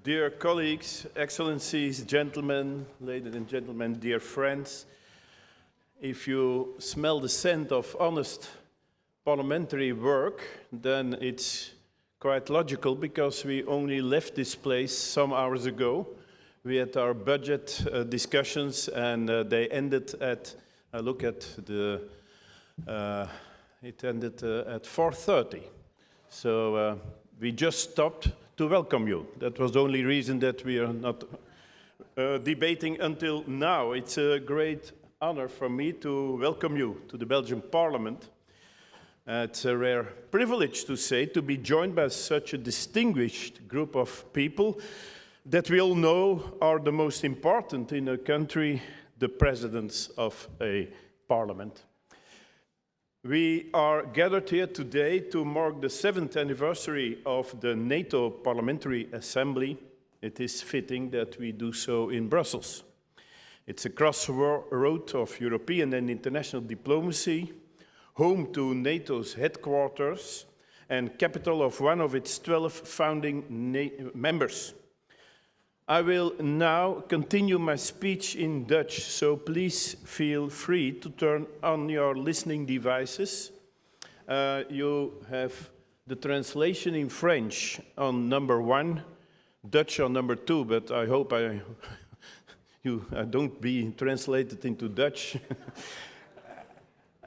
Dear colleagues, excellencies, gentlemen, ladies and gentlemen, dear friends, if you smell the scent of honest parliamentary work, then it's quite logical because we only left this place some hours ago. We had our budget discussions and they ended at, look at the, it ended at 4:30. So we just stopped to welcome you. That was the only reason that we are not debating until now. It's a great honor for me to welcome you to the Belgian Parliament. It's a rare privilege to say, to be joined by such a distinguished group of people that we all know are the most important in a country, the presidents of a parliament. We are gathered here today to mark the 7th anniversary of the NATO Parliamentary Assemblee. It is fitting that we do so in Brussels. It's a crossroad of European and international diplomacy, home to NATO's headquarters and capital of one of its 12 founding members. I will now continue my speech in Dutch, so please feel free to turn on your listening devices. You have the translation in French on number 1, Dutch on number 2, but I hope I don't be translated into Dutch.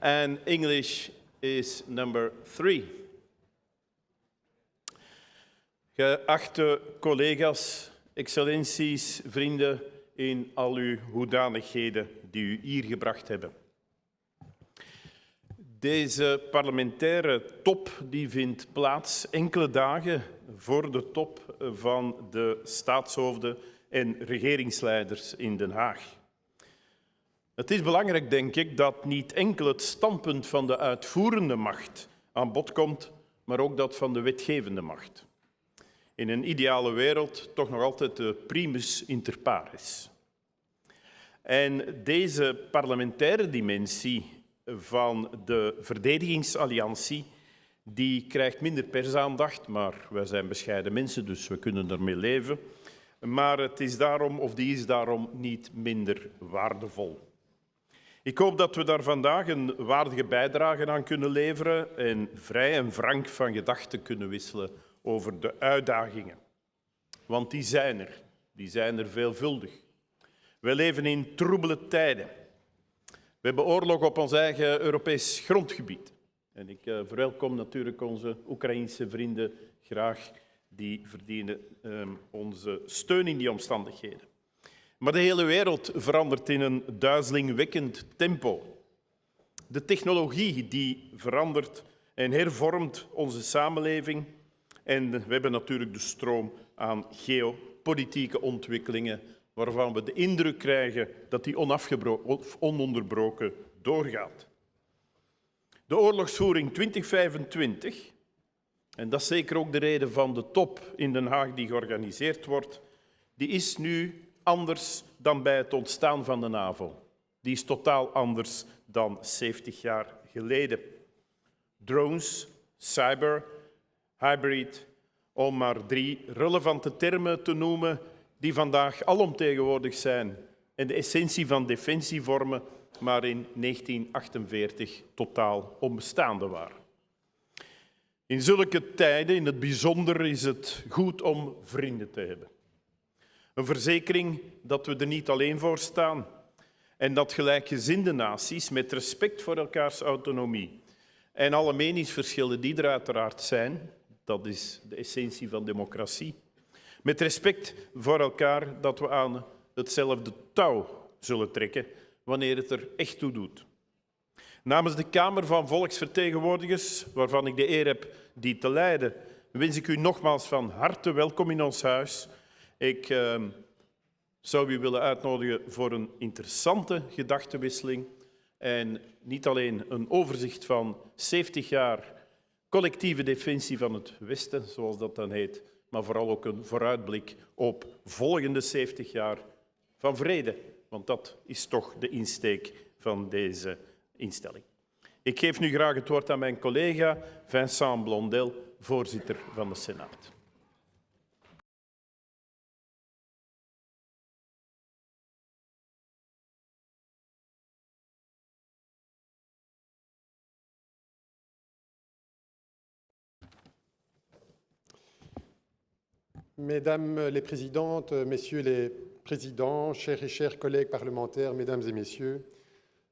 And English is number 3. Geachte collega's, excellenties, vrienden in al uw hoedanigheden die u hier gebracht hebben. Deze parlementaire top die vindt plaats enkele dagen voor de top van de staatshoofden en regeringsleiders in Den Haag. Het is belangrijk, denk ik, dat niet enkel het standpunt van de uitvoerende macht aan bod komt, maar ook dat van de wetgevende macht. In een ideale wereld toch nog altijd de primus inter pares. En deze parlementaire dimensie van de verdedigingsalliantie die krijgt minder persaandacht, maar wij zijn bescheiden mensen, dus we kunnen ermee leven. Maar het is daarom, of die is daarom niet minder waardevol. Ik hoop dat we daar vandaag een waardige bijdrage aan kunnen leveren en vrij en frank van gedachten kunnen wisselen over de uitdagingen. Want die zijn er veelvuldig. Wij leven in troebele tijden. We hebben oorlog op ons eigen Europees grondgebied. En ik verwelkom natuurlijk onze Oekraïnse vrienden graag. Die verdienen onze steun in die omstandigheden. Maar de hele wereld verandert in een duizelingwekkend tempo. De technologie die verandert en hervormt onze samenleving. En we hebben natuurlijk de stroom aan geopolitieke ontwikkelingen waarvan we de indruk krijgen dat die ononderbroken doorgaat. De oorlogsvoering 2025, en dat is zeker ook de reden van de top in Den Haag die georganiseerd wordt, die is nu anders dan bij het ontstaan van de NAVO. Die is totaal anders dan 70 jaar geleden. Drones, cyber, hybrid, om maar 3 relevante termen te noemen die vandaag alomtegenwoordig zijn en de essentie van defensie vormen, maar in 1948 totaal onbestaande waren. In zulke tijden, in het bijzonder, is het goed om vrienden te hebben. Een verzekering dat we er niet alleen voor staan en dat gelijkgezinde naties met respect voor elkaars autonomie en alle meningsverschillen die er uiteraard zijn, dat is de essentie van democratie, met respect voor elkaar dat we aan hetzelfde touw zullen trekken wanneer het er echt toe doet. Namens de Kamer van Volksvertegenwoordigers, waarvan ik de eer heb die te leiden, wens ik u nogmaals van harte welkom in ons huis. Ik zou u willen uitnodigen voor een interessante gedachtenwisseling en niet alleen een overzicht van 70 jaar collectieve defensie van het Westen, zoals dat dan heet, maar vooral ook een vooruitblik op volgende 70 jaar van vrede, want dat is toch de insteek van deze instelling. Ik geef nu graag het woord aan mijn collega Vincent Blondel, voorzitter van de Senaat. Mesdames les présidentes, messieurs les présidents, chers et chers collègues parlementaires, mesdames et messieurs,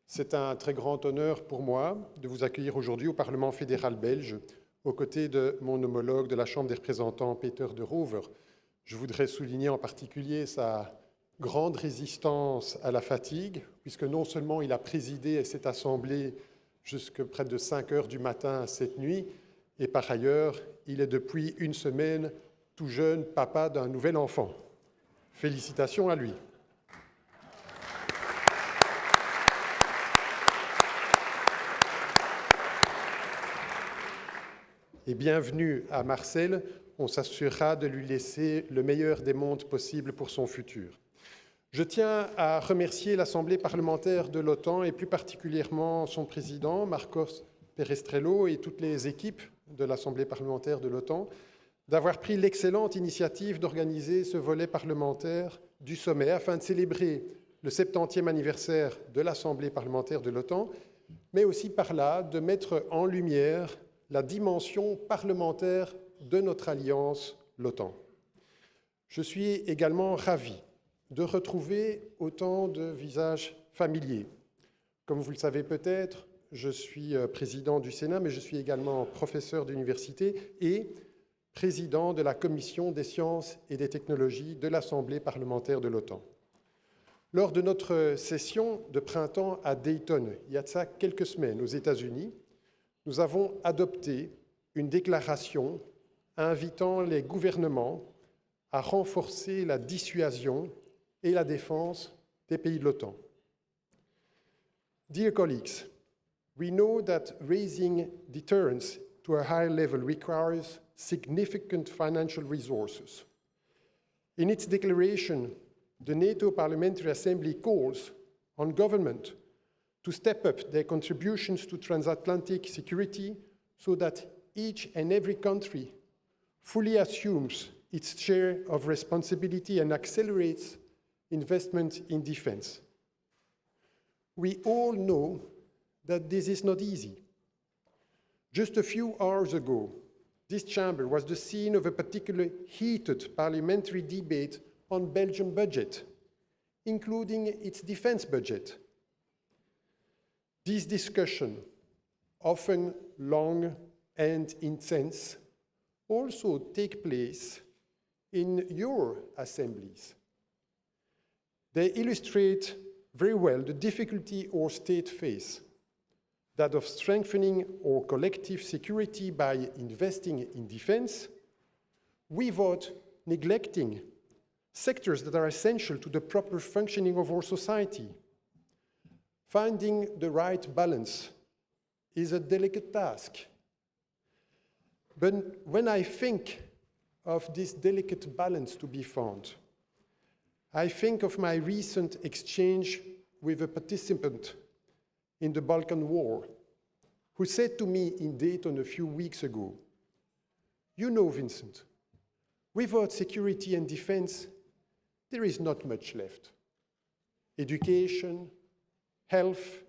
c'est un très grand honneur pour moi de vous accueillir aujourd'hui au Parlement fédéral belge, aux côtés de mon homologue de la Chambre des représentants, Peter de Roover. Je voudrais souligner en particulier sa grande résistance à la fatigue, puisque non seulement il a présidé cette assemblée jusqu'à près de 5 heures du matin cette nuit, et par ailleurs, il est depuis une semaine tout jeune papa d'un nouvel enfant. Félicitations à lui. Et bienvenue à Marcel, on s'assurera de lui laisser le meilleur des mondes possibles pour son futur. Je tiens à remercier l'Assemblée parlementaire de l'OTAN et plus particulièrement son président, Marcos Perestrello, et toutes les équipes de l'Assemblée parlementaire de l'OTAN d'avoir pris l'excellente initiative d'organiser ce volet parlementaire du sommet afin de célébrer le 70e anniversaire de l'Assemblée parlementaire de l'OTAN, mais aussi par là de mettre en lumière la dimension parlementaire de notre alliance, l'OTAN. Je suis également ravi de retrouver autant de visages familiers. Comme vous le savez peut-être, je suis président du Sénat, mais je suis également professeur d'université et président de la Commission des sciences et des technologies de l'Assemblée parlementaire de l'OTAN. Lors de notre session de printemps à Dayton, il y a de ça quelques semaines aux États-Unis, nous avons adopté une déclaration invitant les gouvernements à renforcer la dissuasion et la défense des pays de l'OTAN. Dear colleagues, we know that raising deterrence to a higher level requires significant financial resources. In its declaration, the NATO Parliamentary Assemblee calls on government to step up their contributions to transatlantic security so that each and every country fully assumes its share of responsibility and accelerates investment in defense. We all know that this is not easy. Just a few hours ago, this chamber was the scene of a particularly heated parliamentary debate on Belgian budget, including its defense budget. These discussions, often long and intense, also take place in your assemblies. They illustrate very well the difficulty our state face, that of strengthening our collective security by investing in defense, without neglecting sectors that are essential to the proper functioning of our society. Finding the right balance is a delicate task. But when I think of this delicate balance to be found, I think of my recent exchange with a participant in the Balkan War, who said to me in Dayton a few weeks ago, "You know, Vincent, without security and defense, there is not much left. Education, health,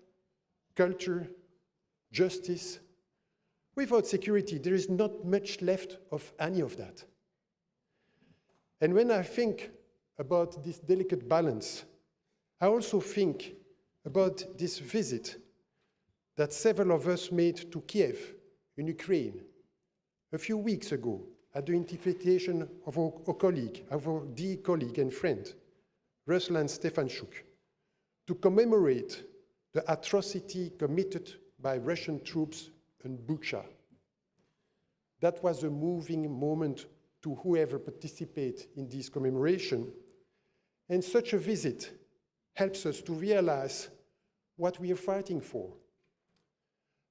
culture, justice. Without security, there is not much left of any of that." And when I think about this delicate balance, I also think about this visit that several of us made to Kiev in Ukraine a few weeks ago at the invitation of our colleague, of our dear colleague and friend, Ruslan Stefanchuk, to commemorate the atrocity committed by Russian troops in Bucha. That was a moving moment to whoever participated in this commemoration, and such a visit helps us to realize what we are fighting for.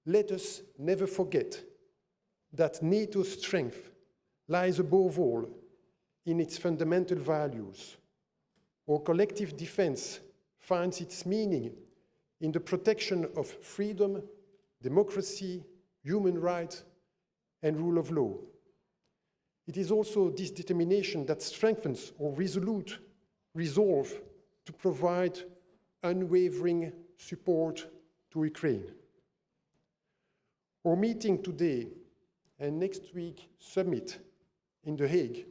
Let us never forget that NATO's strength lies above all in its fundamental values. Our collective defense finds its meaning in the protection of freedom, democracy, human rights, and rule of law. It is also this determination that strengthens our resolute resolve to provide unwavering support to Ukraine. Our meeting today and next week summit in The Hague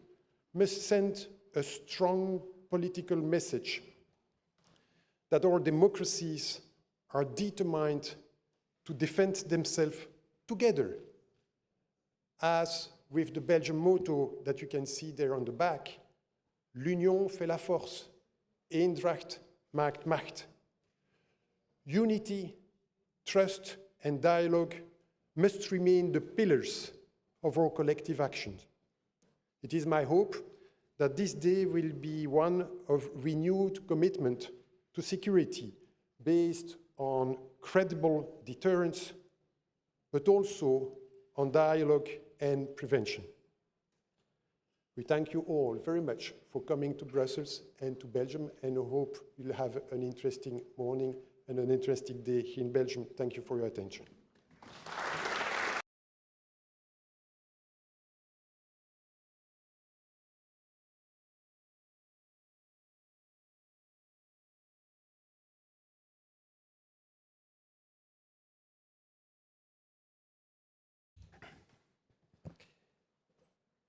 must send a strong political message that our democracies are determined to defend themselves together, as with the Belgian motto that you can see there on the back, l'union fait la force, eendracht maakt macht. Unity, trust, and dialogue must remain the pillars of our collective action. It is my hope that this day will be one of renewed commitment to security based on credible deterrence, but also on dialogue and prevention. We thank you all very much for coming to Brussels and to Belgium, and I hope you'll have an interesting morning and an interesting day here in Belgium. Thank you for your attention.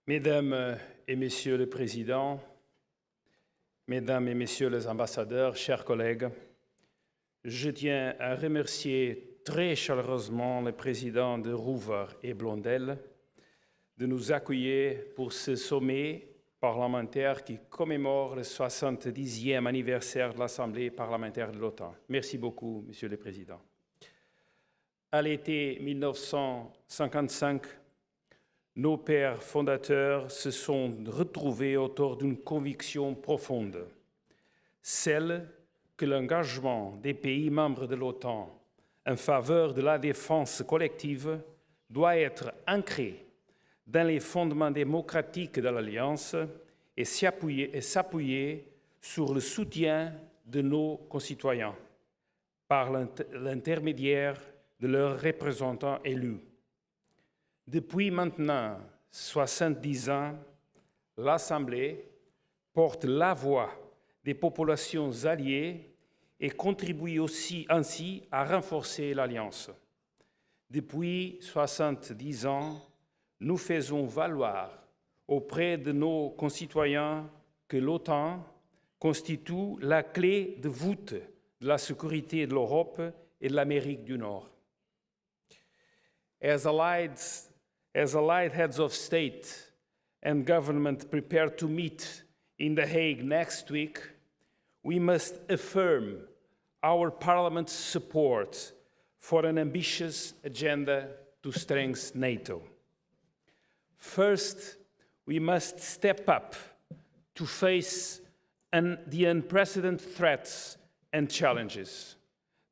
Mesdames et Messieurs les Présidents, Mesdames et Messieurs les ambassadeurs, chers collègues, je tiens à remercier très chaleureusement les présidents de Rouver et Blondel de nous accueillir pour ce sommet parlementaire qui commémore le 70e anniversaire de l'Assemblée parlementaire de l'OTAN. Merci beaucoup, Monsieur le Président. À l'été 1955, nos pères fondateurs se sont retrouvés autour d'une conviction profonde, celle que l'engagement des pays membres de l'OTAN en faveur de la défense collective doit être ancré dans les fondements démocratiques de l'Alliance et s'appuyer sur le soutien de nos concitoyens par l'intermédiaire de leurs représentants élus. Depuis maintenant 70 ans, l'Assemblée porte la voix des populations alliées et contribue aussi ainsi à renforcer l'Alliance. Depuis 70 ans, nous faisons valoir auprès de nos concitoyens que l'OTAN constitue la clé de voûte de la sécurité de l'Europe et de l'Amérique du Nord. As allied heads of state and government prepare to meet in The Hague next week, we must affirm our Parliament's support for an ambitious agenda to strengthen NATO. First, we must step up to face the unprecedented threats and challenges,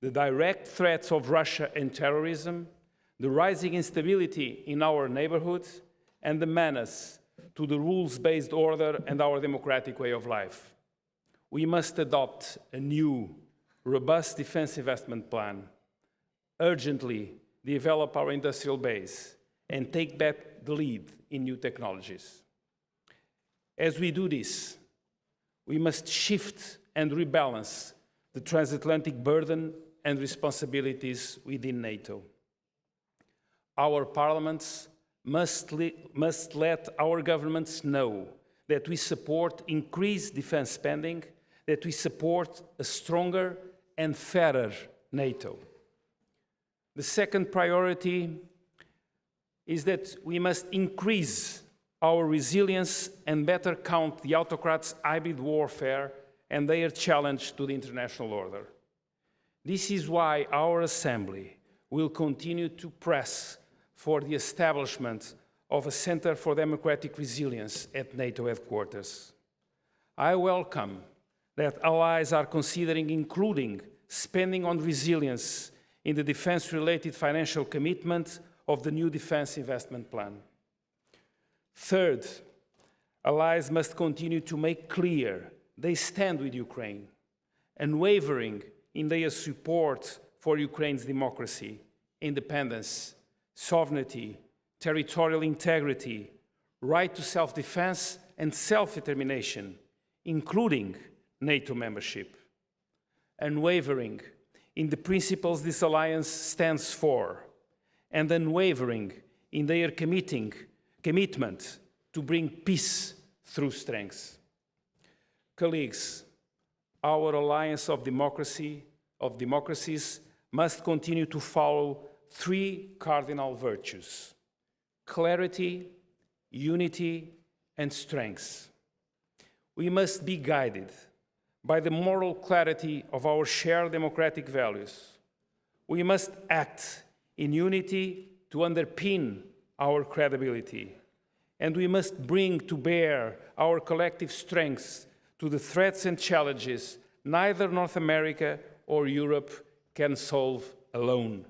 the direct threats of Russia and terrorism, the rising instability in our neighborhood, and the menace to the rules-based order and our democratic way of life. We must adopt a new, robust defense investment plan, urgently develop our industrial base, and take back the lead in new technologies. As we do this, we must shift and rebalance the transatlantic burden and responsibilities within NATO. Our parliaments must let our governments know that we support increased defense spending, that we support a stronger and fairer NATO. The second priority is that we must increase our resilience and better count the autocrats' hybrid warfare and their challenge to the international order. This is why our Assembly will continue to press for the establishment of a Center for Democratic Resilience at NATO headquarters. I welcome that allies are considering including spending on resilience in the defense-related financial commitment of the new Defense Investment Plan. Third, allies must continue to make clear they stand with Ukraine, unwavering in their support for Ukraine's democracy, independence, sovereignty, territorial integrity, right to self-defense and self-determination, including NATO membership. Unwavering in the principles this alliance stands for, and unwavering in their commitment to bring peace through strengths. Colleagues, our alliance of democracies must continue to follow three cardinal virtues: clarity, unity, and strength. We must be guided by the moral clarity of our shared democratic values. We must act in unity to underpin our credibility, and we must bring to bear our collective strengths to the threats and challenges neither North America or Europe can solve alone.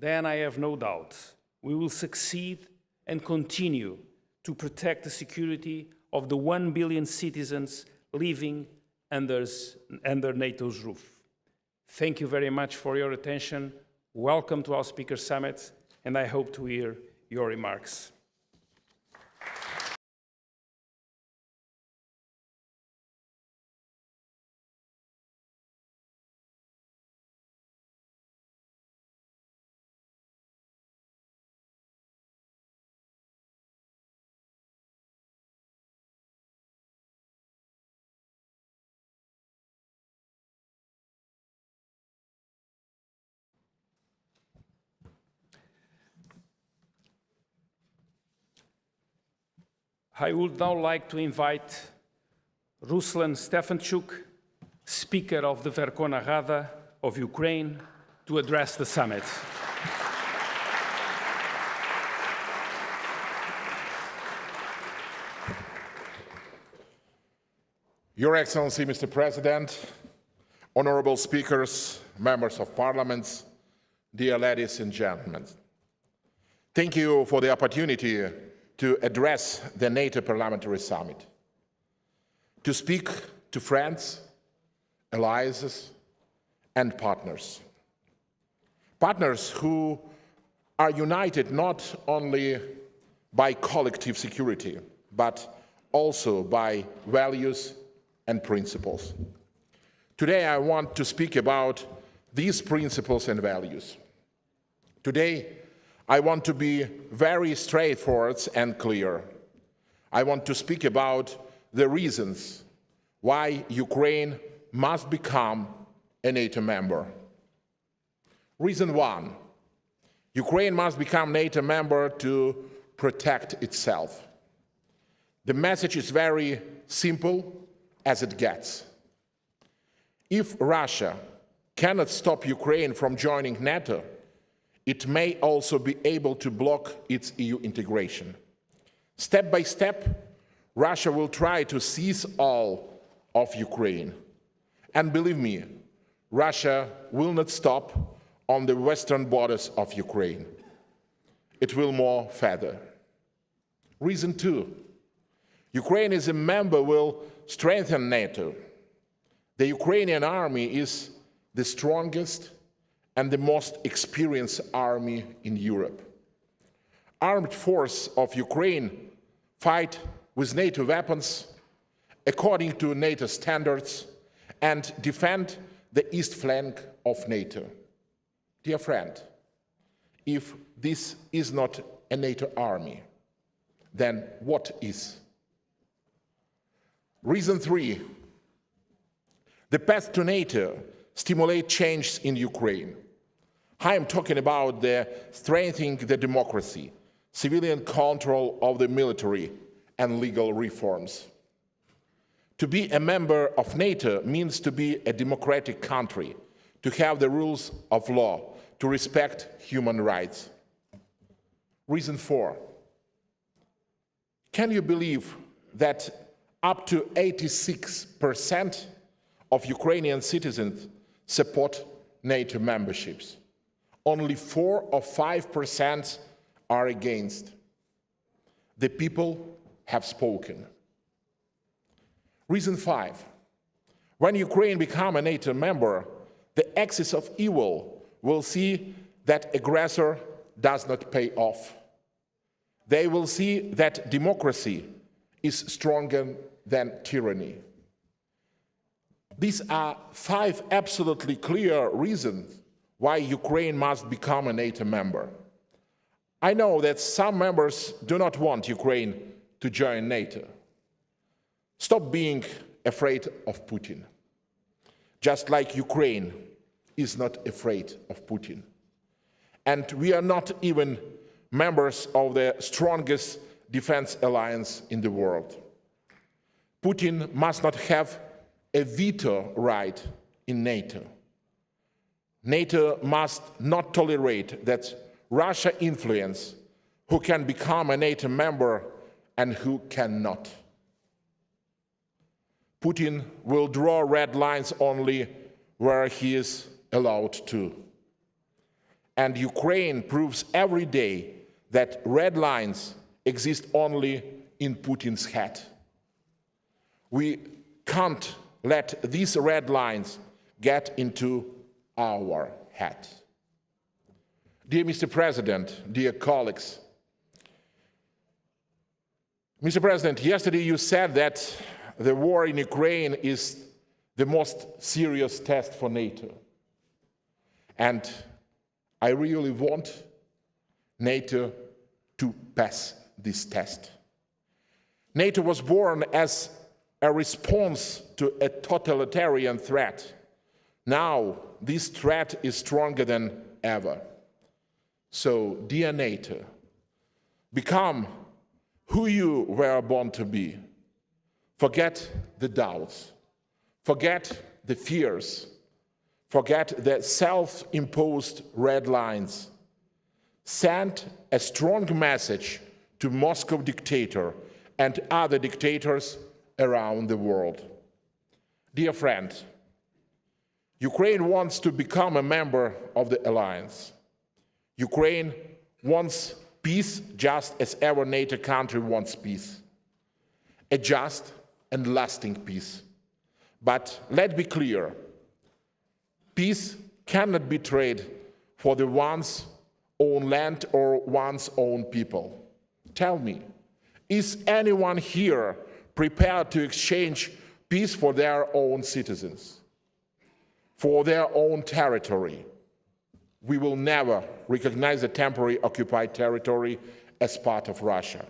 Then I have no doubt we will succeed and continue to protect the security of the 1 billion citizens living under NATO's roof. Thank you very much for your attention. Welcome to our Speaker Summit, and I hope to hear your remarks. I would now like to invite Ruslan Stefanchuk, Speaker of the Verkhovna Rada of Ukraine, to address the summit. Your Excellency, Mr. President, honorable speakers, members of parliament, dear ladies and gentlemen, thank you for the opportunity to address the NATO Parliamentary Summit, to speak to friends, allies, and partners. Partners who are united not only by collective security, but also by values and principles. Today I want to speak about these principles and values. Today I want to be very straightforward and clear. I want to speak about the reasons why Ukraine must become a NATO member. Reason one, Ukraine must become NATO member to protect itself. The message is very simple as it gets. If Russia cannot stop Ukraine from joining NATO, it may also be able to block its EU integration. Step by step, Russia will try to seize all of Ukraine. And believe me, Russia will not stop on the western borders of Ukraine. It will move further. Reason two, Ukraine as a member will strengthen NATO. The Ukrainian army is the strongest and the most experienced army in Europe. Armed forces of Ukraine fight with NATO weapons according to NATO standards and defend the east flank of NATO. Dear friend, if this is not a NATO army, then what is? Reason three, the path to NATO stimulates change in Ukraine. I am talking about strengthening the democracy, civilian control of the military, and legal reforms. To be a member of NATO means to be a democratic country, to have the rules of law, to respect human rights. Reason four, can you believe that up to 86% of Ukrainian citizens support NATO memberships? Only 4 or 5% are against. The people have spoken. Reason five, when Ukraine becomes a NATO member, the axis of evil will see that aggressor does not pay off. They will see that democracy is stronger than tyranny. These are 5 absolutely clear reasons why Ukraine must become a NATO member. I know that some members do not want Ukraine to join NATO. Stop being afraid of Putin. Just like Ukraine is not afraid of Putin. And we are not even members of the strongest defense alliance in the world. Putin must not have a veto right in NATO. NATO must not tolerate that Russia influence who can become a NATO member and who cannot. Putin will draw red lines only where he is allowed to. And Ukraine proves every day that red lines exist only in Putin's head. We can't let these red lines get into our head. Dear Mr. President, dear colleagues, Mr. President, yesterday you said that the war in Ukraine is the most serious test for NATO. And I really want NATO to pass this test. NATO was born as a response to a totalitarian threat. Now, this threat is stronger than ever. So, dear NATO, become who you were born to be. Forget the doubts. Forget the fears. Forget the self-imposed red lines. Send a strong message to Moscow dictator and other dictators around the world. Dear friend, Ukraine wants to become a member of the alliance. Ukraine wants peace just as every NATO country wants peace. A just and lasting peace. But let's be clear, peace cannot be traded for the one's own land or one's own people. Tell me, is anyone here prepared to exchange peace for their own citizens, for their own territory? We will never recognize a temporary occupied territory as part of Russia.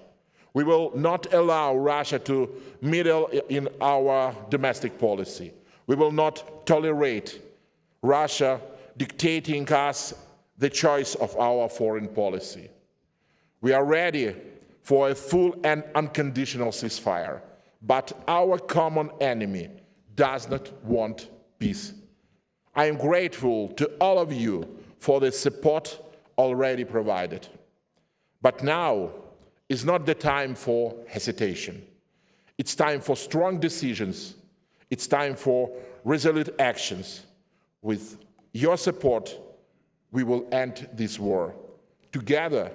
We will not allow Russia to meddle in our domestic policy. We will not tolerate Russia dictating us the choice of our foreign policy. We are ready for a full and unconditional ceasefire, but our common enemy does not want peace. I am grateful to all of you for the support already provided. But now is not the time for hesitation. It's time for strong decisions. It's time for resolute actions. With your support, we will end this war. Together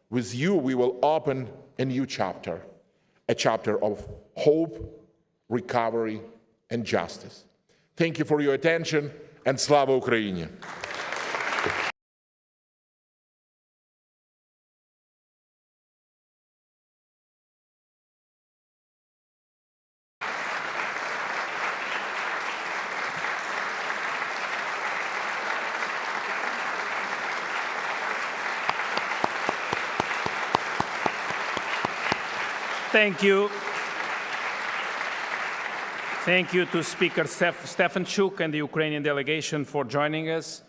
with you, we will open a new chapter, a chapter of hope, recovery, and justice. Thank you for your attention, and Slava Ukraini! Thank you. Thank you to Speaker Stefanchuk and the Ukrainian delegation for joining us.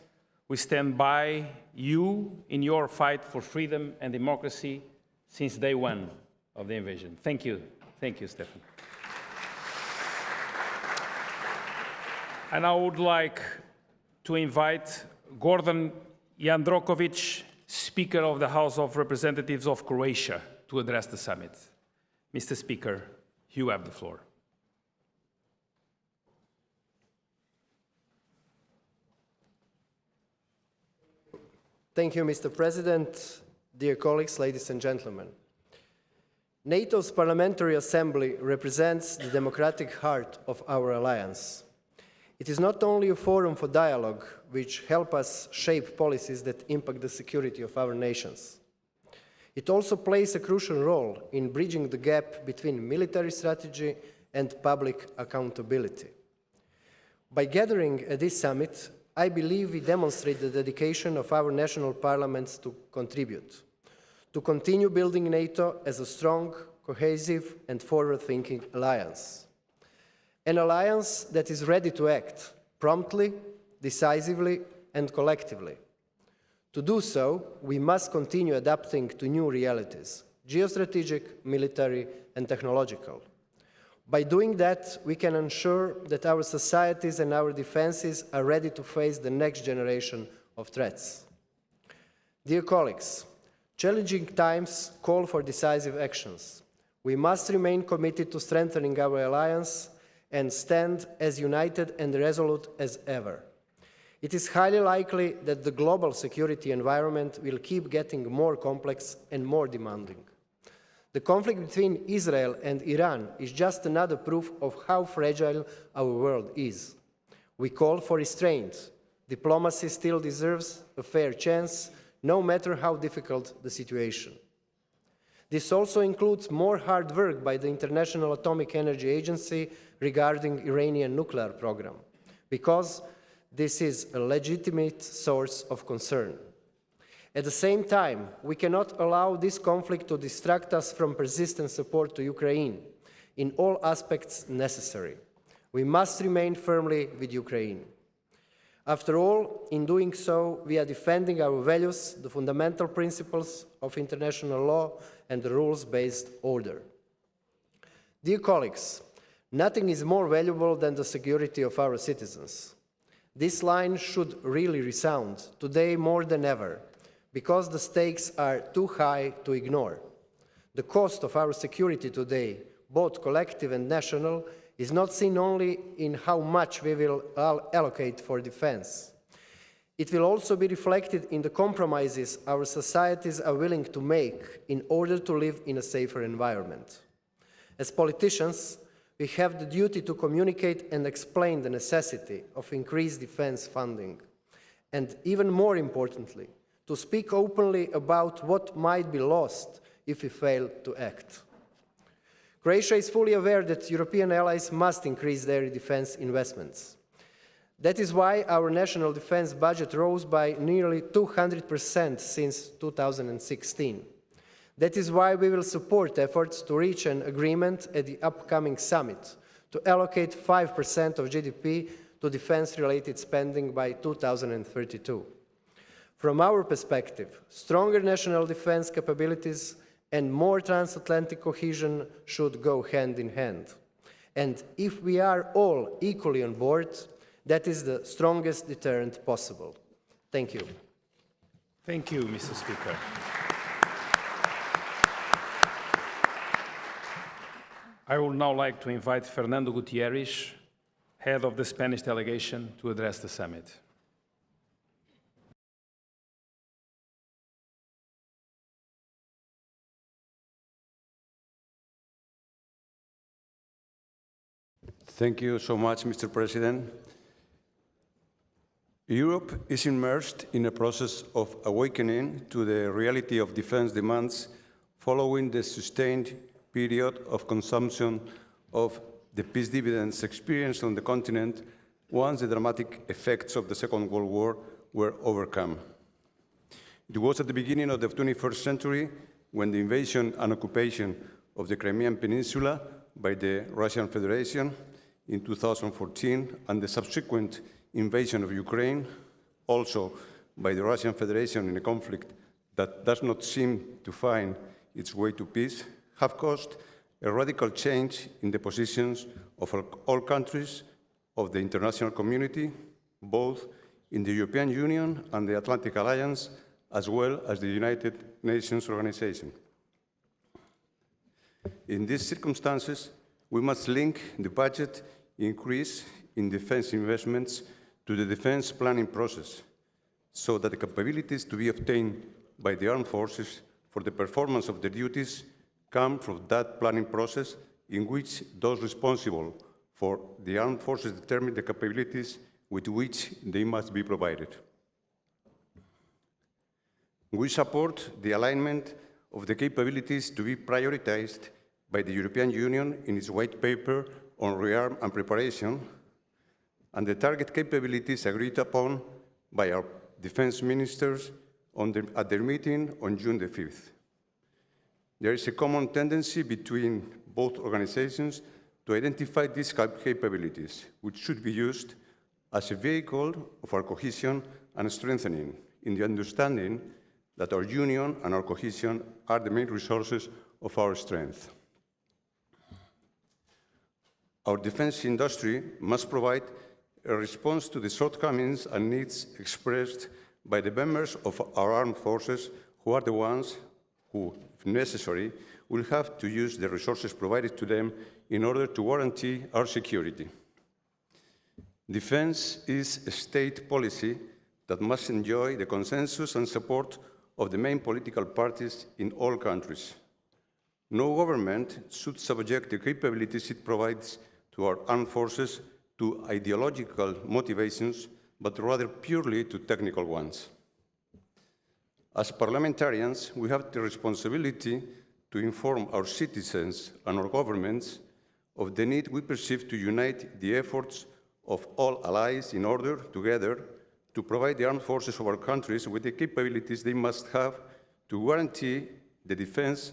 We stand by you in your fight for freedom and democracy since day one of the invasion. Thank you. Thank you, Stefan. And I would like to invite Gordon Jandrokovic, Speaker of the House of Representatives of Croatia, to address the summit. Mr. Speaker, you have the floor. Thank you, Mr. President, dear colleagues, ladies and gentlemen. NATO's Parliamentary Assembly represents the democratic heart of our alliance. It is not only a forum for dialogue, which help us shape policies that impact the security of our nations. It also plays a crucial role in bridging the gap between military strategy and public accountability. By gathering at this summit, I believe we demonstrate the dedication of our national parliaments to contribute, to continue building NATO as a strong, cohesive, and forward-thinking alliance. An alliance that is ready to act promptly, decisively, and collectively. To do so, we must continue adapting to new realities, geostrategic, military, and technological. By doing that, we can ensure that our societies and our defenses are ready to face the next generation of threats. Dear colleagues, challenging times call for decisive actions. We must remain committed to strengthening our alliance and stand as united and resolute as ever. It is highly likely that the global security environment will keep getting more complex and more demanding. The conflict between Israel and Iran is just another proof of how fragile our world is. We call for restraint. Diplomacy still deserves a fair chance, no matter how difficult the situation. This also includes more hard work by the International Atomic Energy Agency regarding Iranian nuclear program, because this is a legitimate source of concern. At the same time, we cannot allow this conflict to distract us from persistent support to Ukraine in all aspects necessary. We must remain firmly with Ukraine. After all, in doing so, we are defending our values, the fundamental principles of international law, and the rules-based order. Dear colleagues, nothing is more valuable than the security of our citizens. This line should really resound, today more than ever, because the stakes are too high to ignore. The cost of our security today, both collective and national, is not seen only in how much we will allocate for defense. It will also be reflected in the compromises our societies are willing to make in order to live in a safer environment. As politicians, we have the duty to communicate and explain the necessity of increased defense funding, and even more importantly, to speak openly about what might be lost if we fail to act. Croatia is fully aware that European allies must increase their defense investments. That is why our national defense budget rose by nearly 200% since 2016. That is why we will support efforts to reach an agreement at the upcoming summit to allocate 5% of GDP to defense-related spending by 2032. From our perspective, stronger national defense capabilities and more transatlantic cohesion should go hand in hand. And if we are all equally on board, that is the strongest deterrent possible. Thank you. Thank you, Mr. Speaker. I would now like to invite Fernando Gutierrez, head of the Spanish delegation, to address the summit. Thank you so much, Mr. President. Europe is immersed in a process of awakening to the reality of defense demands following the sustained period of consumption of the peace dividends experienced on the continent once the dramatic effects of the Second World War were overcome. It was at the beginning of the 21st century when the invasion and occupation of the Crimean Peninsula by the Russian Federation in 2014 and the subsequent invasion of Ukraine, also by the Russian Federation in a conflict that does not seem to find its way to peace, have caused a radical change in the positions of all countries of the international community, both in the European Union and the Atlantic Alliance, as well as the United Nations Organization. In these circumstances, we must link the budget increase in defense investments to the defense planning process, so that the capabilities to be obtained by the armed forces for the performance of their duties come from that planning process in which those responsible for the armed forces determine the capabilities with which they must be provided. We support the alignment of the capabilities to be prioritized by the European Union in its white paper on rearm and preparation, and the target capabilities agreed upon by our defense ministers at their meeting on June the 5th. There is a common tendency between both organizations to identify these capabilities, which should be used as a vehicle of our cohesion and strengthening, in the understanding that our union and our cohesion are the main resources of our strength. Our defense industry must provide a response to the shortcomings and needs expressed by the members of our armed forces, who are the ones who, if necessary, will have to use the resources provided to them in order to guarantee our security. Defense is a state policy that must enjoy the consensus and support of the main political parties in all countries. No government should subject the capabilities it provides to our armed forces to ideological motivations, but rather purely to technical ones. As parliamentarians, we have the responsibility to inform our citizens and our governments of the need we perceive to unite the efforts of all allies in order, together, to provide the armed forces of our countries with the capabilities they must have to guarantee the defense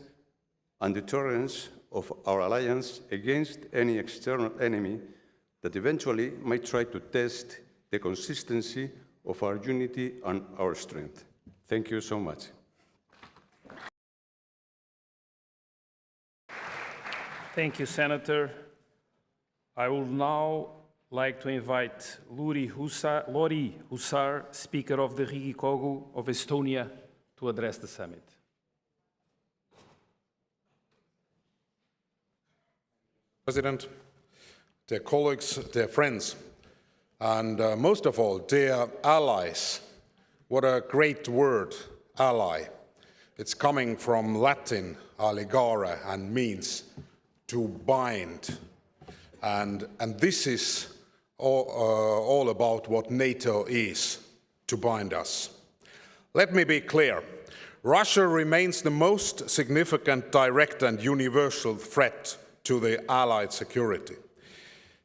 and deterrence of our alliance against any external enemy that eventually might try to test the consistency of our unity and our strength. Thank you so much. Thank you, Senator. I would now like to invite Lori Hussar, Speaker of the Riigikogu of Estonia, to address the summit. President, dear colleagues, dear friends, and most of all, dear allies. What a great word, ally. It's coming from Latin, alligare, and means to bind. And this is all about what NATO is, to bind us. Let me be clear. Russia remains the most significant direct and universal threat to the Allied security.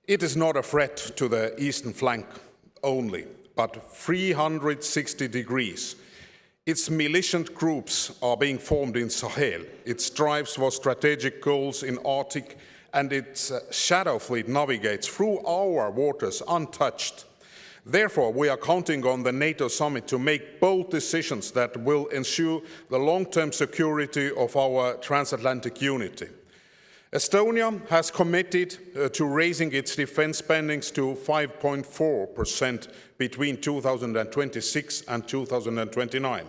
It is not a threat to the eastern flank only, but 360 degrees. Its militant groups are being formed in Sahel. It strives for strategic goals in Arctic, and its shadow fleet navigates through our waters untouched. Therefore, we are counting on the NATO summit to make bold decisions that will ensure the long-term security of our transatlantic unity. Estonia has committed to raising its defense spending to 5.4% between 2026 and 2029.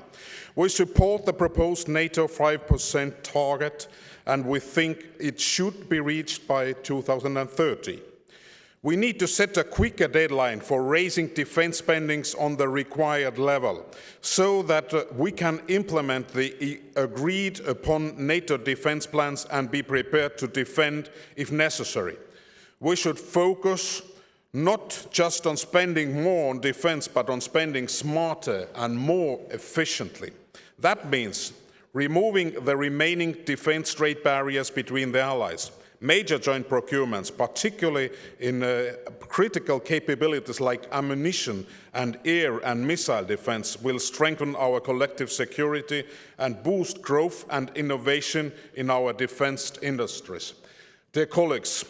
We support the proposed NATO 5% target, and we think it should be reached by 2030. We need to set a quicker deadline for raising defense spending on the required level so that we can implement the agreed upon NATO defense plans and be prepared to defend if necessary. We should focus not just on spending more on defense, but on spending smarter and more efficiently. That means removing the remaining defense trade barriers between the allies. Major joint procurements, particularly in critical capabilities like ammunition and air and missile defense, will strengthen our collective security and boost growth and innovation in our defense industries. Dear colleagues,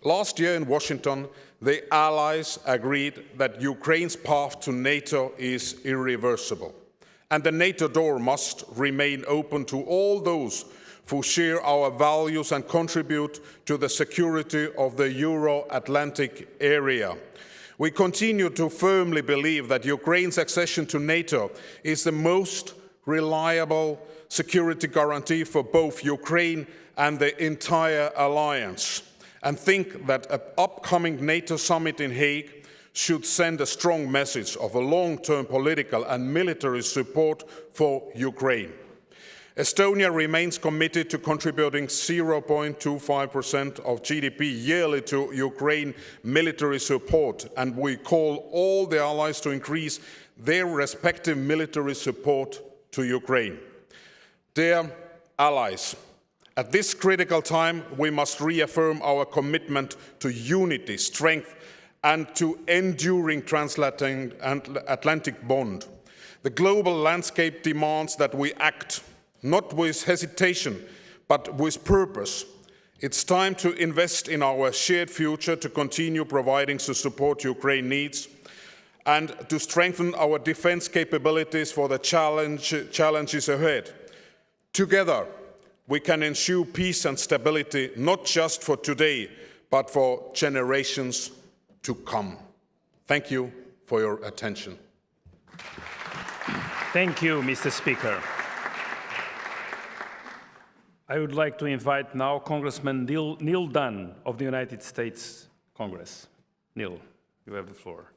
last year in Washington, the allies agreed that Ukraine's path to NATO is irreversible, and the NATO door must remain open to all those who share our values and contribute to the security of the Euro-Atlantic area. We continue to firmly believe that Ukraine's accession to NATO is the most reliable security guarantee for both Ukraine and the entire alliance, and think that an upcoming NATO summit in Hague should send a strong message of a long-term political and military support for Ukraine. Estonia remains committed to contributing 0.25% of GDP yearly to Ukraine military support, and we call all the allies to increase their respective military support to Ukraine. Dear allies, at this critical time, we must reaffirm our commitment to unity, strength, and to enduring transatlantic bond. The global landscape demands that we act not with hesitation, but with purpose. It's time to invest in our shared future, to continue providing the support Ukraine needs, and to strengthen our defense capabilities for the challenges ahead. Together, we can ensure peace and stability, not just for today, but for generations to come. Thank you for your attention. Thank you, Mr. Speaker. I would like to invite now Congressman Neil Dunn of the United States Congress. Neil, you have the floor.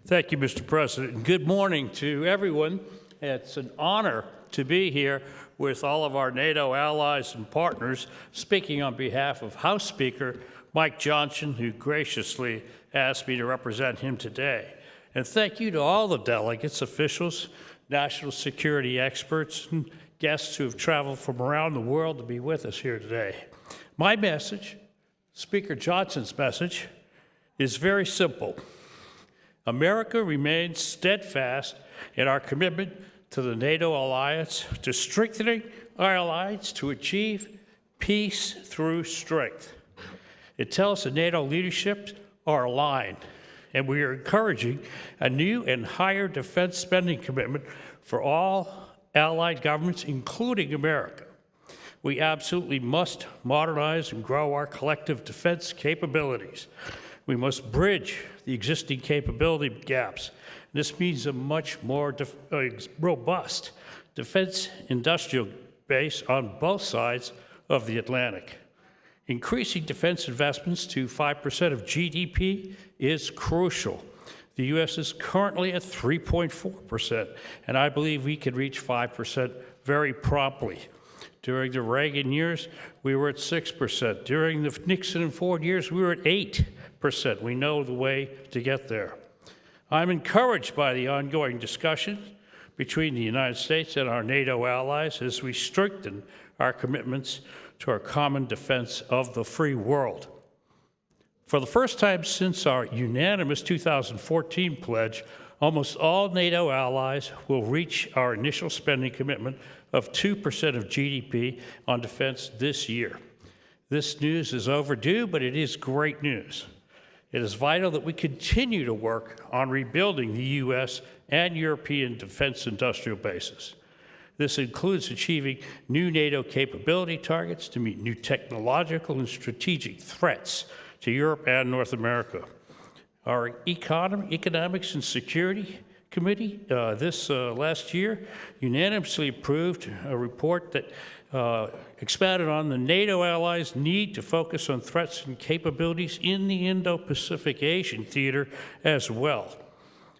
Thank you, Mr. President. And good morning to everyone. It's an honor to be here with all of our NATO allies and partners, speaking on behalf of House Speaker Mike Johnson, who graciously asked me to represent him today. And thank you to all the delegates, officials, national security experts, and guests who have traveled from around the world to be with us here today. My message, Speaker Johnson's message, is very simple. America remains steadfast in our commitment to the NATO alliance, to strengthening our alliance to achieve peace through strength. It tells the NATO leadership are aligned, and we are encouraging a new and higher defense spending commitment for all allied governments, including America. We absolutely must modernize and grow our collective defense capabilities. We must bridge the existing capability gaps. This means a much more robust defense industrial base on both sides of the Atlantic. Increasing defense investments to 5% of GDP is crucial. The U.S. is currently at 3.4%, and I believe we can reach 5% very promptly. During the Reagan years, we were at 6%. During the Nixon and Ford years, we were at 8%. We know the way to get there. I'm encouraged by the ongoing discussions between the United States and our NATO allies as we strengthen our commitments to our common defense of the free world. For the first time since our unanimous 2014 pledge, almost all NATO allies will reach our initial spending commitment of 2% of GDP on defense this year. This news is overdue, but it is great news. It is vital that we continue to work on rebuilding the U.S. and European defense industrial bases. This includes achieving new NATO capability targets to meet new technological and strategic threats to Europe and North America. Our Economics and Security Committee this last year unanimously approved a report that expanded on the NATO allies' need to focus on threats and capabilities in the Indo-Pacific Asian theater as well.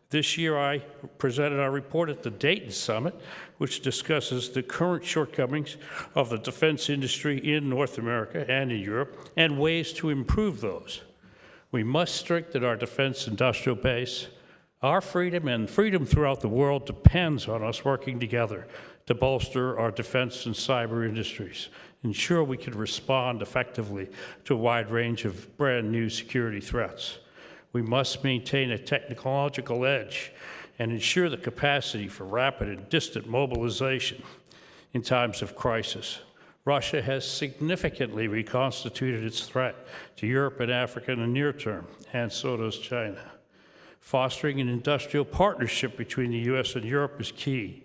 This year, I presented our report at the Dayton Summit, which discusses the current shortcomings of the defense industry in North America and in Europe and ways to improve those. We must strengthen our defense industrial base. Our freedom and freedom throughout the world depends on us working together to bolster our defense and cyber industries, ensure we can respond effectively to a wide range of brand new security threats. We must maintain a technological edge and ensure the capacity for rapid and distant mobilization in times of crisis. Russia has significantly reconstituted its threat to Europe and Africa in the near term, and so does China. Fostering an industrial partnership between the U.S. and Europe is key.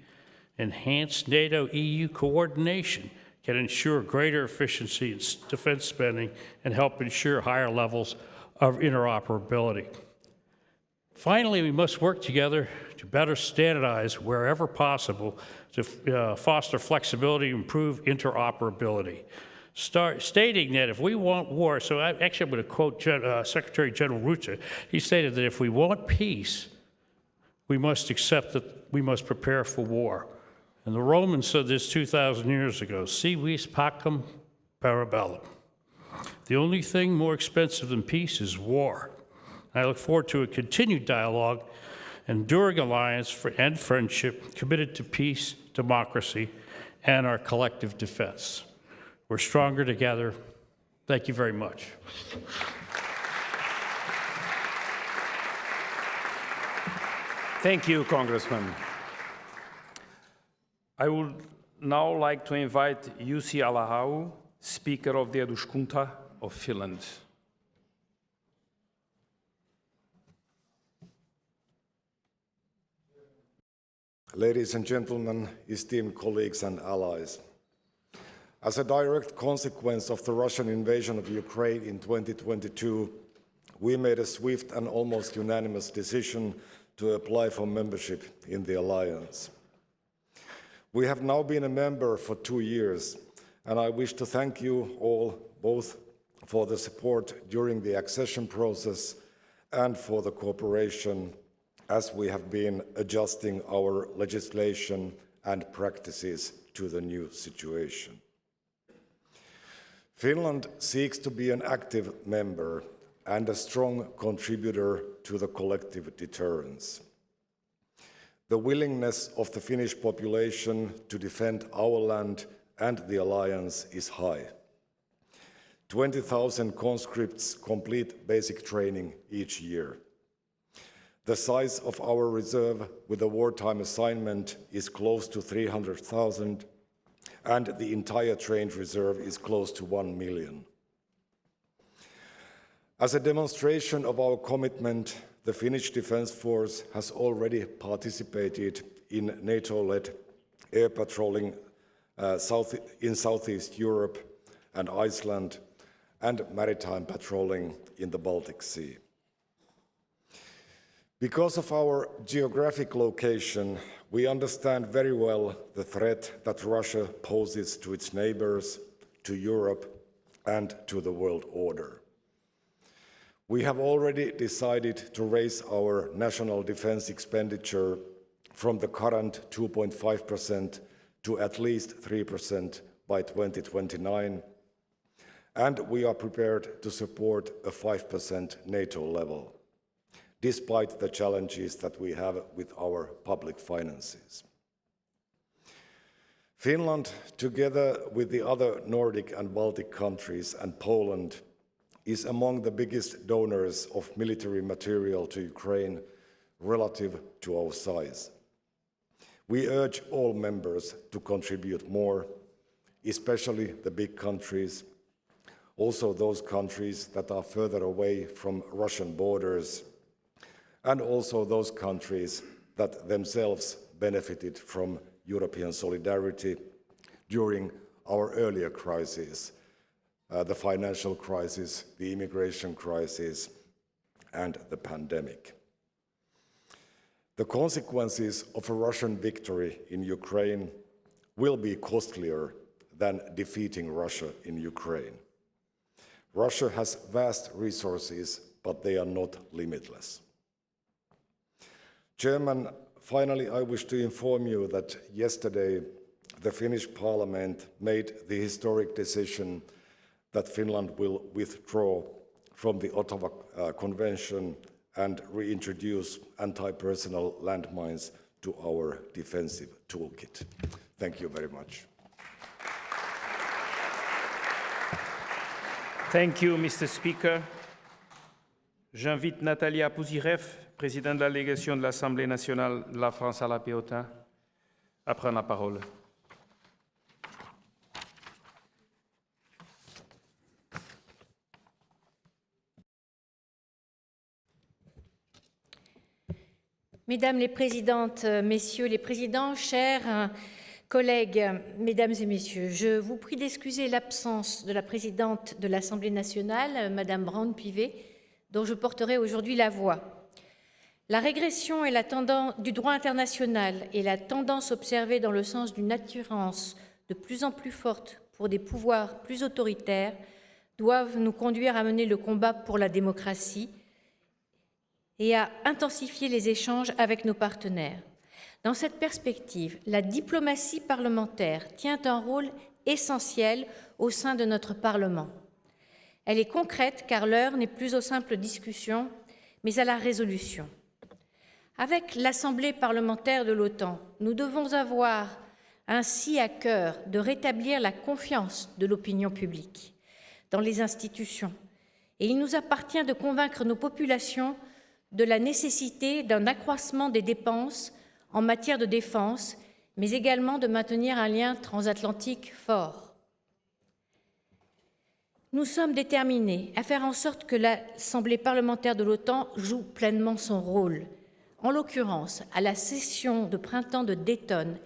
Enhanced NATO-EU coordination can ensure greater efficiency in defense spending and help ensure higher levels of interoperability. Finally, we must work together to better standardize wherever possible to foster flexibility and improve interoperability. Stating that if we want war, so I'm going to quote Secretary General Rutte. He stated that if we want peace, we must accept that we must prepare for war. And the Romans said this 2,000 years ago, si vis pacem para bellum. The only thing more expensive than peace is war. I look forward to a continued dialogue, enduring alliance and friendship committed to peace, democracy, and our collective defense. We're stronger together. Thank you very much. Thank you, Congressman. I would now like to invite Jussi Halla-aho, Speaker of the Eduskunta of Finland. Ladies and gentlemen, esteemed colleagues and allies, as a direct consequence of the Russian invasion of Ukraine in 2022, we made a swift and almost unanimous decision to apply for membership in the alliance. We have now been a member for 2 years, and I wish to thank you all both for the support during the accession process and for the cooperation as we have been adjusting our legislation and practices to the new situation. Finland seeks to be an active member and a strong contributor to the collective deterrence. The willingness of the Finnish population to defend our land and the alliance is high. 20,000 conscripts complete basic training each year. The size of our reserve with a wartime assignment is close to 300,000, and the entire trained reserve is close to 1 million. As a demonstration of our commitment, the Finnish Defence Force has already participated in NATO-led air patrolling in Southeast Europe and Iceland, and maritime patrolling in the Baltic Sea. Because of our geographic location, we understand very well the threat that Russia poses to its neighbors, to Europe, and to the world order. We have already decided to raise our national defense expenditure from the current 2.5% to at least 3% by 2029, and we are prepared to support a 5% NATO level, despite the challenges that we have with our public finances. Finland, together with the other Nordic and Baltic countries and Poland, is among the biggest donors of military material to Ukraine relative to our size. We urge all members to contribute more, especially the big countries, also those countries that are further away from Russian borders, and also those countries that themselves benefited from European solidarity during our earlier crises, the financial crisis, the immigration crisis, and the pandemic. The consequences of a Russian victory in Ukraine will be costlier than defeating Russia in Ukraine. Russia has vast resources, but they are not limitless. Chairman, finally, I wish to inform you that yesterday the Finnish Parliament made the historic decision that Finland will withdraw from the Ottawa Convention and reintroduce anti-personnel landmines to our defensive toolkit. Thank you very much. Thank you, Mr. Speaker. J'invite Natalia Pouzirev, présidente de la délégation de l'Assemblée nationale de la France à l'AP-OTAN, à prendre la parole. Mesdames les présidentes, messieurs les présidents, chers collègues, mesdames et messieurs, je vous prie d'excuser l'absence de la présidente de l'Assemblée nationale, Madame Braun-Pivet, dont je porterai aujourd'hui la voix. La régression du droit international et la tendance observée dans le sens d'une attirance de plus en plus forte pour des pouvoirs plus autoritaires doivent nous conduire à mener le combat pour la démocratie et à intensifier les échanges avec nos partenaires. Dans cette perspective, la diplomatie parlementaire tient un rôle essentiel au sein de notre Parlement. Elle est concrète car l'heure n'est plus aux simples discussions, mais à la résolution. Avec l'Assemblée parlementaire de l'OTAN, nous devons avoir ainsi à cœur de rétablir la confiance de l'opinion publique dans les institutions. Et il nous appartient de convaincre nos populations de la nécessité d'un accroissement des dépenses en matière de défense, mais également de maintenir un lien transatlantique fort. Nous sommes déterminés à faire en sorte que l'Assemblée parlementaire de l'OTAN joue pleinement son rôle. En l'occurrence, à la session de printemps de Dayton,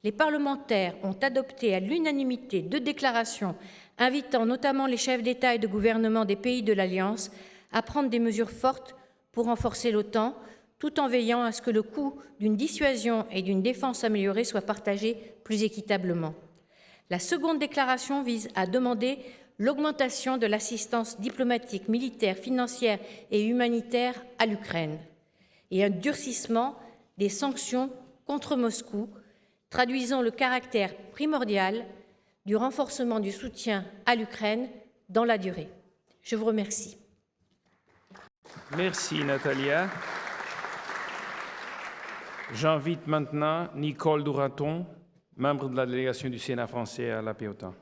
les parlementaires ont adopté à l'unanimité 2 déclarations invitant notamment les chefs d'État et de gouvernement des pays de l'Alliance à prendre des mesures fortes pour renforcer l'OTAN, tout en veillant à ce que le coût d'une dissuasion et d'une défense améliorée soit partagé plus équitablement. La seconde déclaration vise à demander l'augmentation de l'assistance diplomatique, militaire, financière et humanitaire à l'Ukraine et un durcissement des sanctions contre Moscou, traduisant le caractère primordial du renforcement du soutien à l'Ukraine dans la durée. Je vous remercie. Merci Natalia. J'invite maintenant Nicole Douraton, membre de la délégation du Sénat français à l'AP-OTAN.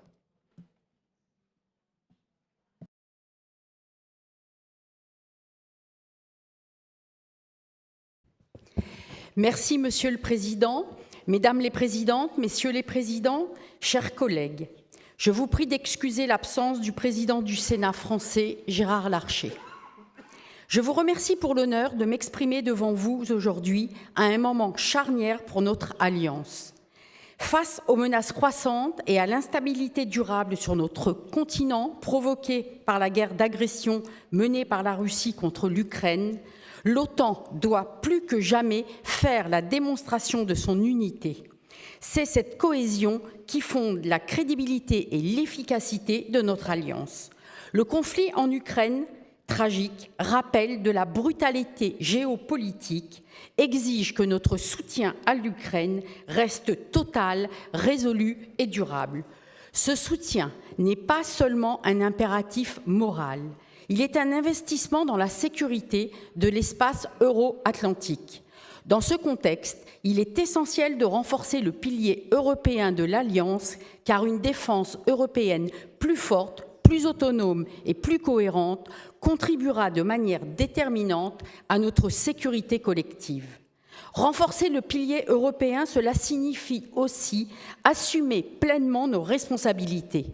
Merci, Monsieur le Président, Mesdames les Présidentes, Messieurs les Présidents, chers collègues. Je vous prie d'excuser l'absence du Président du Sénat français, Gérard Larcher. Je vous remercie pour l'honneur de m'exprimer devant vous aujourd'hui à un moment charnière pour notre Alliance. Face aux menaces croissantes et à l'instabilité durable sur notre continent provoquée par la guerre d'agression menée par la Russie contre l'Ukraine, l'OTAN doit plus que jamais faire la démonstration de son unité. C'est cette cohésion qui fonde la crédibilité et l'efficacité de notre alliance. Le conflit en Ukraine, tragique, rappel de la brutalité géopolitique, exige que notre soutien à l'Ukraine reste total, résolu et durable. Ce soutien n'est pas seulement un impératif moral. Il est un investissement dans la sécurité de l'espace euro-atlantique. Dans ce contexte, il est essentiel de renforcer le pilier européen de l'Alliance, car une défense européenne plus forte, plus autonome et plus cohérente contribuera de manière déterminante à notre sécurité collective. Renforcer le pilier européen, cela signifie aussi assumer pleinement nos responsabilités.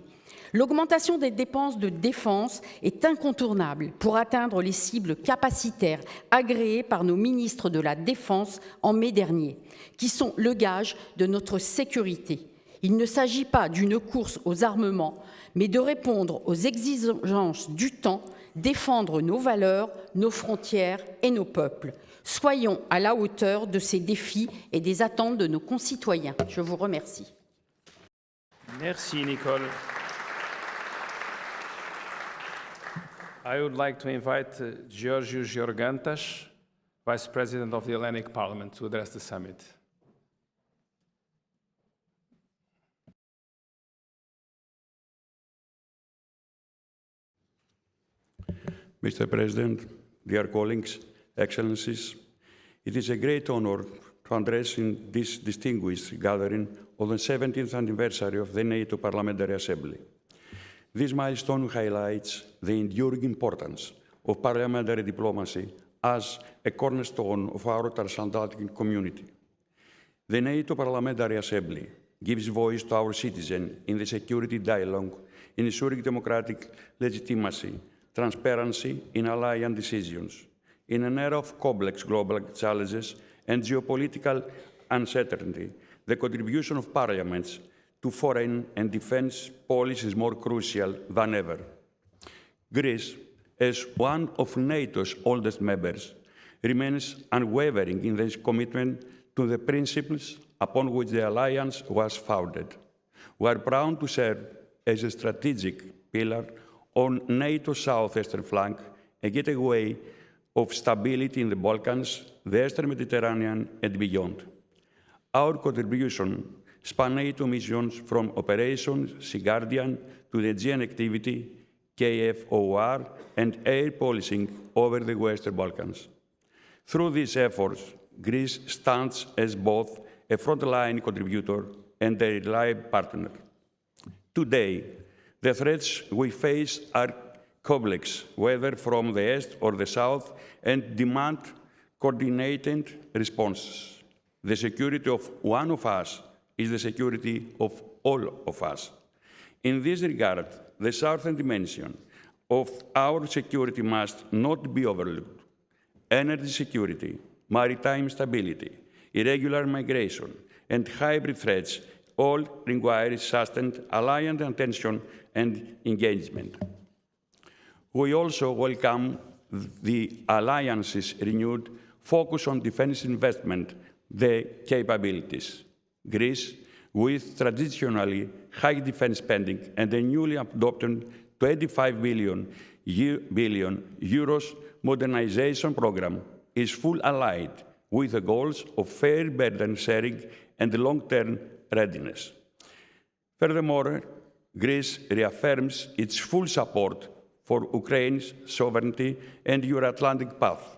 L'augmentation des dépenses de défense est incontournable pour atteindre les cibles capacitaires agréées par nos ministres de la Défense en mai dernier, qui sont le gage de notre sécurité. Il ne s'agit pas d'une course aux armements, mais de répondre aux exigences du temps, défendre nos valeurs, nos frontières et nos peuples. Soyons à la hauteur de ces défis et des attentes de nos concitoyens. Je vous remercie. Merci, Nicole. I would like to invite Georgios Georgantas, Vice President of the Hellenic Parliament, to address the summit. Mr. President, dear colleagues, Excellencies, it is a great honor to address in this distinguished gathering on the 70th anniversary of the NATO Parliamentary Assemblee. This milestone highlights the enduring importance of parliamentary diplomacy as a cornerstone of our transatlantic community. The NATO Parliamentary Assembly gives voice to our citizens in the security dialogue, ensuring democratic legitimacy, transparency in alliance decisions. In an era of complex global challenges and geopolitical uncertainty, the contribution of parliaments to foreign and defense policy is more crucial than ever. Greece, as one of NATO's oldest members, remains unwavering in its commitment to the principles upon which the alliance was founded. We are proud to serve as a strategic pillar on NATO's southeastern flank, a gateway of stability in the Balkans, the Eastern Mediterranean, and beyond. Our contribution span NATO missions from Operation Sea Guardian to the Aegean activity, KFOR, and air policing over the Western Balkans. Through these efforts, Greece stands as both a frontline contributor and a reliable partner. Today, the threats we face are complex, whether from the east or the south, and demand coordinated responses. The security of one of us is the security of all of us. In this regard, the southern dimension of our security must not be overlooked. Energy security, maritime stability, irregular migration, and hybrid threats all require sustained alliance attention and engagement. We also welcome the alliance's renewed focus on defense investment, the capabilities. Greece, with traditionally high defense spending and a newly adopted 25 billion euros modernization program, is fully aligned with the goals of fair burden sharing and long-term readiness. Furthermore, Greece reaffirms its full support for Ukraine's sovereignty and Euro-Atlantic path.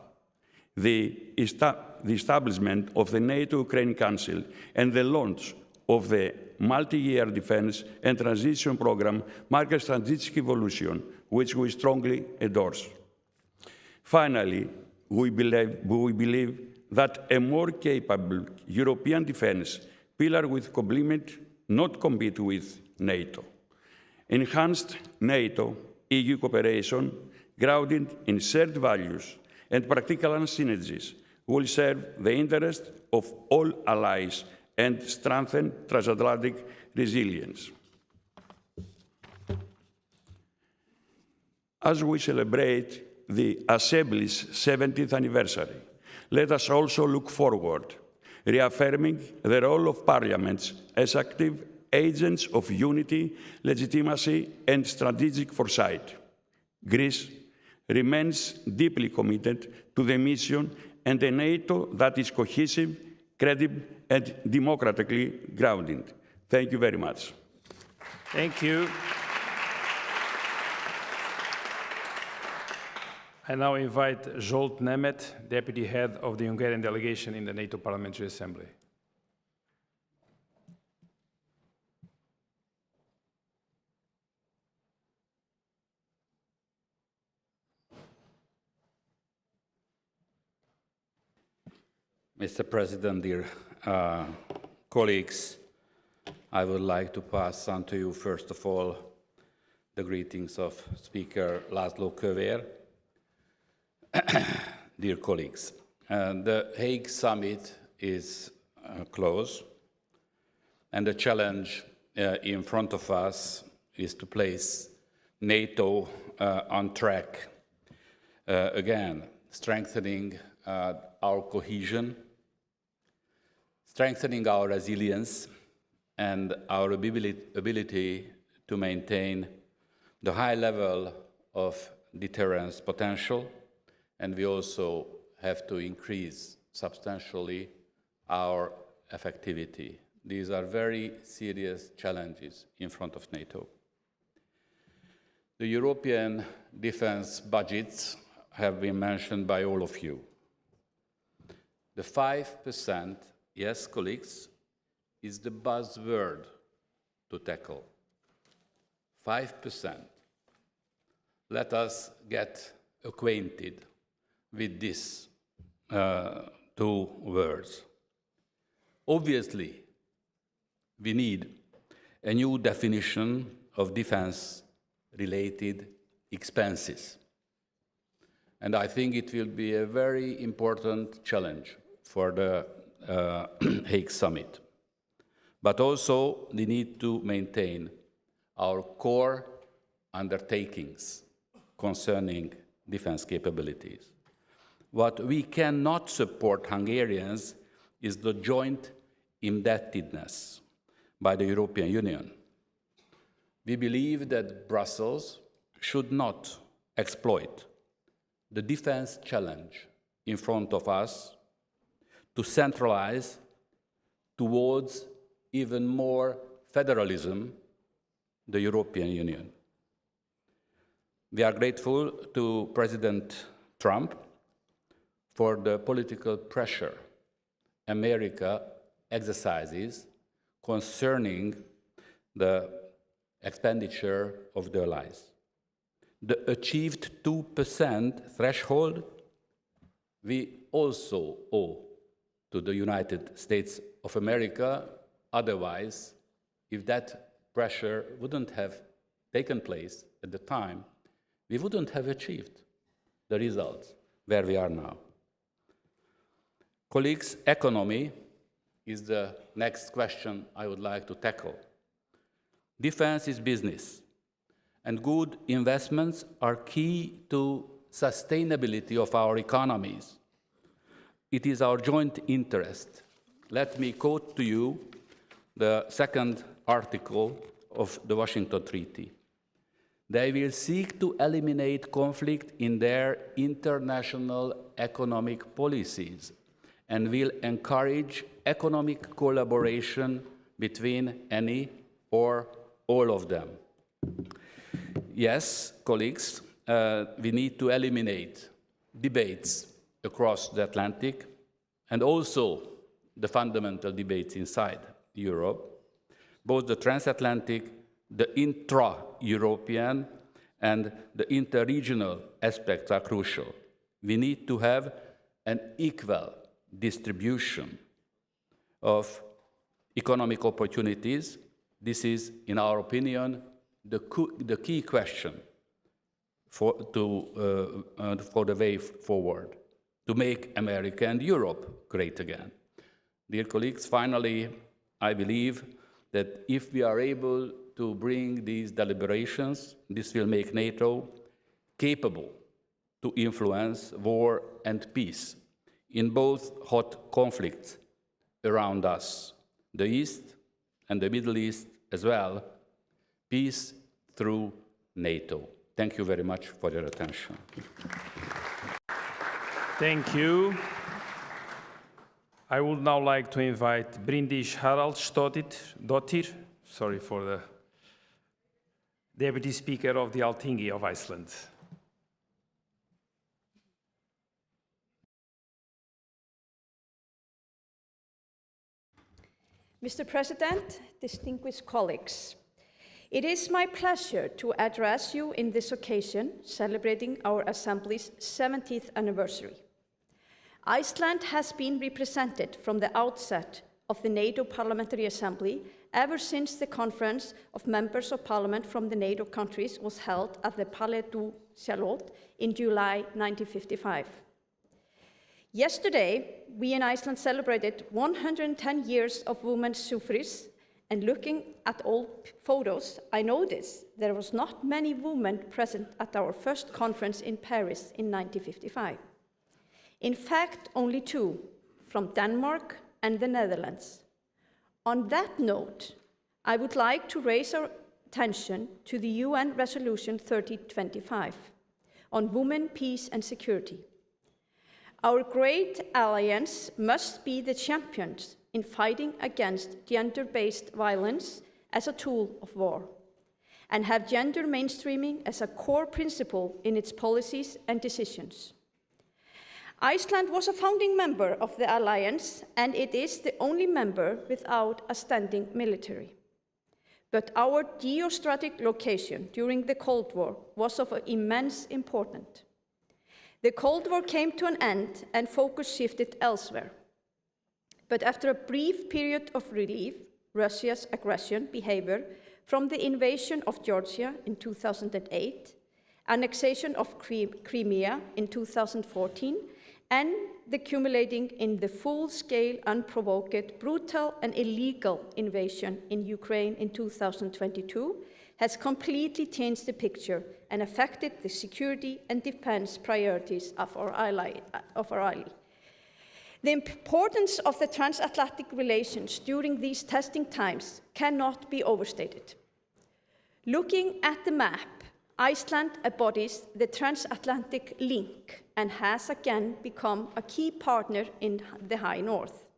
The establishment of the NATO-Ukraine Council and the launch of the multi-year defense and transition program mark a strategic evolution, which we strongly endorse. Finally, we believe that a more capable European defense pillar will complement, not compete with, NATO. Enhanced NATO-EU cooperation, grounded in shared values and practical synergies, will serve the interest of all allies and strengthen transatlantic resilience. As we celebrate the Assembly's 70th anniversary, let us also look forward, reaffirming the role of parliaments as active agents of unity, legitimacy, and strategic foresight. Greece remains deeply committed to the mission and a NATO that is cohesive, credible, and democratically grounded. Thank you very much. Thank you. I now invite Zsolt Nemet, Deputy Head of the Hungarian Delegation in the NATO Parliamentary Assembly. Mr. President, dear colleagues, I would like to pass on to you, first of all, the greetings of Speaker László Kövér. Dear colleagues, the Hague Summit is close, and the challenge in front of us is to place NATO on track again, strengthening our cohesion, strengthening our resilience, and our ability to maintain the high level of deterrence potential. And we also have to increase substantially our effectivity. These are very serious challenges in front of NATO. The European defense budgets have been mentioned by all of you. The 5%, yes, colleagues, is the buzzword to tackle. 5%. Let us get acquainted with these two words. Obviously, we need a new definition of defense-related expenses. And I think it will be a very important challenge for the Hague Summit. But also, we need to maintain our core undertakings concerning defense capabilities. What we cannot support Hungarians is the joint indebtedness by the European Union. We believe that Brussels should not exploit the defense challenge in front of us to centralize towards even more federalism the European Union. We are grateful to President Trump for the political pressure America exercises concerning the expenditure of the allies. The achieved 2% threshold we also owe to the United States of America. Otherwise, if that pressure wouldn't have taken place at the time, we wouldn't have achieved the results where we are now. Colleagues, economy is the next question I would like to tackle. Defense is business, and good investments are key to sustainability of our economies. It is our joint interest. Let me quote to you the second article of the Washington Treaty. They will seek to eliminate conflict in their international economic policies and will encourage economic collaboration between any or all of them. Yes, colleagues, we need to eliminate debates across the Atlantic and also the fundamental debates inside Europe. Both the transatlantic, the intra-European, and the interregional aspects are crucial. We need to have an equal distribution of economic opportunities. This is, in our opinion, the key question for the way forward, to make America and Europe great again. Dear colleagues, finally, I believe that if we are able to bring these deliberations, this will make NATO capable to influence war and peace in both hot conflicts around us, the East and the Middle East as well, peace through NATO. Thank you very much for your attention. Thank you. I would now like to invite Bryndís Haraldsdóttir, sorry for the Deputy Speaker of the Alþingi of Iceland. Mr. President, distinguished colleagues, it is my pleasure to address you in this occasion celebrating our Assembly's 70th anniversary. Iceland has been represented from the outset of the NATO Parliamentary Assemblee ever since the Conference of Members of Parliament from the NATO countries was held at the Palais du Charlotte in July 1955. Yesterday, we in Iceland celebrated 110 years of women's suffrage, and looking at old photos, I noticed there was not many women present at our first conference in Paris in 1955. In fact, only two, from Denmark and the Netherlands. On that note, I would like to raise our attention to the UN Resolution 3025 on women, peace and security. Our great alliance must be the champions in fighting against gender-based violence as a tool of war, and have gender mainstreaming as a core principle in its policies and decisions. Iceland was a founding member of the alliance, and it is the only member without a standing military. But our geostrategic location during the Cold War was of immense importance. The Cold War came to an end and focus shifted elsewhere. But after a brief period of relief, Russia's aggression behavior from the invasion of Georgia in 2008, annexation of Crimea in 2014, and the culminating in the full-scale, unprovoked, brutal and illegal invasion in Ukraine in 2022 has completely changed the picture and affected the security and defense priorities of our ally. The importance of the transatlantic relations during these testing times cannot be overstated. Looking at the map, Iceland embodies the transatlantic link and has again become a key partner in the High North.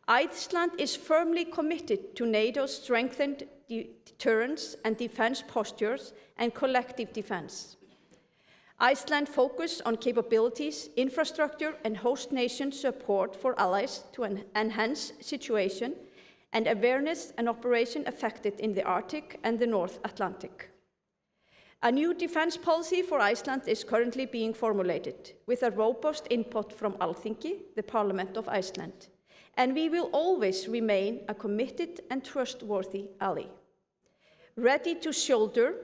Iceland is firmly committed to NATO's strengthened deterrence and defense postures and collective defense. Iceland focused on capabilities, infrastructure, and host nation support for allies to enhance situation and awareness and operation affected in the Arctic and the North Atlantic. A new defence policy for Iceland is currently being formulated, with a robust input from Alþingi, the Parliament of Iceland, and we will always remain a committed and trustworthy ally, ready to shoulder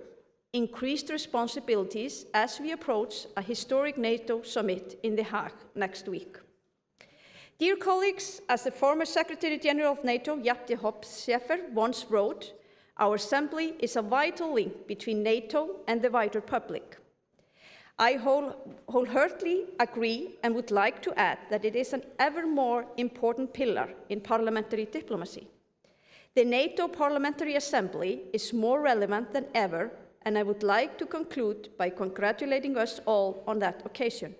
increased responsibilities as we approach a historic NATO summit in The Hague next week. Dear colleagues, as the former Secretary General of NATO, Jette Hopp-Scheffer, once wrote, our Assembly is a vital link between NATO and the wider public. I wholeheartedly agree and would like to add that it is an ever more important pillar in parliamentary diplomacy. The NATO Parliamentary Assembly is more relevant than ever, and I would like to conclude by congratulating us all on that occasion,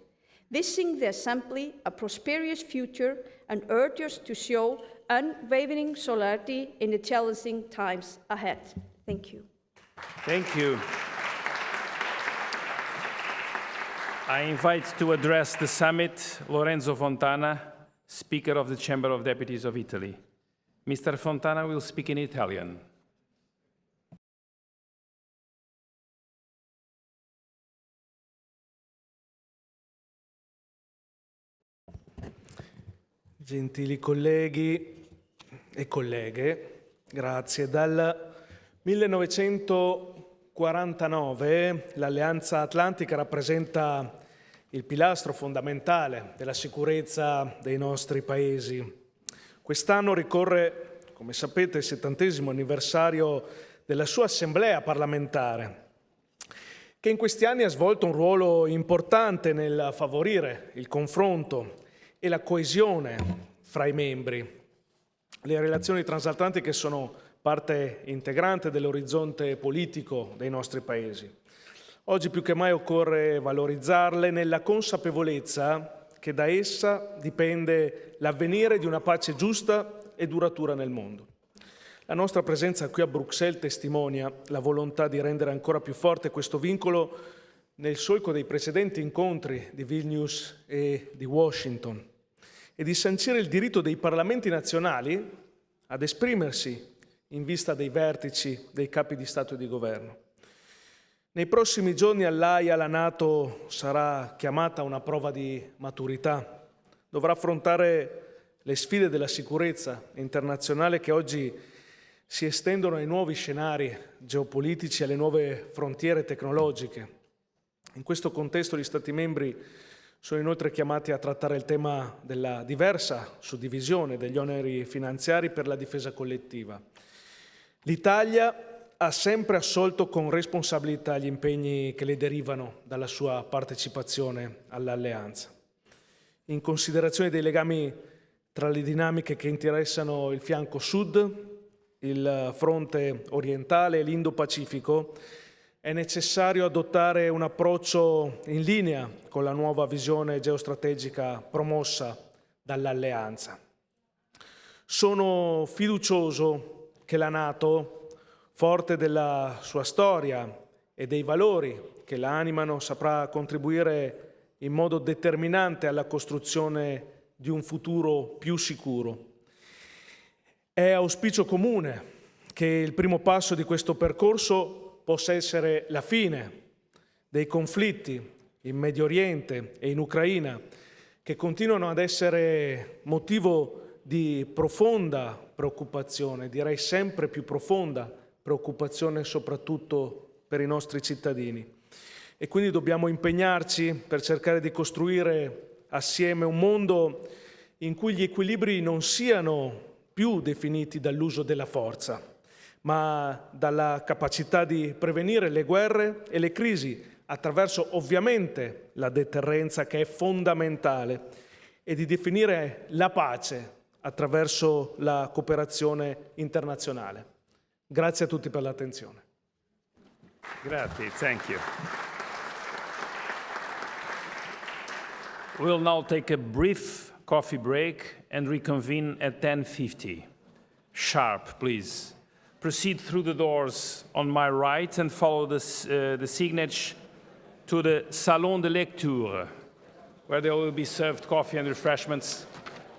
wishing the Assembly a prosperous future and urge us to show unwavering solidarity in the challenging times ahead. Thank you. Thank you. I invite to address the summit Lorenzo Fontana, Speaker of the Chamber of Deputies of Italy. Mr. Fontana will speak in Italian. Gentili colleghi e colleghe, grazie. Dal 1949 l'Alleanza Atlantica rappresenta il pilastro fondamentale della sicurezza dei nostri paesi. Quest'anno ricorre, come sapete, il 70° anniversario della sua assemblea parlamentare, che in questi anni ha svolto un ruolo importante nel favorire il confronto e la coesione fra i membri. Le relazioni transatlantiche sono parte integrante dell'orizzonte politico dei nostri paesi. Oggi più che mai occorre valorizzarle nella consapevolezza che da essa dipende l'avvenire di una pace giusta e duratura nel mondo. La nostra presenza qui a Bruxelles testimonia la volontà di rendere ancora più forte questo vincolo nel solco dei precedenti incontri di Vilnius e di Washington e di sancire il diritto dei parlamenti nazionali ad esprimersi in vista dei vertici dei capi di Stato e di Governo. Nei prossimi giorni all'Aia la NATO sarà chiamata a una prova di maturità. Dovrà affrontare le sfide della sicurezza internazionale che oggi si estendono ai nuovi scenari geopolitici e alle nuove frontiere tecnologiche. In questo contesto gli Stati membri sono inoltre chiamati a trattare il tema della diversa suddivisione degli oneri finanziari per la difesa collettiva. L'Italia ha sempre assolto con responsabilità gli impegni che le derivano dalla sua partecipazione all'Alleanza. In considerazione dei legami tra le dinamiche che interessano il fianco sud, il fronte orientale e l'Indo-Pacifico, è necessario adottare un approccio in linea con la nuova visione geostrategica promossa dall'Alleanza. Sono fiducioso che la NATO, forte della sua storia e dei valori che la animano, saprà contribuire in modo determinante alla costruzione di un futuro più sicuro. È auspicio comune che il primo passo di questo percorso possa essere la fine dei conflitti in Medio Oriente e in Ucraina, che continuano ad essere motivo di profonda preoccupazione, direi sempre più profonda preoccupazione soprattutto per i nostri cittadini. E quindi dobbiamo impegnarci per cercare di costruire assieme un mondo in cui gli equilibri non siano più definiti dall'uso della forza, ma dalla capacità di prevenire le guerre e le crisi attraverso ovviamente la deterrenza, che è fondamentale, e di definire la pace attraverso la cooperazione internazionale. Grazie a tutti per l'attenzione. Grazie, thank you. We'll now take a brief coffee break and reconvene at 10:50. Sharp, please. Proceed through the doors on my right and follow the signage to the Salon de Lecture, where there will be served coffee and refreshments.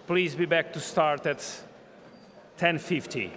Please be back to start at 10:50.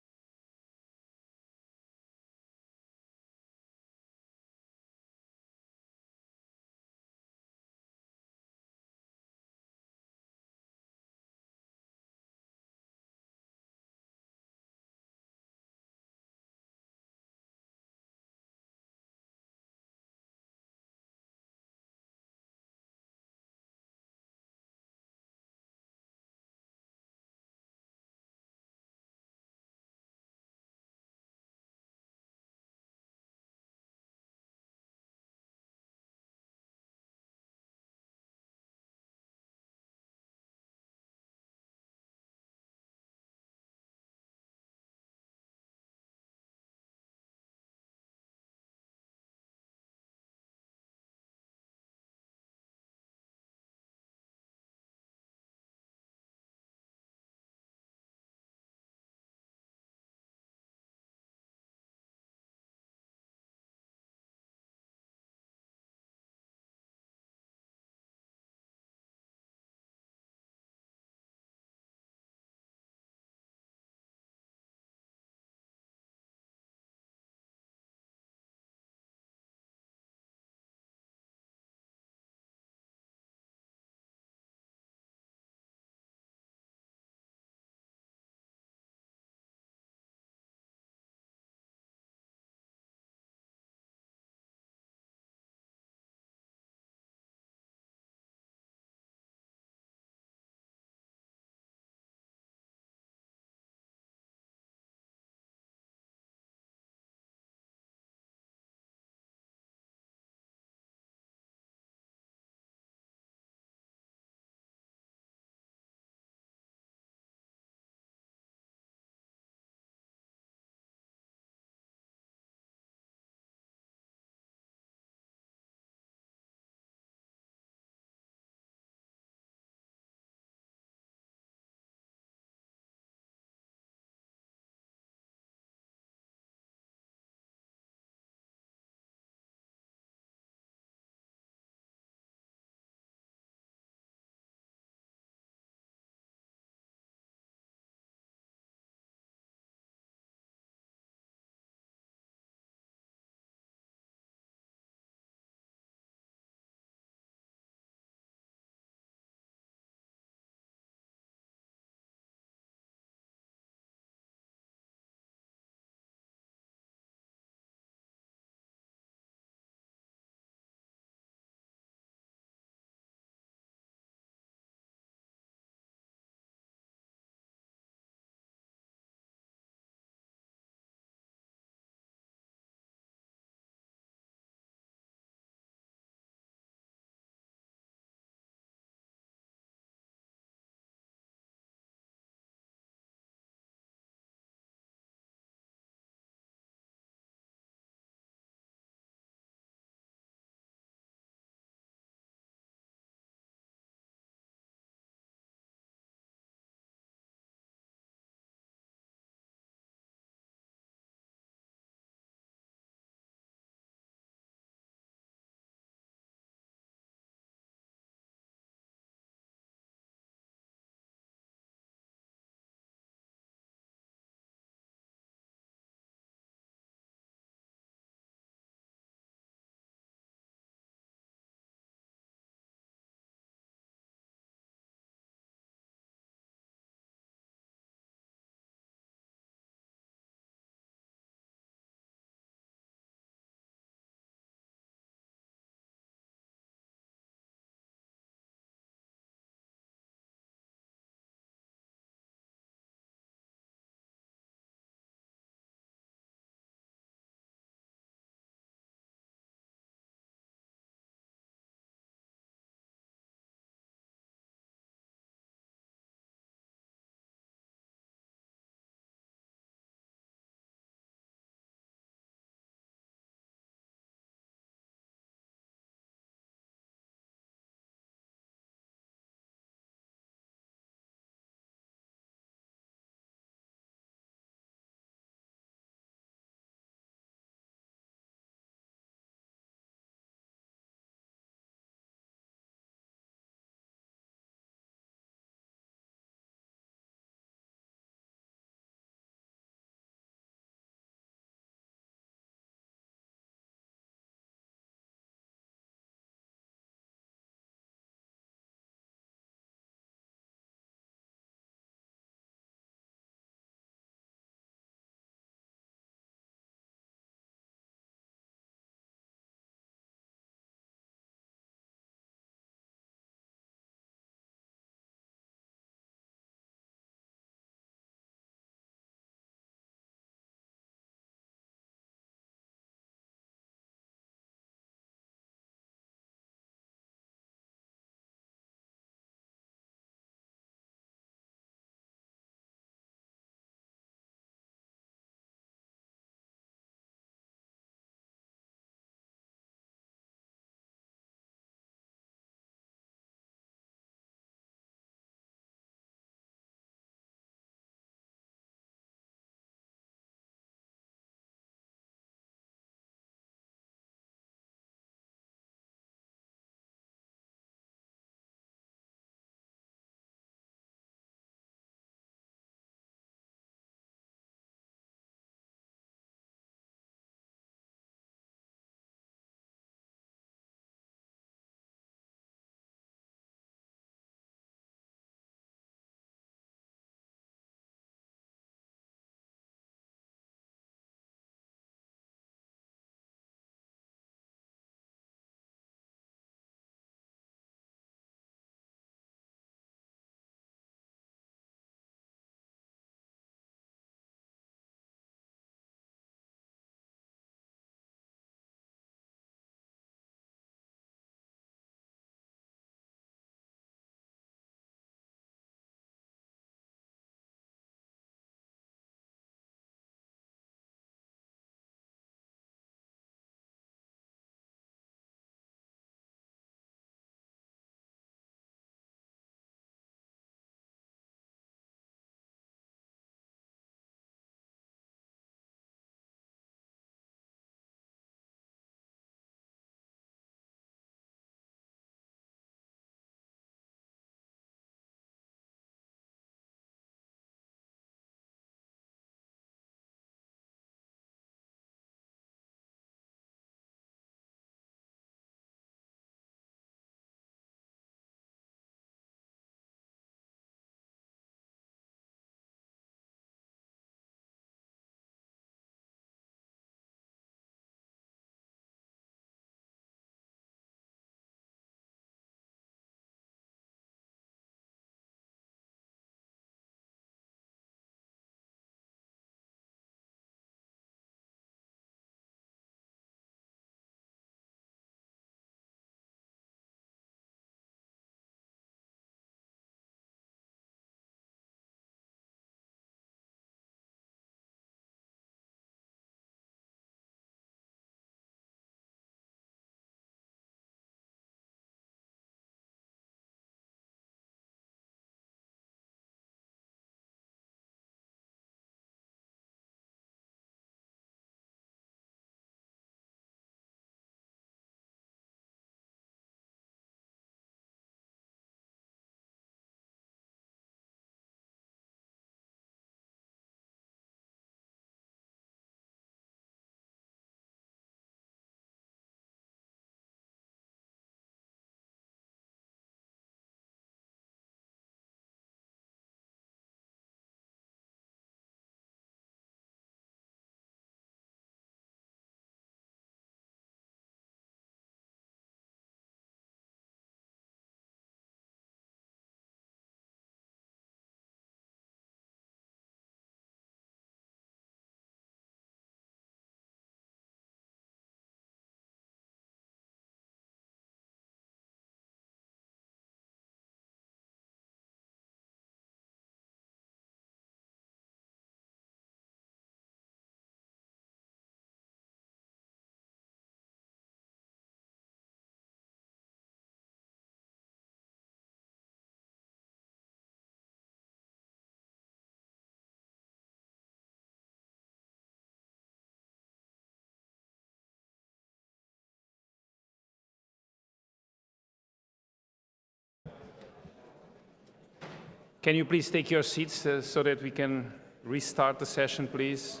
Can you please take your seats so that we can restart the session, please?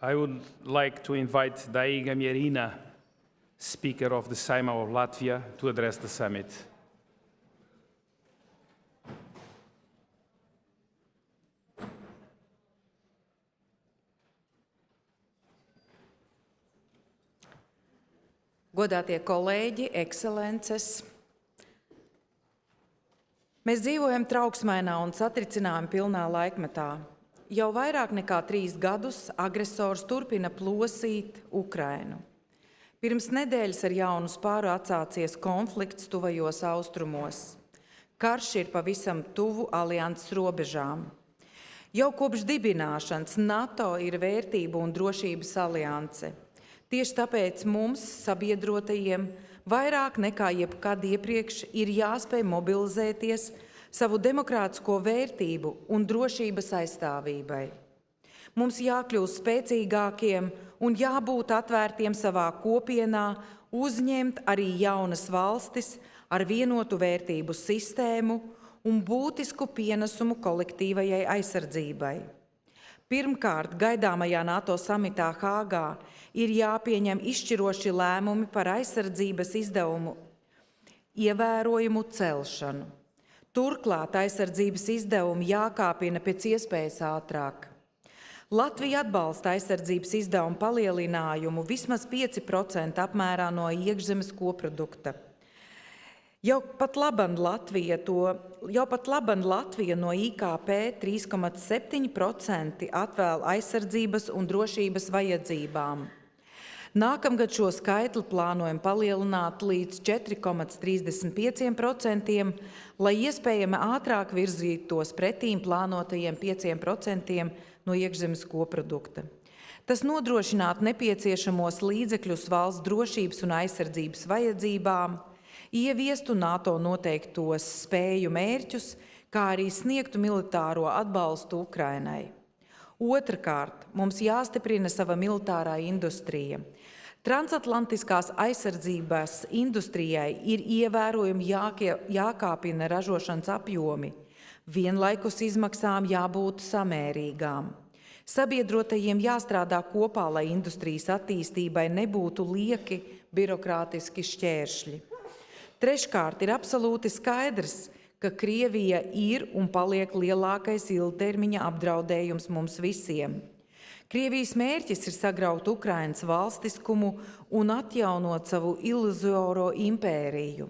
I would like to invite Daiga Mierina, Speaker of the Saima of Latvia, to address the summit. Godātie kolēģi, ekscelences, mēs dzīvojam trauksmainā un satricinājuma pilnā laikmetā. Jau vairāk nekā 3 gadus agresors turpina plosīt Ukrainu. Pirms nedēļas ar jaunu spāru atsācies konflikts tuvajos austrumos. Karš ir pavisam tuvu alianses robežām. Jau kopš dibināšanas NATO ir vērtību un drošības alianse. Tieši tāpēc mums, sabiedrotajiem, vairāk nekā jebkad iepriekš ir jāspēj mobilizēties savu demokrātisko vērtību un drošības aizstāvībai. Mums jākļūst spēcīgākiem un jābūt atvērtiem savā kopienā, uzņemt arī jaunas valstis ar vienotu vērtību sistēmu un būtisku pienesumu kolektīvajai aizsardzībai. Pirmkārt, gaidāmajā NATO samitā Hāgā ir jāpieņem izšķiroši lēmumi par aizsardzības izdevumu ievērojumu celšanu. Turklāt aizsardzības izdevumi jākāpina pēc iespējas ātrāk. Latvija atbalsta aizsardzības izdevumu palielinājumu vismaz 5% apmērā no iekšzemes koprodukta. Jau pat laban Latvija no IKP 3,7% atvēl aizsardzības un drošības vajadzībām. Nākamgad šo skaitli plānojam palielināt līdz 4,35%, lai iespējami ātrāk virzītos pretīm plānotajiem 5% no iekšzemes koprodukta. Tas nodrošinātu nepieciešamos līdzekļus valsts drošības un aizsardzības vajadzībām, ieviestu NATO noteiktos spēju mērķus, kā arī sniegtu militāro atbalstu Ukrainai. Otrakārt, mums jāstiprina sava militārā industrija. Transatlantiskās aizsardzības industrijai ir ievērojami jākāpina ražošanas apjomi. Vienlaikus izmaksām jābūt samērīgām. Sabiedrotajiem jāstrādā kopā, lai industrijas attīstībai nebūtu lieki birokrātiski šķēršļi. Treškārt, ir absolūti skaidrs, ka Krievija ir un paliek lielākais ilgtermiņa apdraudējums mums visiem. Krievijas mērķis ir sagraut Ukrainas valstiskumu un atjaunot savu iluzoro impēriju.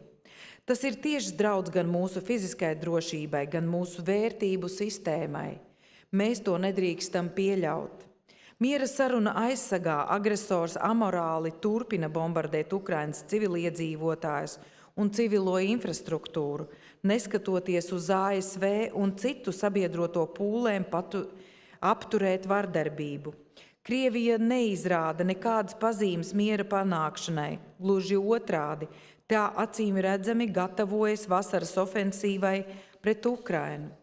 Tas ir tieši draudz gan mūsu fiziskai drošībai, gan mūsu vērtību sistēmai. Mēs to nedrīkstam pieļaut. Miera saruna aizsargā agresors amorāli turpina bombardēt Ukrainas civiliedzīvotājus un civilo infrastruktūru, neskatoties uz ASV un citu sabiedroto pūlēm apturēt vardarbību. Krievija neizrāda nekādas pazīmes miera panākšanai, gluži otrādi, tā acīm redzami gatavojas vasaras ofensīvai pret Ukrainu.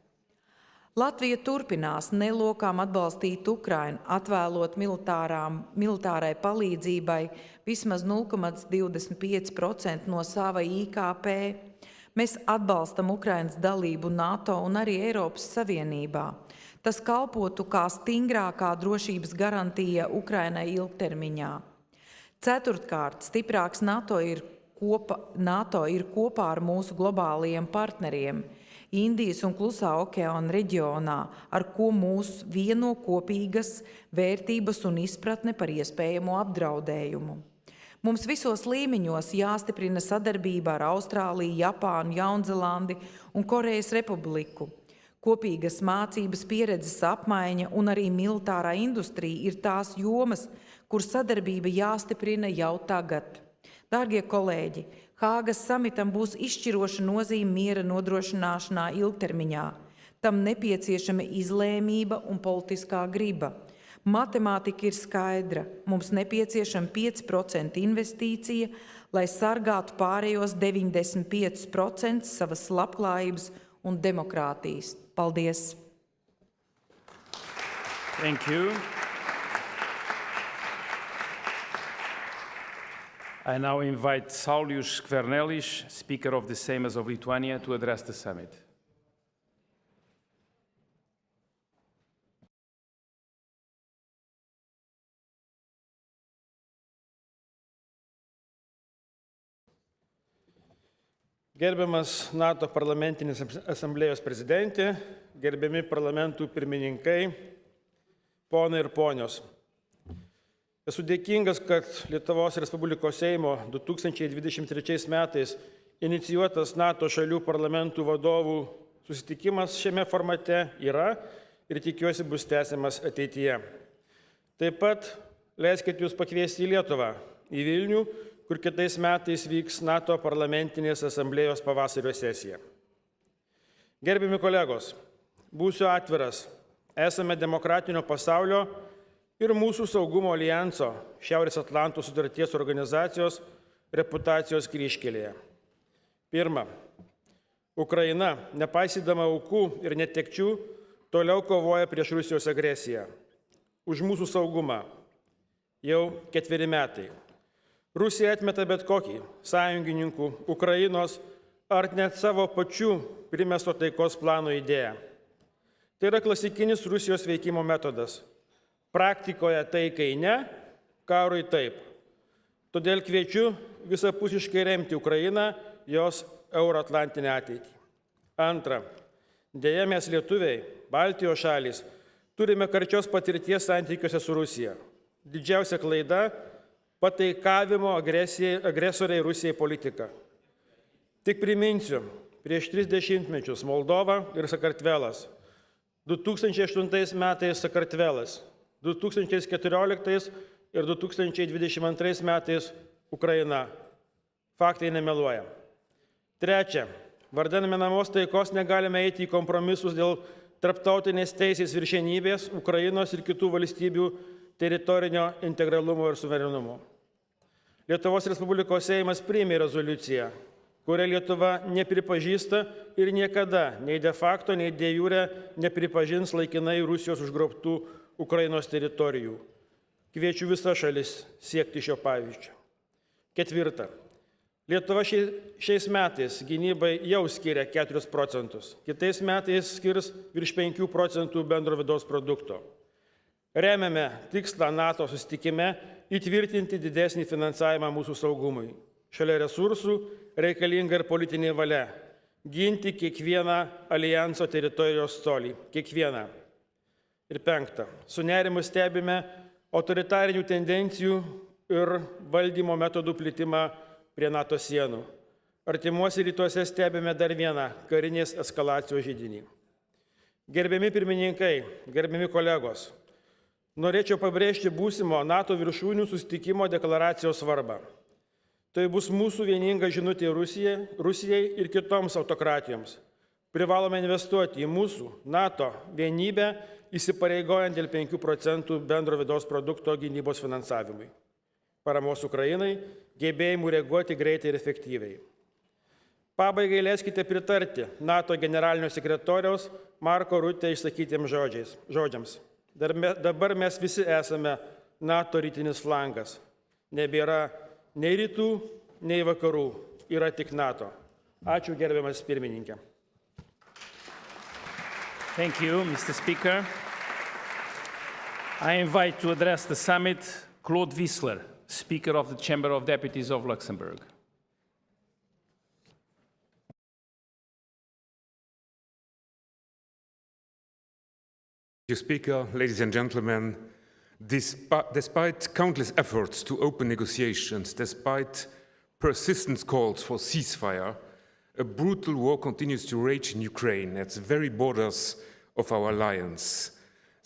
Latvija turpinās nelokām atbalstīt Ukrainu, atvēlot militārai palīdzībai vismaz 0,25% no sava IKP. Mēs atbalstam Ukrainas dalību NATO un arī Eiropas Savienībā. Tas kalpotu kā stingrākā drošības garantija Ukrainai ilgtermiņā. Ceturtkārt, stiprāks NATO ir kopā ar mūsu globālajiem partneriem Indijas un Klusā okeāna reģionā, ar ko mūs vieno kopīgas vērtības un izpratne par iespējamo apdraudējumu. Mums visos līmeņos jāstiprina sadarbība ar Austrāliju, Japānu, Jaunzelandi un Korejas Republiku. Kopīgas mācības, pieredzes apmaiņa un arī militārā industrija ir tās jomas, kur sadarbība jāstiprina jau tagad. Dārgie kolēģi, Hāgas samitam būs izšķiroša nozīme miera nodrošināšanā ilgtermiņā. Tam nepieciešama izlēmība un politiskā griba. Matemātika ir skaidra. Mums nepieciešama 5% investīcija, lai sargātu pārējos 95% savas labklājības un demokrātijas. Paldies! Thank you. I now invite Saulius Skvernelis, Speaker of the Seimas of Lithuania, to address the summit. Gerbiamas NATO parlamentinės asamblėjos prezidentė, gerbiami parlamentų pirmininkai, ponai ir ponios. Esu dėkingas, kad Lietuvos Respublikos Seimo 2023 metais inicijuotas NATO šalių parlamentų vadovų susitikimas šiame formate yra ir tikiuosi bus tęsiamas ateityje. Taip pat leiskite jūs pakviesti į Lietuvą, į Vilnių, kur kitais metais vyks NATO parlamentinės asamblėjos pavasario sesija. Gerbiami kolegos, būsiu atviras, esame demokratinio pasaulio ir mūsų saugumo alijanso Šiaurės Atlanto sutarties organizacijos reputacijos kryžkelėje. Pirma, Ukraina, nepaisydama aukų ir netekčių, toliau kovoja prieš Rusijos agresiją. Už mūsų saugumą jau 4 metai. Rusija atmeta bet kokį sąjungininkų, Ukrainos ar net savo pačių primesto taikos plano idėją. Tai yra klasikinis Rusijos veikimo metodas. Praktikoje taikai ne, karui taip. Todėl kviečiu visapusiškai remti Ukrainą, jos euroatlantinę ateitį. Antra, dėja mes lietuviai, Baltijos šalys, turime karčios patirties santykiuose su Rusija. Didžiausia klaida – pataikavimo agresoriai Rusijai politika. Tik priminsiu, prieš 30 mečius Moldova ir Sakartvelas, 2008 metais Sakartvelas, 2014 ir 2022 metais Ukraina. Faktai nemeluoja. Trečia, vardan menamos taikos negalime eiti į kompromisus dėl tarptautinės teisės viršenybės, Ukrainos ir kitų valstybių teritorinio integralumo ir suverenumo. Lietuvos Respublikos Seimas priėmė rezoliuciją, kurią Lietuva nepripažįsta ir niekada, nei de facto, nei de jure, nepripažins laikinai Rusijos užgrobtų Ukrainos teritorijų. Kviečiu visas šalis siekti šio pavyzdžio. Ketvirta. Lietuva šiais metais gynybai jau skiria 4%, kitais metais skirs virš 5% bendro vidaus produkto. Remiame tikslą NATO susitikime įtvirtinti didesnį finansavimą mūsų saugumui. Šalia resursų reikalinga ir politinė valia. Ginti kiekvieną alijanso teritorijos colį. Kiekvieną. Ir penkta. Su nerimu stebime autoritarinių tendencijų ir valdymo metodų plitimą prie NATO sienų. Artimuose rytuose stebime dar vieną karinės eskalacijos židinį. Gerbiami pirmininkai, gerbiami kolegos, norėčiau pabrėžti būsimo NATO viršūnių susitikimo deklaracijos svarbą. Tai bus mūsų vieninga žinutė Rusijai ir kitoms autokratijoms. Privalome investuoti į mūsų NATO vienybę, įsipareigojant dėl 5% bendro vidaus produkto gynybos finansavimui. Paramos Ukrainai, gebėjimų reaguoti greitai ir efektyviai. Pabaigai leiskite pritarti NATO generalinio sekretoriaus Marko Rutė išsakytiems žodžiams. Dabar mes visi esame NATO rytinis flangas. Nebėra nei rytų, nei vakarų. Yra tik NATO. Ačiū, gerbiamas pirmininkė. Thank you, Mr. Speaker. I invite to address the summit Claude Wissler, Speaker of the Chamber of Deputies of Luxembourg. Mr. Speaker, ladies and gentlemen, despite countless efforts to open negotiations, despite persistent calls for ceasefire, a brutal war continues to rage in Ukraine at the very borders of our alliance.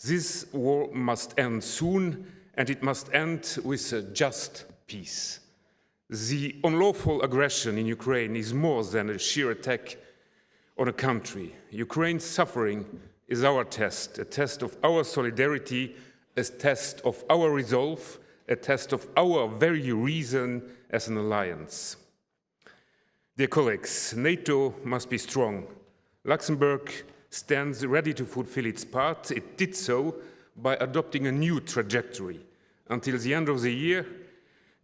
This war must end soon, and it must end with a just peace. The unlawful aggression in Ukraine is more than a sheer attack on a country. Ukraine's suffering is our test, a test of our solidarity, a test of our resolve, a test of our very reason as an alliance. Dear colleagues, NATO must be strong. Luxembourg stands ready to fulfill its part. It did so by adopting a new trajectory. Until the end of the year,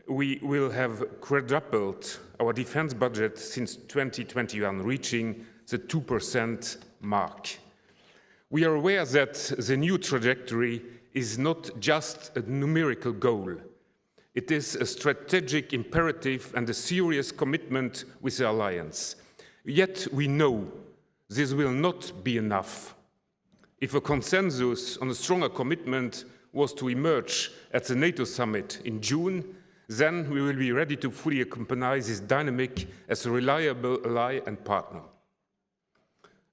we will have quadrupled our defense budget since 2021, reaching the 2% mark. We are aware that the new trajectory is not just a numerical goal. It is a strategic imperative and a serious commitment with the alliance. Yet we know this will not be enough. If a consensus on a stronger commitment was to emerge at the NATO summit in June, then we will be ready to fully accompany this dynamic as a reliable ally and partner.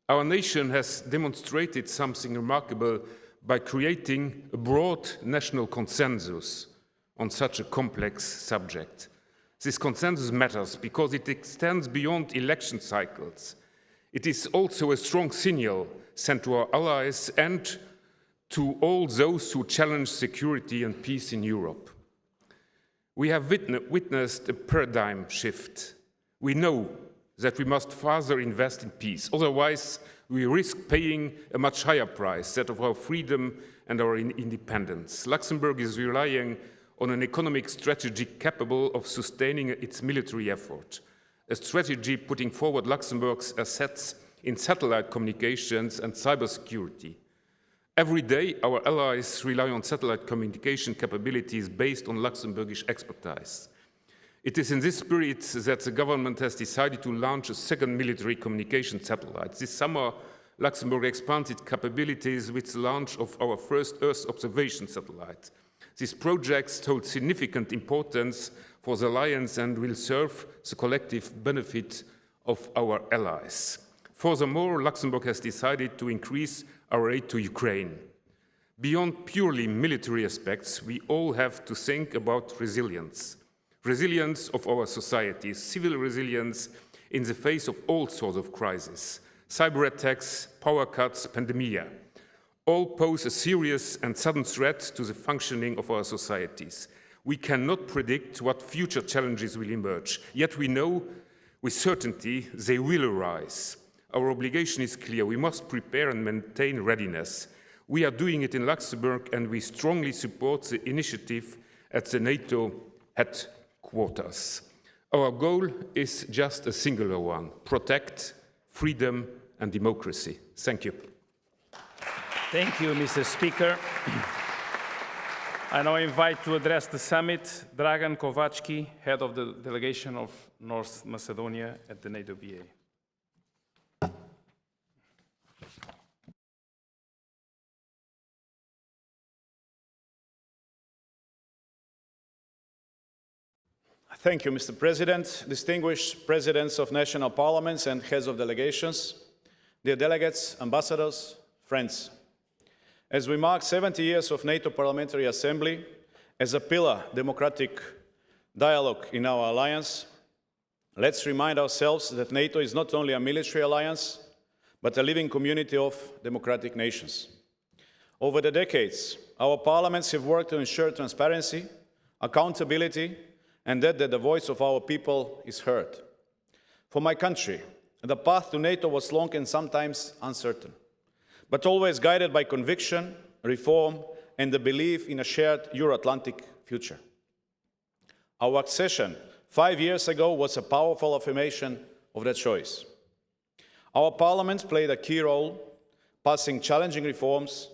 Our nation has demonstrated something remarkable by creating a broad national consensus on such a complex subject. This consensus matters because it extends beyond election cycles. It is also a strong signal sent to our allies and to all those who challenge security and peace in Europe. We have witnessed a paradigm shift. We know that we must further invest in peace. Otherwise, we risk paying a much higher price, that of our freedom and our independence. Luxembourg is relying on an economic strategy capable of sustaining its military effort, a strategy putting forward Luxembourg's assets in satellite communications and cybersecurity. Every day, our allies rely on satellite communication capabilities based on Luxembourgish expertise. It is in this spirit that the government has decided to launch a second military communication satellite. This summer, Luxembourg expanded capabilities with the launch of our first Earth observation satellite. These projects hold significant importance for the alliance and will serve the collective benefit of our allies. Furthermore, Luxembourg has decided to increase our aid to Ukraine. Beyond purely military aspects, we all have to think about resilience. Resilience of our societies, civil resilience in the face of all sorts of crises, cyber attacks, power cuts, pandemia, all pose a serious and sudden threat to the functioning of our societies. We cannot predict what future challenges will emerge, yet we know with certainty they will arise. Our obligation is clear. We must prepare and maintain readiness. We are doing it in Luxembourg, and we strongly support the initiative at the NATO headquarters. Our goal is just a singular one: protect freedom and democracy. Thank you. Thank you, Mr. Speaker. I now invite to address the summit Dragan Kovački, head of the delegation of North Macedonia at the NATO PA. Thank you, Mr. President, distinguished presidents of national parliaments and heads of delegations, dear delegates, ambassadors, friends. As we mark 70 years of NATO Parliamentary Assembly as a pillar democratic dialogue in our alliance, let's remind ourselves that NATO is not only a military alliance, but a living community of democratic nations. Over the decades, our parliaments have worked to ensure transparency, accountability, and that the voice of our people is heard. For my country, the path to NATO was long and sometimes uncertain, but always guided by conviction, reform, and the belief in a shared Euro-Atlantic future. Our accession 5 years ago was a powerful affirmation of that choice. Our parliament played a key role, passing challenging reforms,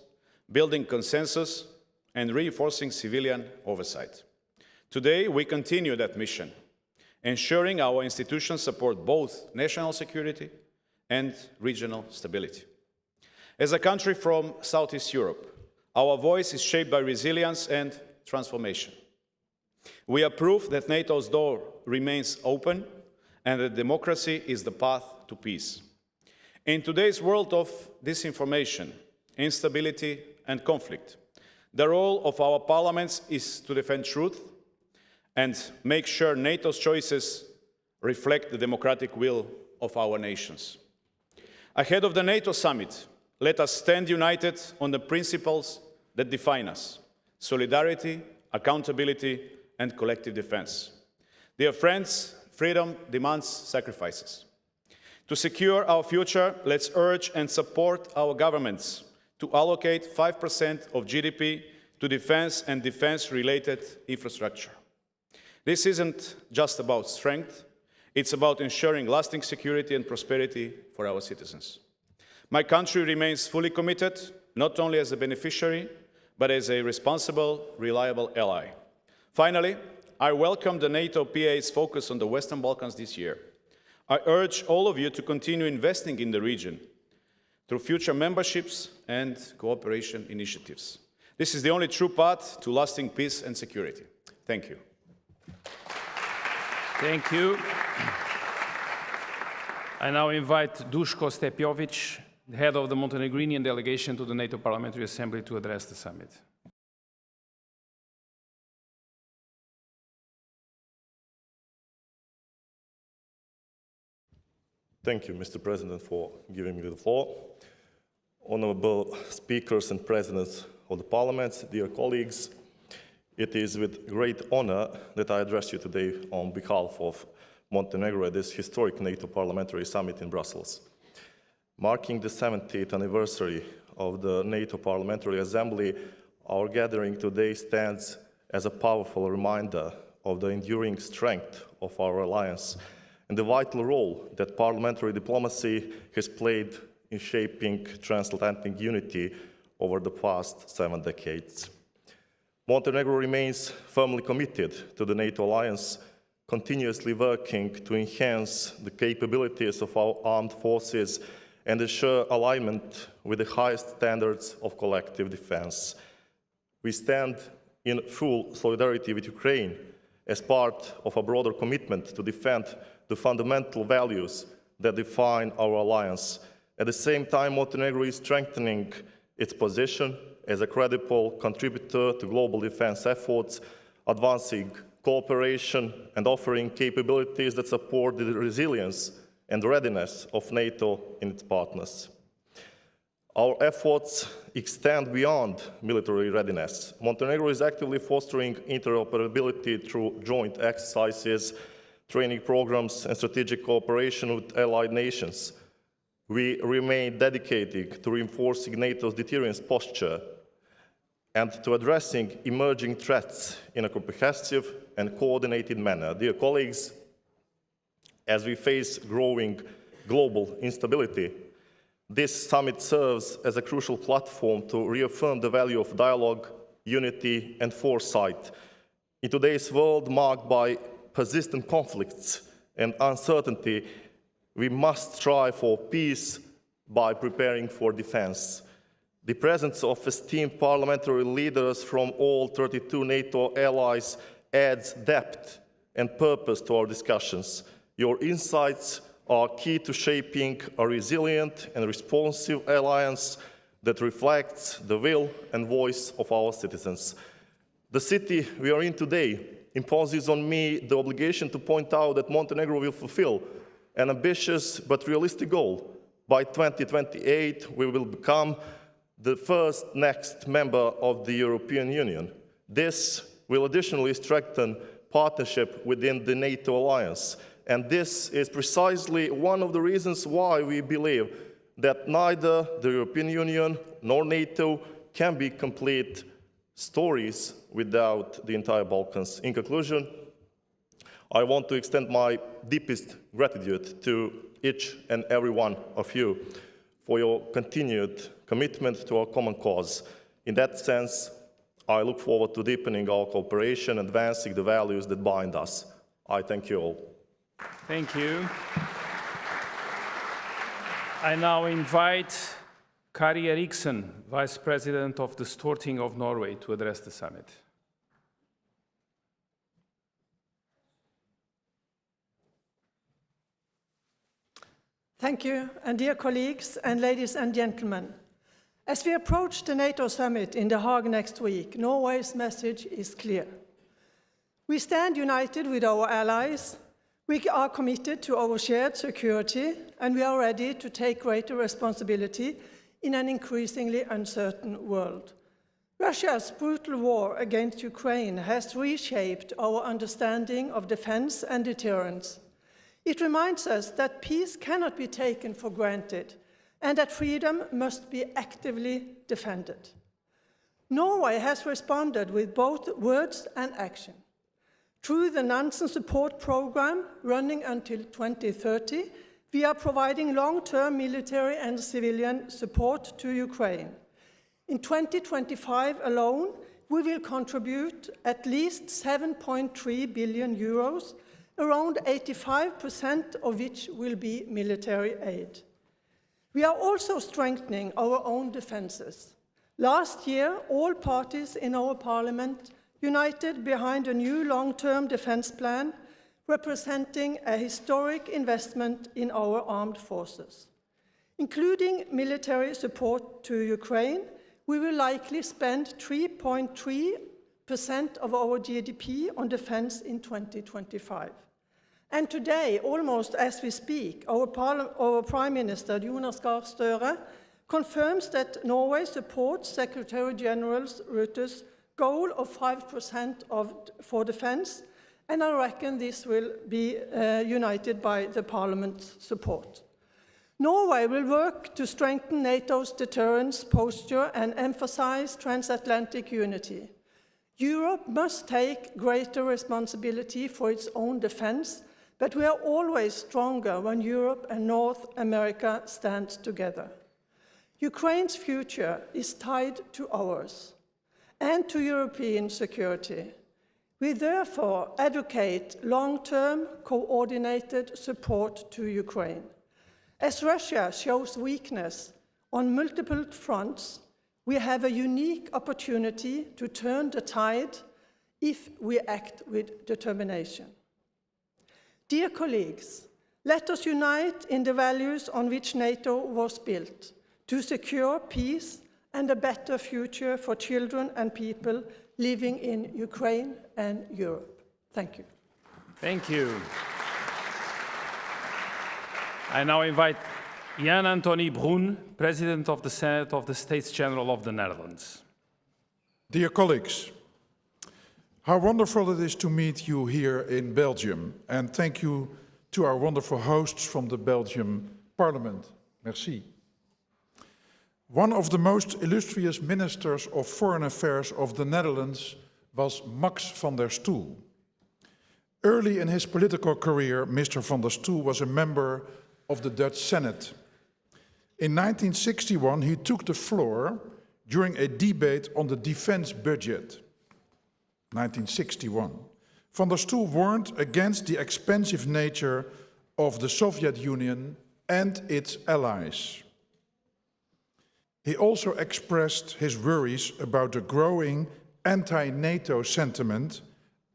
building consensus, and reinforcing civilian oversight. Today, we continue that mission, ensuring our institutions support both national security and regional stability. As a country from Southeast Europe, our voice is shaped by resilience and transformation. We are proof that NATO's door remains open and that democracy is the path to peace. In today's world of disinformation, instability, and conflict, the role of our parliaments is to defend truth and make sure NATO's choices reflect the democratic will of our nations. Ahead of the NATO summit, let us stand united on the principles that define us: solidarity, accountability, and collective defense. Dear friends, freedom demands sacrifices. To secure our future, let's urge and support our governments to allocate 5% of GDP to defense and defense-related infrastructure. This isn't just about strength, it's about ensuring lasting security and prosperity for our citizens. My country remains fully committed, not only as a beneficiary, but as a responsible, reliable ally. Finally, I welcome the NATO PA's focus on the Western Balkans this year. I urge all of you to continue investing in the region through future memberships and cooperation initiatives. This is the only true path to lasting peace and security. Thank you. Thank you. I now invite Duško Stepjović, the head of the Montenegrin delegation to the NATO Parliamentary Assembly, to address the summit. Thank you, Mr. President, for giving me the floor. Honorable speakers and presidents of the parliaments, dear colleagues, it is with great honor that I address you today on behalf of Montenegro at this historic NATO Parliamentary Summit in Brussels. Marking the 70th anniversary of the NATO Parliamentary Assembly, our gathering today stands as a powerful reminder of the enduring strength of our alliance and the vital role that parliamentary diplomacy has played in shaping transatlantic unity over the past 7 decades. Montenegro remains firmly committed to the NATO alliance, continuously working to enhance the capabilities of our armed forces and ensure alignment with the highest standards of collective defense. We stand in full solidarity with Ukraine as part of a broader commitment to defend the fundamental values that define our alliance. At the same time, Montenegro is strengthening its position as a credible contributor to global defense efforts, advancing cooperation and offering capabilities that support the resilience and readiness of NATO and its partners. Our efforts extend beyond military readiness. Montenegro is actively fostering interoperability through joint exercises, training programs, and strategic cooperation with allied nations. We remain dedicated to reinforcing NATO's deterrence posture and to addressing emerging threats in a comprehensive and coordinated manner. Dear colleagues, as we face growing global instability, this summit serves as a crucial platform to reaffirm the value of dialogue, unity, and foresight. In today's world marked by persistent conflicts and uncertainty, we must strive for peace by preparing for defense. The presence of esteemed parliamentary leaders from all 32 NATO allies adds depth and purpose to our discussions. Your insights are key to shaping a resilient and responsive alliance that reflects the will and voice of our citizens. The city we are in today imposes on me the obligation to point out that Montenegro will fulfill an ambitious but realistic goal. By 2028, we will become the first next member of the European Union. This will additionally strengthen partnership within the NATO alliance. And this is precisely one of the reasons why we believe that neither the European Union nor NATO can be complete stories without the entire Balkans. In conclusion, I want to extend my deepest gratitude to each and every one of you for your continued commitment to our common cause. In that sense, I look forward to deepening our cooperation and advancing the values that bind us. I thank you all. Thank you. I now invite Kari Eriksen, Vice President of the Storting of Norway, to address the summit. Thank you, and dear colleagues and ladies and gentlemen. As we approach the NATO summit in The Hague next week, Norway's message is clear. We stand united with our allies, we are committed to our shared security, and we are ready to take greater responsibility in an increasingly uncertain world. Russia's brutal war against Ukraine has reshaped our understanding of defense and deterrence. It reminds us that peace cannot be taken for granted and that freedom must be actively defended. Norway has responded with both words and action. Through the Nansen Support Program, running until 2030, we are providing long-term military and civilian support to Ukraine. In 2025 alone, we will contribute at least 7.3 billion euros, around 85% of which will be military aid. We are also strengthening our own defenses. Last year, all parties in our parliament united behind a new long-term defense plan representing a historic investment in our armed forces. Including military support to Ukraine, we will likely spend 3.3% of our GDP on defense in 2025. And today, almost as we speak, our Prime Minister, Jonas Gahr Støre, confirms that Norway supports Secretary General Rutte's goal of 5% for defense, and I reckon this will be united by the Parliament's support. Norway will work to strengthen NATO's deterrence posture and emphasize transatlantic unity. Europe must take greater responsibility for its own defense, but we are always stronger when Europe and North America stand together. Ukraine's future is tied to ours and to European security. We therefore advocate long-term coordinated support to Ukraine. As Russia shows weakness on multiple fronts, we have a unique opportunity to turn the tide if we act with determination. Dear colleagues, let us unite in the values on which NATO was built, to secure peace and a better future for children and people living in Ukraine and Europe. Thank you. Thank you. I now invite Jan Anthony Brun, President of the Senate of the States General of the Netherlands. Dear colleagues, how wonderful it is to meet you here in Belgium, and thank you to our wonderful hosts from the Belgian Parliament. Merci. One of the most illustrious ministers of foreign affairs of the Netherlands was Max van der Stoel. Early in his political career, Mr. van der Stoel was a member of the Dutch Senate. In 1961, he took the floor during a debate on the defense budget. 1961. Van der Stoel warned against the expensive nature of the Soviet Union and its allies. He also expressed his worries about the growing anti-NATO sentiment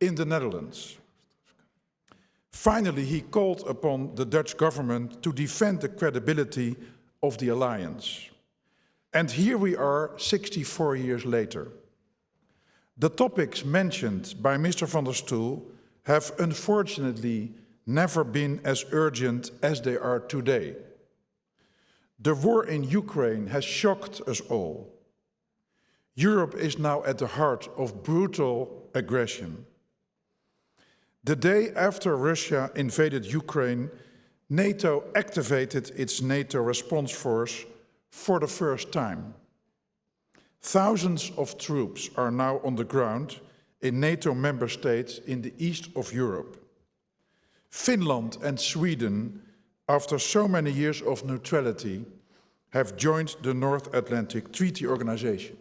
in the Netherlands. Finally, he called upon the Dutch government to defend the credibility of the alliance. And here we are 64 years later. The topics mentioned by Mr. van der Stoel have unfortunately never been as urgent as they are today. The war in Ukraine has shocked us all. Europe is now at the heart of brutal aggression. The day after Russia invaded Ukraine, NATO activated its NATO response force for the first time. Thousands of troops are now on the ground in NATO member states in the east of Europe. Finland and Sweden, after so many years of neutrality, have joined the North Atlantic Treaty Organization.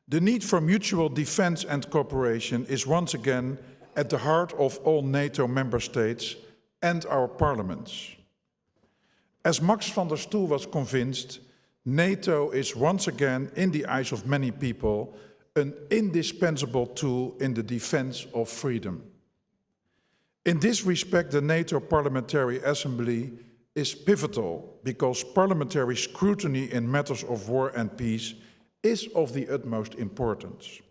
The need for mutual defense and cooperation is once again at the heart of all NATO member states and our parliaments. As Max van der Stoel was convinced, NATO is once again, in the eyes of many people, an indispensable tool in the defense of freedom. In this respect, the NATO Parliamentary Assemblee is pivotal because parliamentary scrutiny in matters of war and peace is of the utmost importance.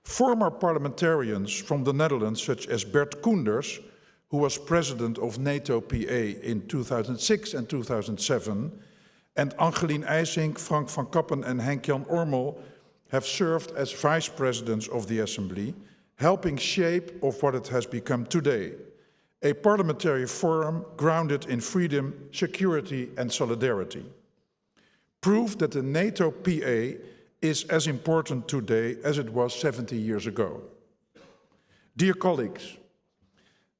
Former parliamentarians from the Netherlands, such as Bert Koenders, who was president of NATO PA in 2006 and 2007, and Angelien IJsink, Frank van Kappen and Henk-Jan Ormel have served as vice presidents of the Assembly, helping shape of what it has become today, a parliamentary forum grounded in freedom, security and solidarity. Proof that the NATO PA is as important today as it was 70 years ago. Dear colleagues,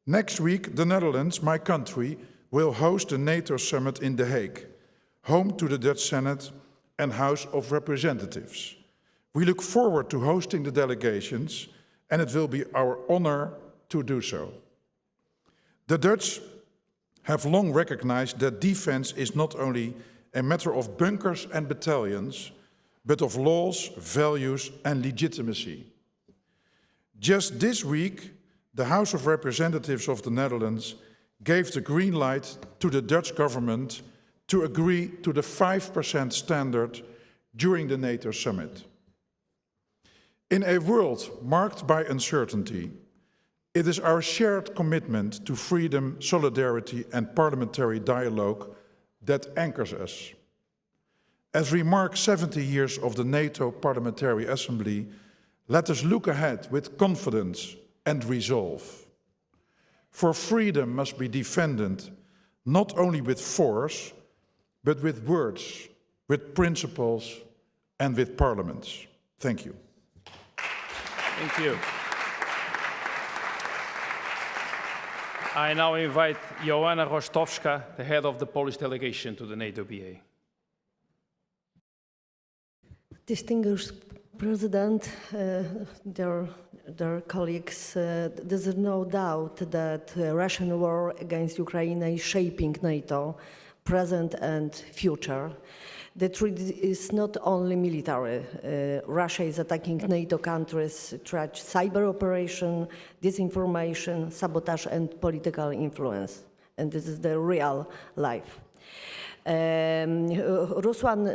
next week the Netherlands, my country, will host a NATO summit in The Hague, home to the Dutch Senate and House of Representatives. We look forward to hosting the delegations, and it will be our honor to do so. The Dutch have long recognized that defense is not only a matter of bunkers and battalions, but of laws, values, and legitimacy. Just this week, the House of Representatives of the Netherlands gave the green light to the Dutch government to agree to the 5% standard during the NATO summit. In a world marked by uncertainty, it is our shared commitment to freedom, solidarity, and parliamentary dialogue that anchors us. As we mark 70 years of the NATO Parliamentary Assemblee, let us look ahead with confidence and resolve. For freedom must be defended not only with force, but with words, with principles, and with parliaments. Thank you. Thank you. I now invite Joanna Rostowska, the head of the Polish delegation to the NATO PA. Distinguished President, dear colleagues, there's no doubt that Russian war against Ukraine is shaping NATO, present and future. The threat is not only military. Russia is attacking NATO countries through cyber operation, disinformation, sabotage, and political influence. And this is the real life. Ruslan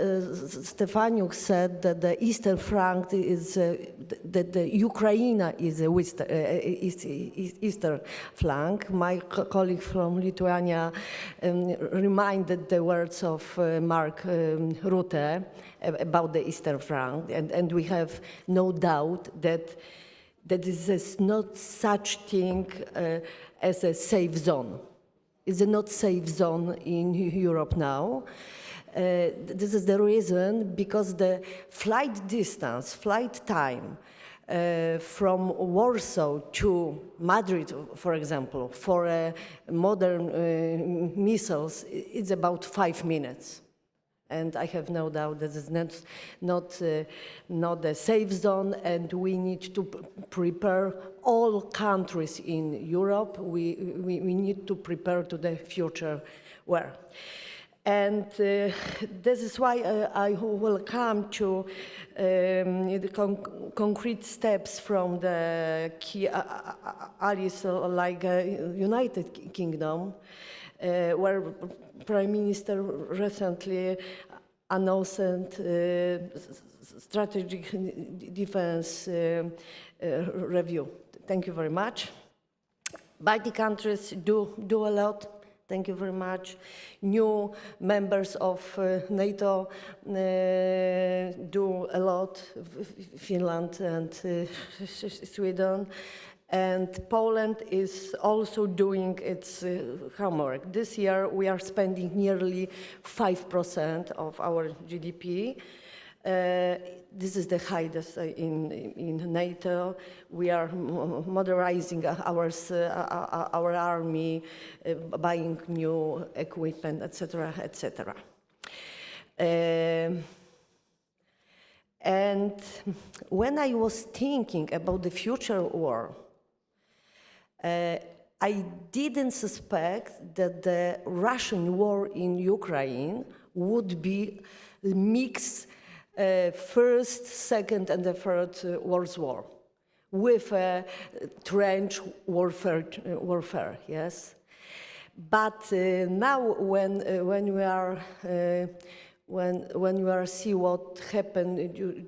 Stefaniuk said that the Eastern flank is that the Ukraine is a Eastern flank. My colleague from Lithuania reminded the words of Mark Rutte about the Eastern flank, and we have no doubt that there is not such thing as a safe zone. It's a not safe zone in Europe now. This is the reason, because the flight distance, flight time from Warsaw to Madrid, for example, for modern missiles, it's about 5 minutes. And I have no doubt that it's not a safe zone, and we need to prepare all countries in Europe. We need to prepare to the future war. And this is why I will come to the concrete steps from the key allies like United Kingdom, where Prime Minister recently announced strategic defense review. Thank you very much. Baltic countries do a lot. Thank you very much. New members of NATO do a lot, Finland and Sweden. And Poland is also doing its homework. This year we are spending nearly 5% of our GDP. This is the highest in NATO. We are modernizing our army, buying new equipment, etc., etc. And when I was thinking about the future war, I didn't suspect that the Russian war in Ukraine would be mixed First, Second, and the Third World War with trench warfare, yes. But now, when we are see what happened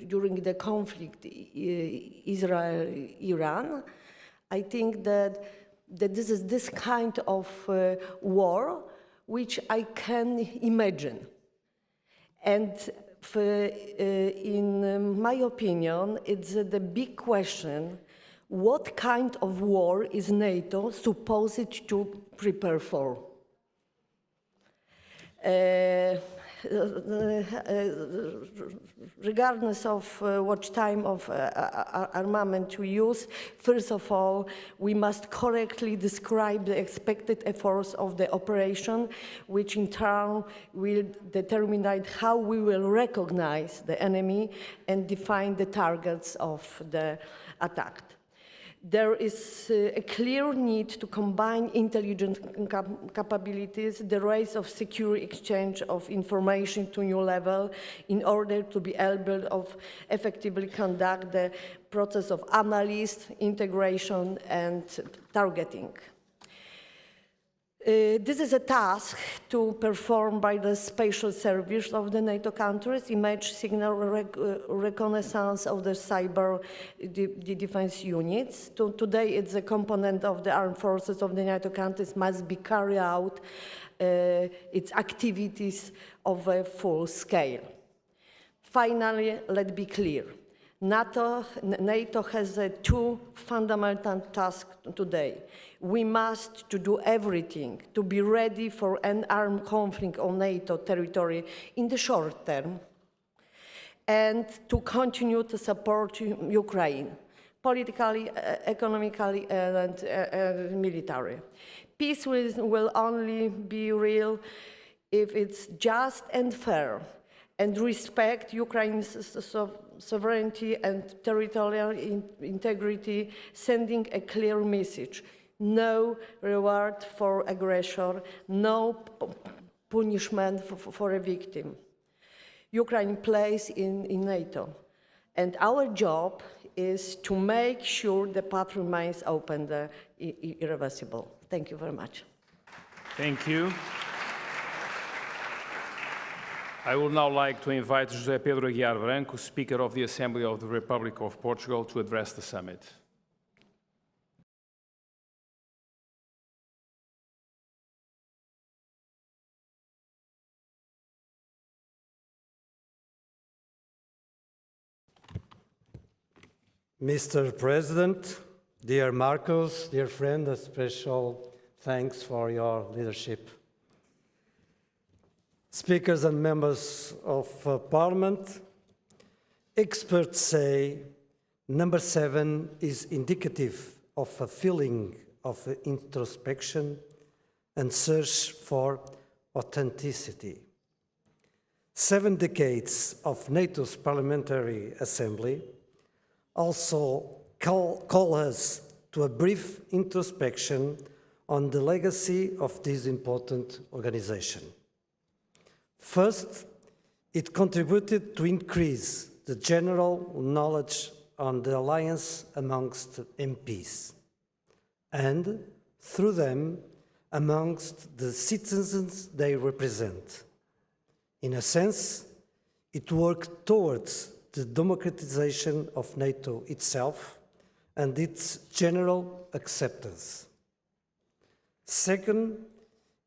during the conflict Israel-Iran, I think that this is this kind of war which I can imagine. And in my opinion, it's the big question: what kind of war is NATO supposed to prepare for? regardless of what time of armament we use, first of all, we must correctly describe the expected efforts of the operation, which in turn will determine how we will recognize the enemy and define the targets of the attack. There is a clear need to combine intelligence capabilities, the rise of secure exchange of information to a new level in order to be able to effectively conduct the process of analysis, integration, and targeting. This is a task to perform by the Spatial Service of the NATO countries, image signal reconnaissance of the cyber defense units. Today, it's a component of the armed forces of the NATO countries must be carried out its activities of a full scale. Finally, let's be clear. NATO has two fundamental tasks today. We must do everything to be ready for an armed conflict on NATO territory in the short term and to continue to support Ukraine politically, economically, and militarily. Peace will only be real if it's just and fair and respect Ukraine's sovereignty and territorial integrity, sending a clear message. No reward for aggressor, no punishment for a victim. Ukraine plays in NATO, and our job is to make sure the path remains open, irreversible. Thank you very much. Thank you. I would now like to invite José Pedro Aguiar Branco, Speaker of the Assembly of the Republic of Portugal, to address the summit. Mr. President, dear Marcos, dear friend, a special thanks for your leadership. Speakers and members of Parliament, experts say number 7 is indicative of a feeling of introspection and search for authenticity. 7 decades of NATO's Parliamentary Assembly also call us to a brief introspection on the legacy of this important organization. First, it contributed to increase the general knowledge on the alliance amongst MPs, and through them, amongst the citizens they represent. In a sense, it worked towards the democratization of NATO itself and its general acceptance. Second,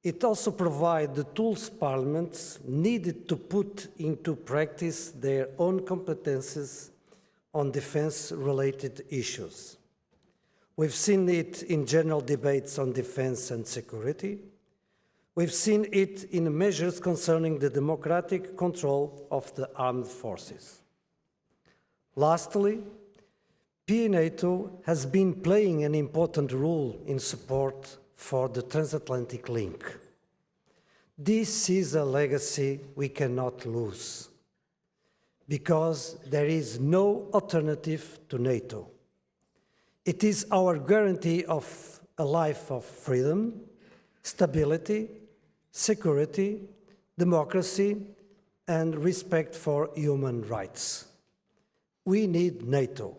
it also provides the tools parliaments needed to put into practice their own competences on defense-related issues. We've seen it in general debates on defense and security. We've seen it in measures concerning the democratic control of the armed forces. Lastly, NATO has been playing an important role in support for the transatlantic link. This is a legacy we cannot lose, because there is no alternative to NATO. It is our guarantee of a life of freedom, stability, security, democracy, and respect for human rights. We need NATO,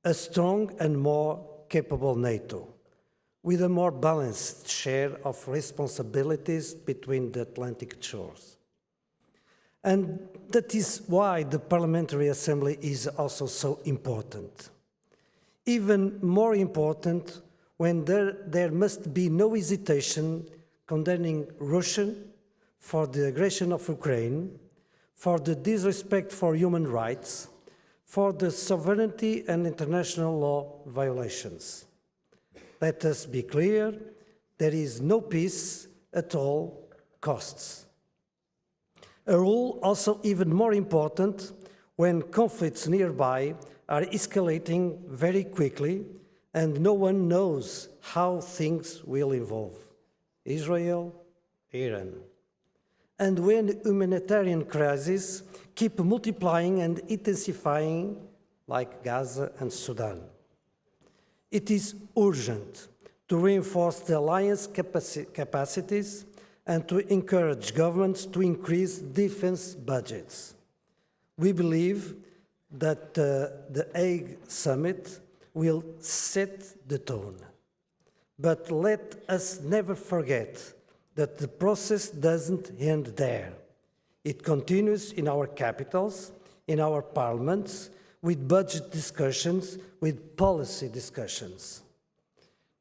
a strong and more capable NATO, with a more balanced share of responsibilities between the Atlantic shores. And that is why the Parliamentary Assembly is also so important. Even more important when there must be no hesitation condemning Russia for the aggression of Ukraine, for the disrespect for human rights, for the sovereignty and international law violations. Let us be clear, there is no peace at all costs. A role also even more important when conflicts nearby are escalating very quickly and no one knows how things will evolve. Israel, Iran. And when humanitarian crises keep multiplying and intensifying, like Gaza and Sudan. It is urgent to reinforce the alliance capacities and to encourage governments to increase defense budgets. We believe that the Hague Summit will set the tone. But let us never forget that the process doesn't end there. It continues in our capitals, in our parliaments, with budget discussions, with policy discussions.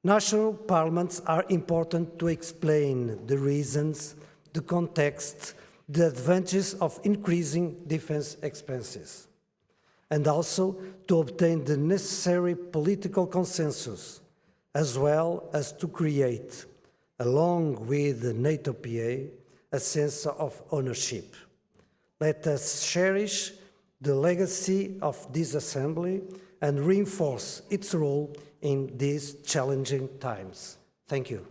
National parliaments are important to explain the reasons, the context, the advantages of increasing defense expenses, and also to obtain the necessary political consensus, as well as to create, along with the NATO PA, a sense of ownership. Let us cherish the legacy of this Assembly and reinforce its role in these challenging times. Thank you.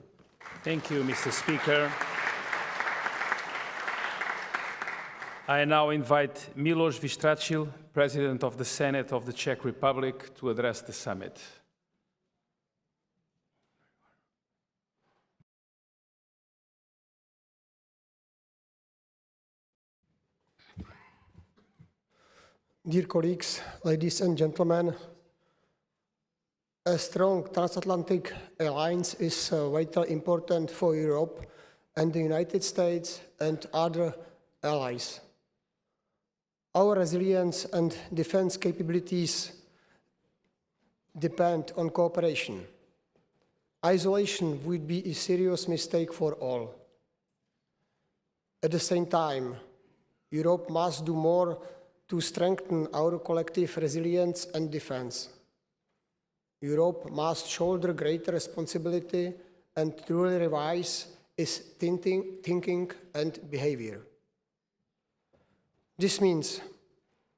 Thank you, Mr. Speaker. I now invite Miloš Vystrčil, President of the Senate of the Czech Republic, to address the summit. Dear colleagues, ladies and gentlemen, a strong transatlantic alliance is vitally important for Europe and the United States and other allies. Our resilience and defense capabilities depend on cooperation. Isolation would be a serious mistake for all. At the same time, Europe must do more to strengthen our collective resilience and defense. Europe must shoulder greater responsibility and truly revise its thinking and behavior. This means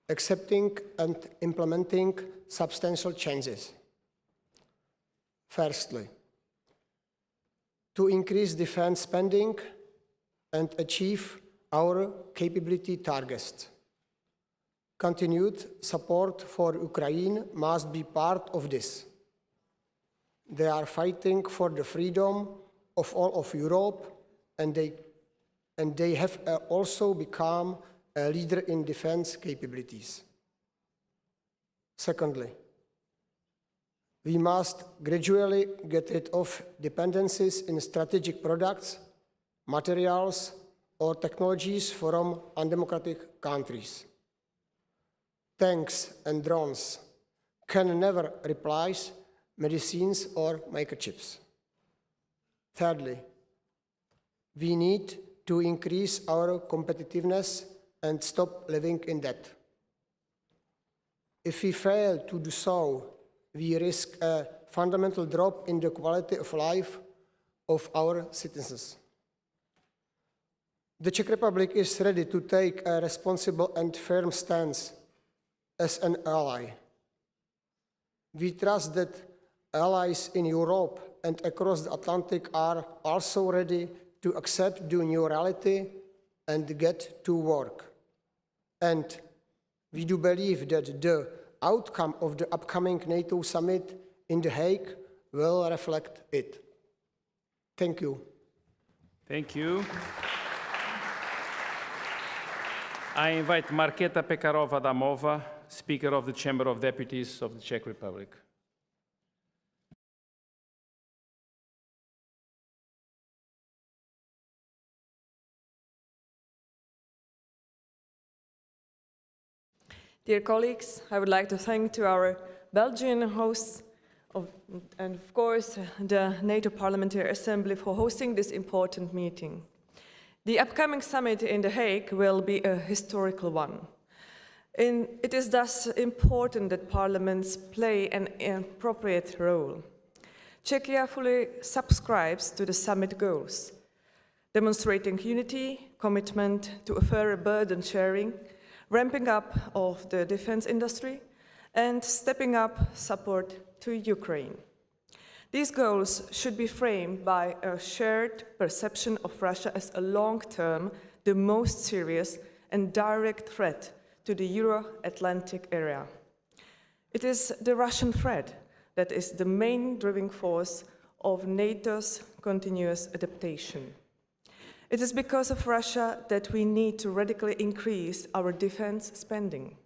accepting and implementing substantial changes. Firstly, to increase defense spending and achieve our capability targets. Continued support for Ukraine must be part of this. They are fighting for the freedom of all of Europe, and they have also become a leader in defense capabilities. Secondly, we must gradually get rid of dependencies in strategic products, materials, or technologies from undemocratic countries. Tanks and drones can never replace medicines or microchips. Thirdly, we need to increase our competitiveness and stop living in debt. If we fail to do so, we risk a fundamental drop in the quality of life of our citizens. The Czech Republic is ready to take a responsible and firm stance as an ally. We trust that allies in Europe and across the Atlantic are also ready to accept the new reality and get to work. And we do believe that the outcome of the upcoming NATO summit in The Hague will reflect it. Thank you. Thank you. I invite Markéta Pekarová-Adamová, Speaker of the Chamber of Deputies of the Czech Republic. Dear colleagues, I would like to thank to our Belgian hosts and of course the NATO Parlementaire Assemblee for hosting this important meeting. The upcoming summit in The Hague will be a historical one. It is thus important that parliaments play an appropriate role. Czechia fully subscribes to the summit goals. demonstrating unity, commitment to a fairer burden sharing, ramping up of the defense industry, and stepping up support to Ukraine. These goals should be framed by a shared perception of Russia as a long-term, the most serious and direct threat to the Euro-Atlantic area. It is the Russian threat that is the main driving force of NATO's continuous adaptation. It is because of Russia that we need to radically increase our defense spending.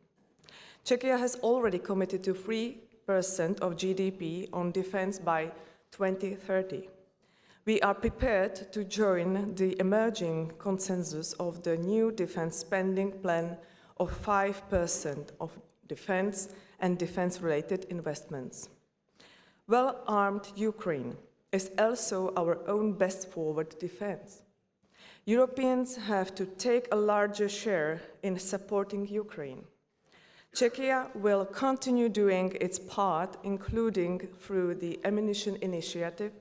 Czechia has already committed to 3% of GDP on defense by 2030. We are prepared to join the emerging consensus of the new defense spending plan of 5% of defense and defense-related investments. Well-armed Ukraine is also our own best forward defense. Europeans have to take a larger share in supporting Ukraine. Czechia will continue doing its part, including through the ammunition initiative,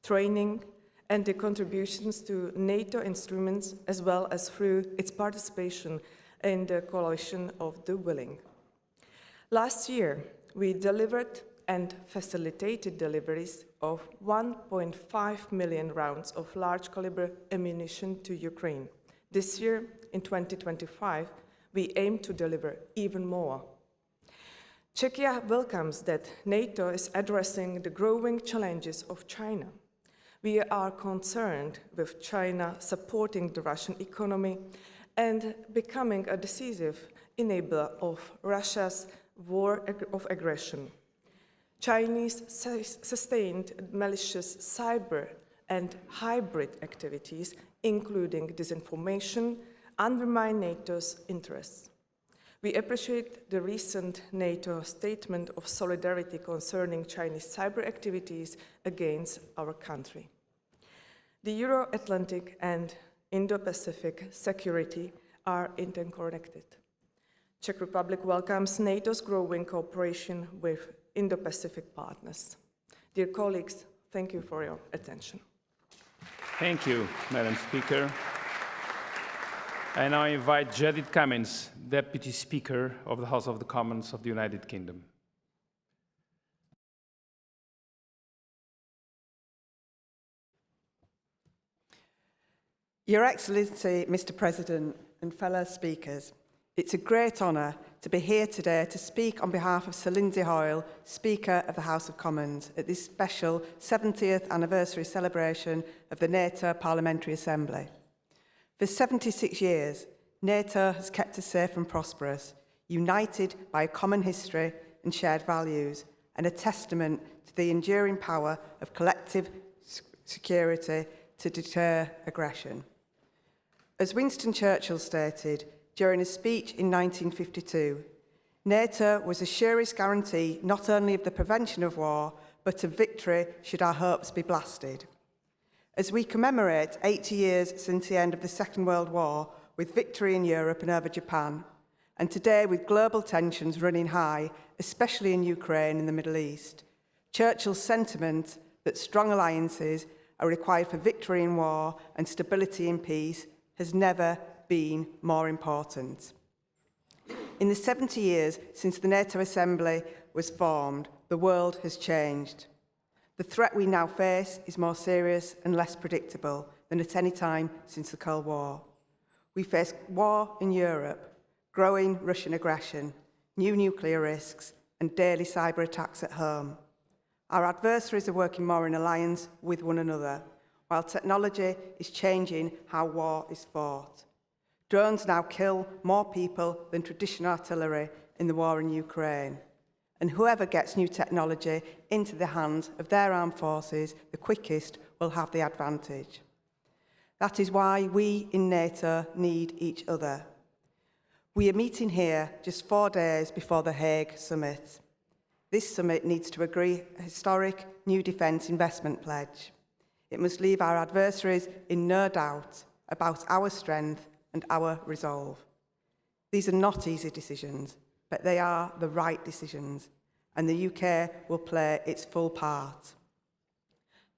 training, and the contributions to NATO instruments, as well as through its participation in the coalition of the willing. Last year, we delivered and facilitated deliveries of 1.5 million rounds of large caliber ammunition to Ukraine. This year, in 2025, we aim to deliver even more. Czechia welcomes that NATO is addressing the growing challenges of China. We are concerned with China supporting the Russian economy and becoming a decisive enabler of Russia's war of aggression. Chinese sustained malicious cyber and hybrid activities, including disinformation, undermine NATO's interests. We appreciate the recent NATO statement of solidarity concerning Chinese cyber activities against our country. The Euro-Atlantic and Indo-Pacific security are interconnected. Czech Republic welcomes NATO's growing cooperation with Indo-Pacific partners. Dear colleagues, thank you for your attention. Thank you, Madam Speaker. I now invite Judith Cummins, Deputy Speaker of the House of the Commons of the United Kingdom. Your Excellency, Mr. President, and fellow speakers, it's a great honour to be here today to speak on behalf of Sir Lindsay Hoyle, Speaker of the House of Commons, at this special 70th anniversary celebration of the NATO Parliamentary Assembly. For 76 years, NATO has kept us safe and prosperous, united by a common history and shared values, and a testament to the enduring power of collective security to deter aggression. As Winston Churchill stated during a speech in 1952, NATO was the surest guarantee not only of the prevention of war, but of victory should our hopes be blasted. As we commemorate 80 years since the end of the Second World War, with victory in Europe and over Japan, and today with global tensions running high, especially in Ukraine and the Middle East, Churchill's sentiment that strong alliances are required for victory in war and stability in peace has never been more important. In the 70 years since the NATO Assembly was formed, the world has changed. The threat we now face is more serious and less predictable than at any time since the Cold War. We face war in Europe, growing Russian aggression, new nuclear risks, and daily cyber attacks at home. Our adversaries are working more in alliance with one another, while technology is changing how war is fought. Drones now kill more people than traditional artillery in the war in Ukraine. And whoever gets new technology into the hands of their armed forces the quickest will have the advantage. That is why we in NATO need each other. We are meeting here just 4 days before the Hague summit. This summit needs to agree a historic new defence investment pledge. It must leave our adversaries in no doubt about our strength and our resolve. These are not easy decisions, but they are the right decisions, and the UK will play its full part.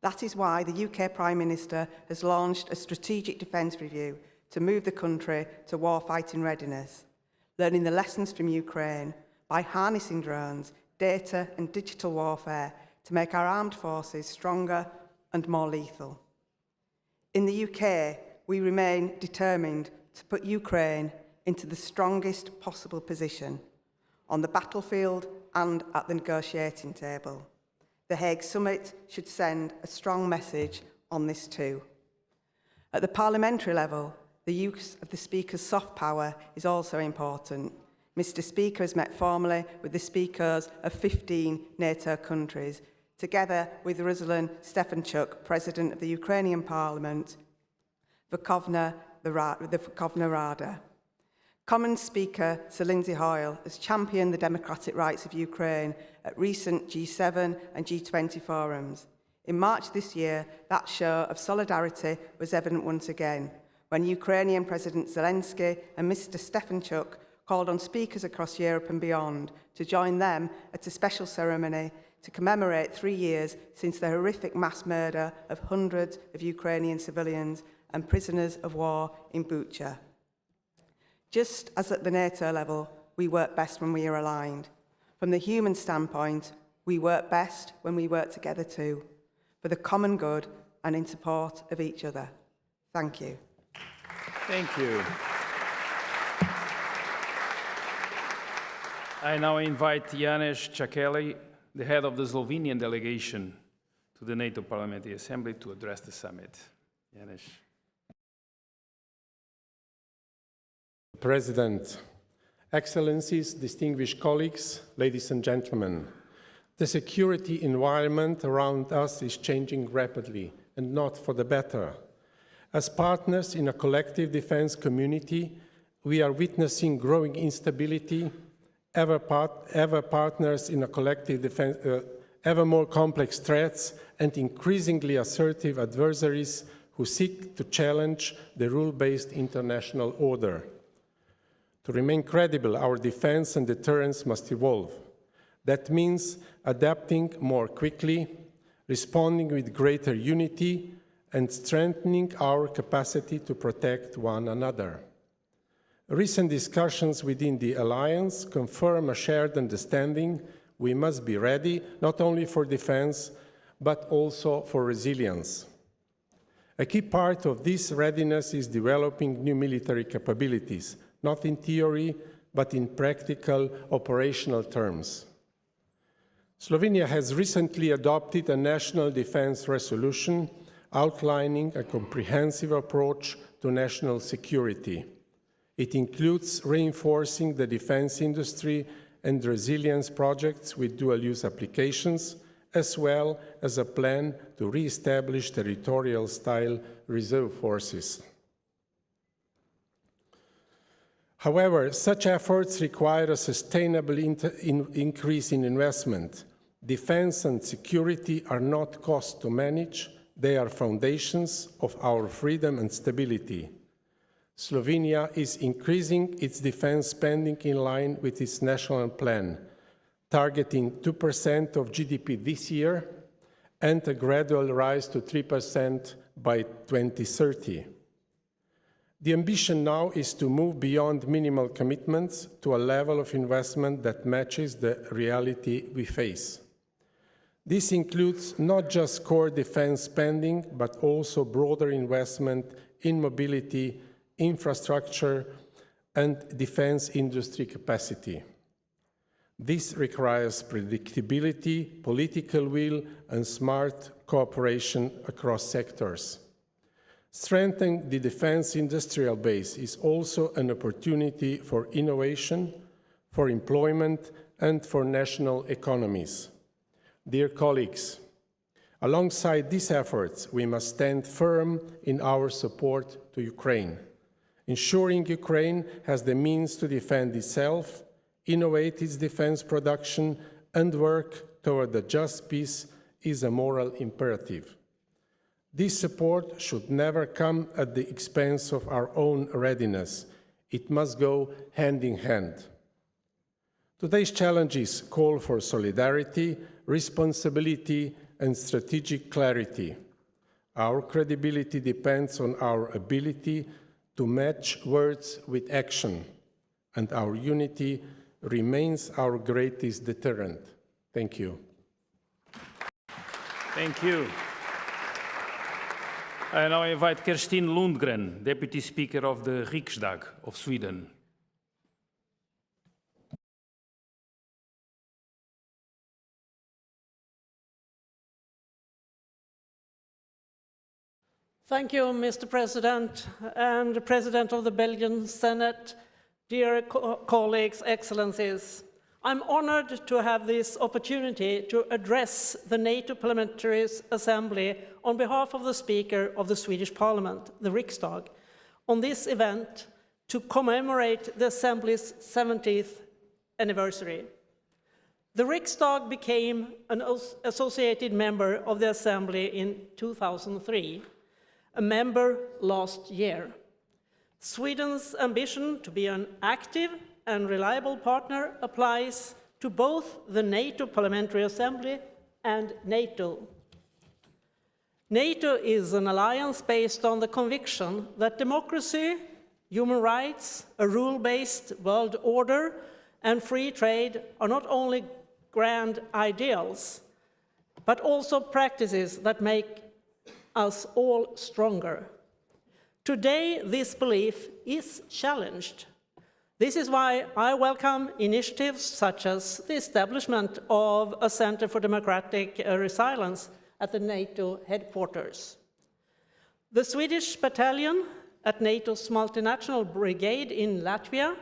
That is why the UK Prime Minister has launched a strategic defence review to move the country to war-fighting readiness, learning the lessons from Ukraine by harnessing drones, data and digital warfare to make our armed forces stronger and more lethal. In the UK, we remain determined to put Ukraine into the strongest possible position on the battlefield and at the negotiating table. The Hague Summit should send a strong message on this too. At the parliamentary level, the use of the Speaker's soft power is also important. Mr. Speaker has met formally with the Speakers of 15 NATO countries, together with Ruslan Stefanchuk, President of the Ukrainian Parliament, the Verkhovna Rada. Commons Speaker Sir Lindsay Hoyle has championed the democratic rights of Ukraine at recent G7 and G20 forums. In March this year, that show of solidarity was evident once again, when Ukrainian President Zelensky and Mr. Stefanchuk called on speakers across Europe and beyond to join them at a special ceremony to commemorate 3 years since the horrific mass murder of hundreds of Ukrainian civilians and prisoners of war in Bucha. Just as at the NATO level, we work best when we are aligned. From the human standpoint, we work best when we work together too, for the common good and in support of each other. Thank you. Thank you. I now invite Janez Čakeli, the head of the Slovenian delegation to the NATO Parliamentary Assembly, to address the summit. Janez. President, Excellencies, distinguished colleagues, ladies and gentlemen, the security environment around us is changing rapidly and not for the better. As partners in a collective defense community, we are witnessing growing instability, ever partners in a collective defense, ever more complex threats, and increasingly assertive adversaries who seek to challenge the rule-based international order. To remain credible, our defense and deterrence must evolve. That means adapting more quickly, responding with greater unity, and strengthening our capacity to protect one another. Recent discussions within the alliance confirm a shared understanding we must be ready not only for defense, but also for resilience. A key part of this readiness is developing new military capabilities, not in theory, but in practical operational terms. Slovenia has recently adopted a national defense resolution outlining a comprehensive approach to national security. It includes reinforcing the defense industry and resilience projects with dual-use applications, as well as a plan to re-establish territorial-style reserve forces. However, such efforts require a sustainable increase in investment. Defense and security are not costs to manage, they are foundations of our freedom and stability. Slovenia is increasing its defense spending in line with its national plan, targeting 2% of GDP this year and a gradual rise to 3% by 2030. The ambition now is to move beyond minimal commitments to a level of investment that matches the reality we face. This includes not just core defense spending, but also broader investment in mobility, infrastructure, and defense industry capacity. This requires predictability, political will, and smart cooperation across sectors. Strengthening the defense industrial base is also an opportunity for innovation, for employment, and for national economies. Dear colleagues, alongside these efforts, we must stand firm in our support to Ukraine. Ensuring Ukraine has the means to defend itself, innovate its defense production, and work toward a just peace is a moral imperative. This support should never come at the expense of our own readiness. It must go hand in hand. Today's challenges call for solidarity, responsibility, and strategic clarity. Our credibility depends on our ability to match words with action, and our unity remains our greatest deterrent. Thank you. Thank you. I now invite Kerstin Lundgren, Deputy Speaker of the Riksdag of Sweden. Thank you, Mr. President, and the President of the Belgian Senate, dear colleagues, excellencies. I'm honored to have this opportunity to address the NATO Parliamentary Assemblee on behalf of the Speaker of the Swedish Parliament, the Riksdag, on this event to commemorate the Assembly's 70th anniversary. The Riksdag became an associated member of the Assembly in 2003, a member last year. Sweden's ambition to be an active and reliable partner applies to both the NATO Parliamentary Assembly and NATO. NATO is an alliance based on the conviction that democracy, human rights, a rule-based world order, and free trade are not only grand ideals, but also practices that make us all stronger. Today, this belief is challenged. This is why I welcome initiatives such as the establishment of a Center for Democratic Resilience at the NATO headquarters. The Swedish battalion at NATO's multinational brigade in Latvia,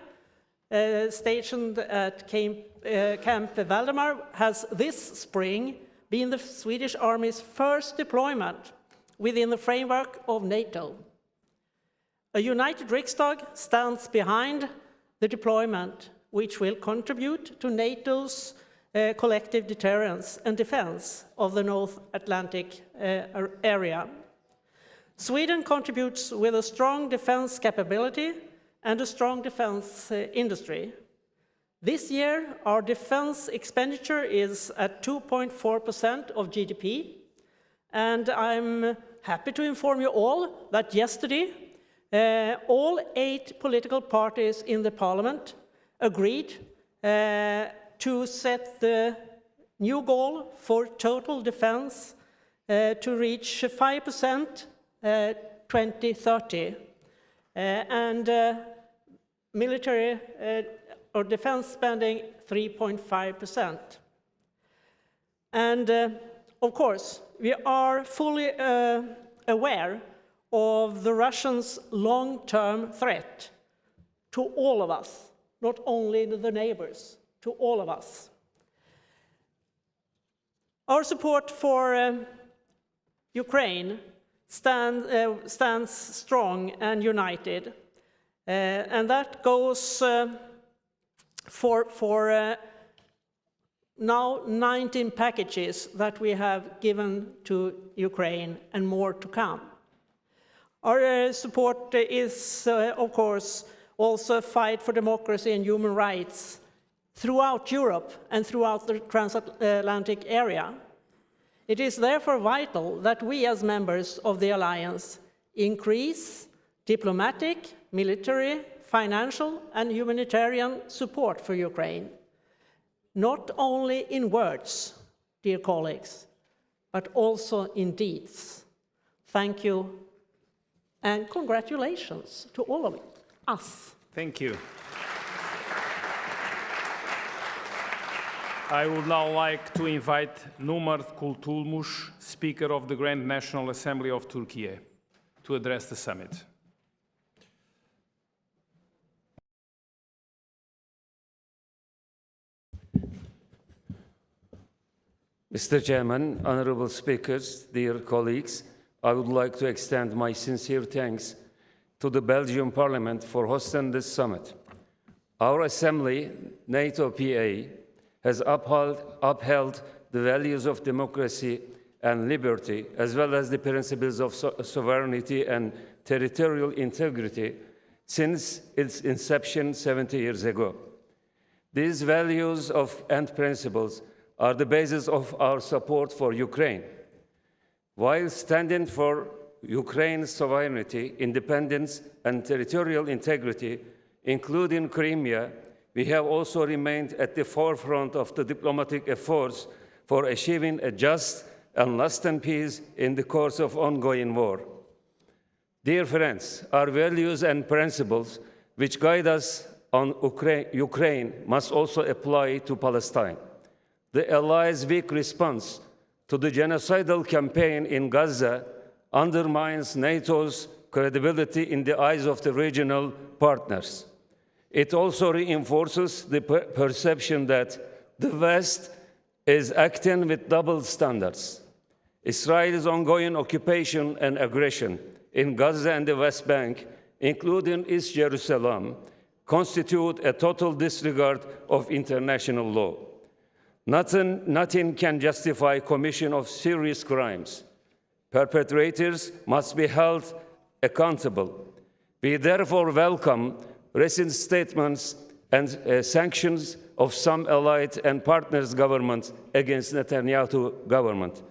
stationed at Camp Valdemar, has this spring been the Swedish Army's first deployment within the framework of NATO. A united Riksdag stands behind the deployment, which will contribute to NATO's collective deterrence and defense of the North Atlantic area. Sweden contributes with a strong defense capability and a strong defense industry. This year, our defense expenditure is at 2.4% of GDP, and I'm happy to inform you all that yesterday, all 8 political parties in the parliament agreed to set the new goal for total defense to reach 5% 2030, and military or defense spending 3.5%. And of course, we are fully aware of the Russians' long-term threat to all of us, not only the neighbors, to all of us. Our support for Ukraine stands strong and united, and that goes for now 19 packages that we have given to Ukraine and more to come. Our support is, of course, also a fight for democracy and human rights throughout Europe and throughout the transatlantic area. It is therefore vital that we as members of the alliance increase diplomatic, military, financial and humanitarian support for Ukraine, not only in words, dear colleagues, but also in deeds. Thank you and congratulations to all of us. Thank you. I would now like to invite Numar Kultulmuş, Speaker of the Grand National Assembly of Turkey, to address the summit. Mr. Chairman, honorable speakers, dear colleagues, I would like to extend my sincere thanks to the Belgian Parliament for hosting this summit. Our Assembly, NATO PA, has upheld the values of democracy and liberty, as well as the principles of sovereignty and territorial integrity since its inception 70 years ago. These values and principles are the basis of our support for Ukraine. While standing for Ukraine's sovereignty, independence, and territorial integrity, including Crimea, we have also remained at the forefront of the diplomatic efforts for achieving a just and lasting peace in the course of ongoing war. Dear friends, our values and principles which guide us on Ukraine must also apply to Palestine. The Allies' weak response to the genocidal campaign in Gaza undermines NATO's credibility in the eyes of the regional partners. It also reinforces the perception that the West is acting with double standards. Israel's ongoing occupation and aggression in Gaza and the West Bank, including East Jerusalem, constitute a total disregard of international law. Nothing can justify commission of serious crimes. Perpetrators must be held accountable. We therefore welcome recent statements and sanctions of some allied and partners' governments against Netanyahu government.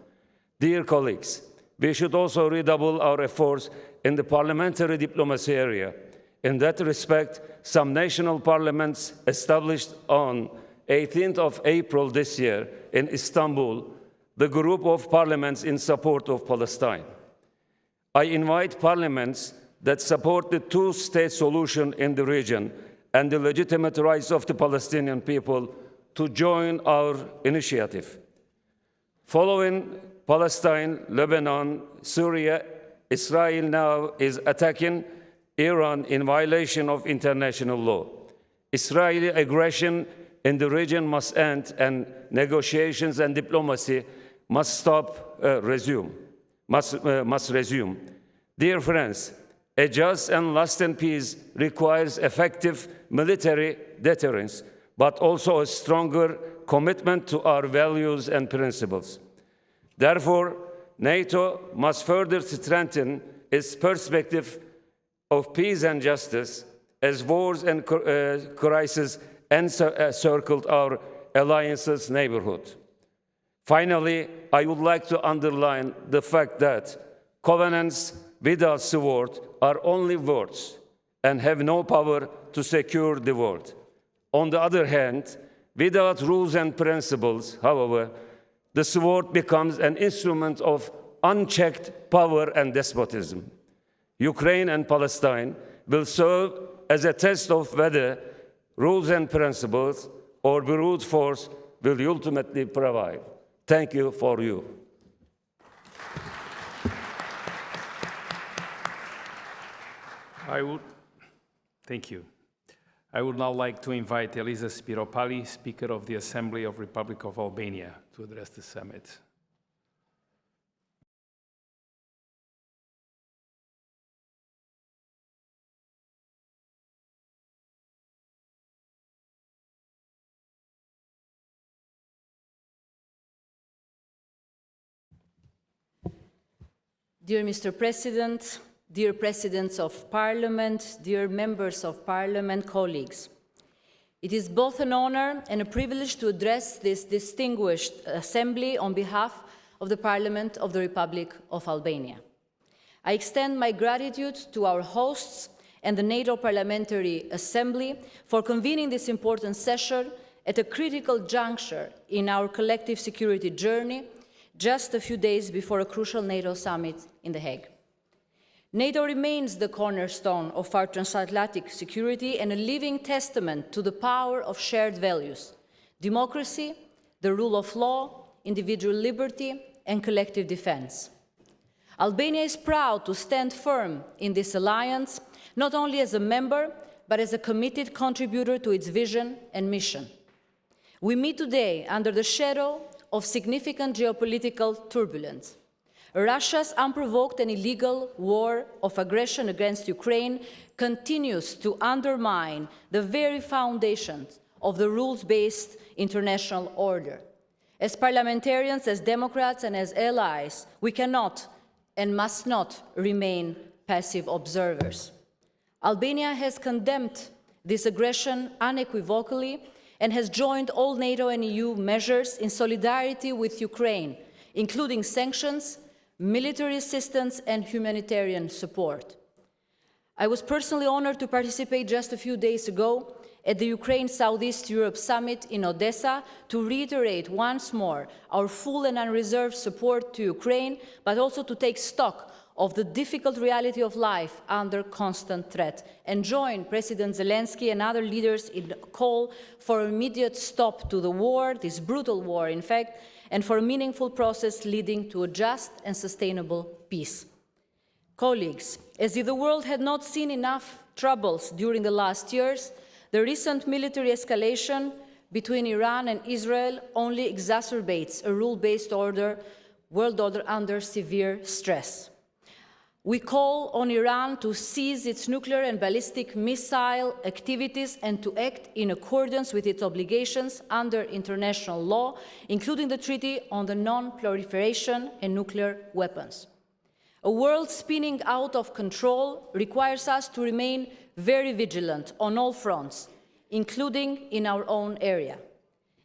Dear colleagues, we should also redouble our efforts in the parliamentary diplomacy area. In that respect, some national parliaments established on 18th of April this year in Istanbul, the group of parliaments in support of Palestine. I invite parliaments that support the two-state solution in the region and the legitimate rights of the Palestinian people to join our initiative. Following Palestine, Lebanon, Syria, Israel now is attacking Iran in violation of international law. Israeli aggression in the region must end, and negotiations and diplomacy must resume. Dear friends, a just and lasting peace requires effective military deterrence, but also a stronger commitment to our values and principles. Therefore, NATO must further strengthen its perspective of peace and justice as wars and crises encircled our alliance's neighborhood. Finally, I would like to underline the fact that covenants without sword are only words and have no power to secure the world. On the other hand, without rules and principles, however, the sword becomes an instrument of unchecked power and despotism. Ukraine and Palestine will serve as a test of whether rules and principles or brute force will ultimately prevail. Thank you for you. Thank you. I would now like to invite Elisa Spiropali, Speaker of the Assembly of Republic of Albania, to address the summit. Dear Mr. President, dear Presidents of Parliament, dear Members of Parliament, colleagues, it is both an honor and a privilege to address this distinguished Assembly on behalf of the Parliament of the Republic of Albania. I extend my gratitude to our hosts and the NATO Parliamentary Assembly for convening this important session at a critical juncture in our collective security journey, just a few days before a crucial NATO summit in The Hague. NATO remains the cornerstone of our transatlantic security and a living testament to the power of shared values: democracy, the rule of law, individual liberty, and collective defense. Albania is proud to stand firm in this alliance, not only as a member, but as a committed contributor to its vision and mission. We meet today under the shadow of significant geopolitical turbulence. Russia's unprovoked and illegal war of aggression against Ukraine continues to undermine the very foundations of the rules-based international order. As parliamentarians, as Democrats, and as allies, we cannot and must not remain passive observers. Albania has condemned this aggression unequivocally and has joined all NATO and EU measures in solidarity with Ukraine, including sanctions, military assistance, and humanitarian support. I was personally honored to participate just a few days ago at the Ukraine Southeast Europe Summit in Odessa to reiterate once more our full and unreserved support to Ukraine, but also to take stock of the difficult reality of life under constant threat, and join President Zelensky and other leaders in the call for an immediate stop to the war, this brutal war, in fact, and for a meaningful process leading to a just and sustainable peace. Colleagues, as if the world had not seen enough troubles during the last years, the recent military escalation between Iran and Israel only exacerbates a rule-based world order under severe stress. We call on Iran to cease its nuclear and ballistic missile activities and to act in accordance with its obligations under international law, including the Treaty on the Non-Proliferation and Nuclear Weapons. A world spinning out of control requires us to remain very vigilant on all fronts, including in our own area.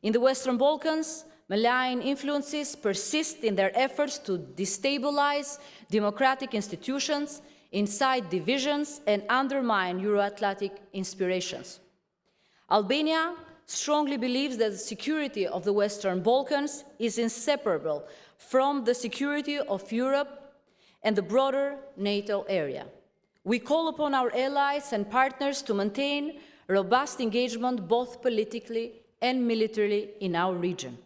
In the Western Balkans, malign influences persist in their efforts to destabilize democratic institutions, incite divisions, and undermine Euro-Atlantic inspirations. Albania strongly believes that the security of the Western Balkans is inseparable from the security of Europe and the broader NATO area. We call upon our allies and partners to maintain robust engagement both politically and militarily in our region.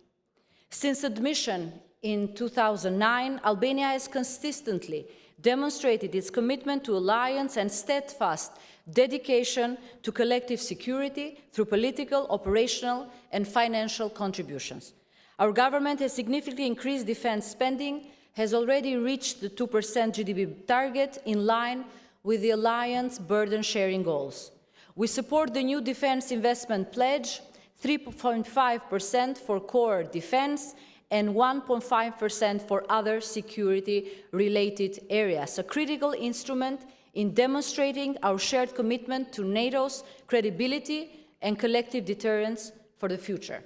Since admission in 2009, Albania has consistently demonstrated its commitment to alliance and steadfast dedication to collective security through political, operational, and financial contributions. Our government has significantly increased defense spending, has already reached the 2% GDP target in line with the alliance burden-sharing goals. We support the new defense investment pledge, 3.5% for core defense and 1.5% for other security-related areas, a critical instrument in demonstrating our shared commitment to NATO's credibility and collective deterrence for the future.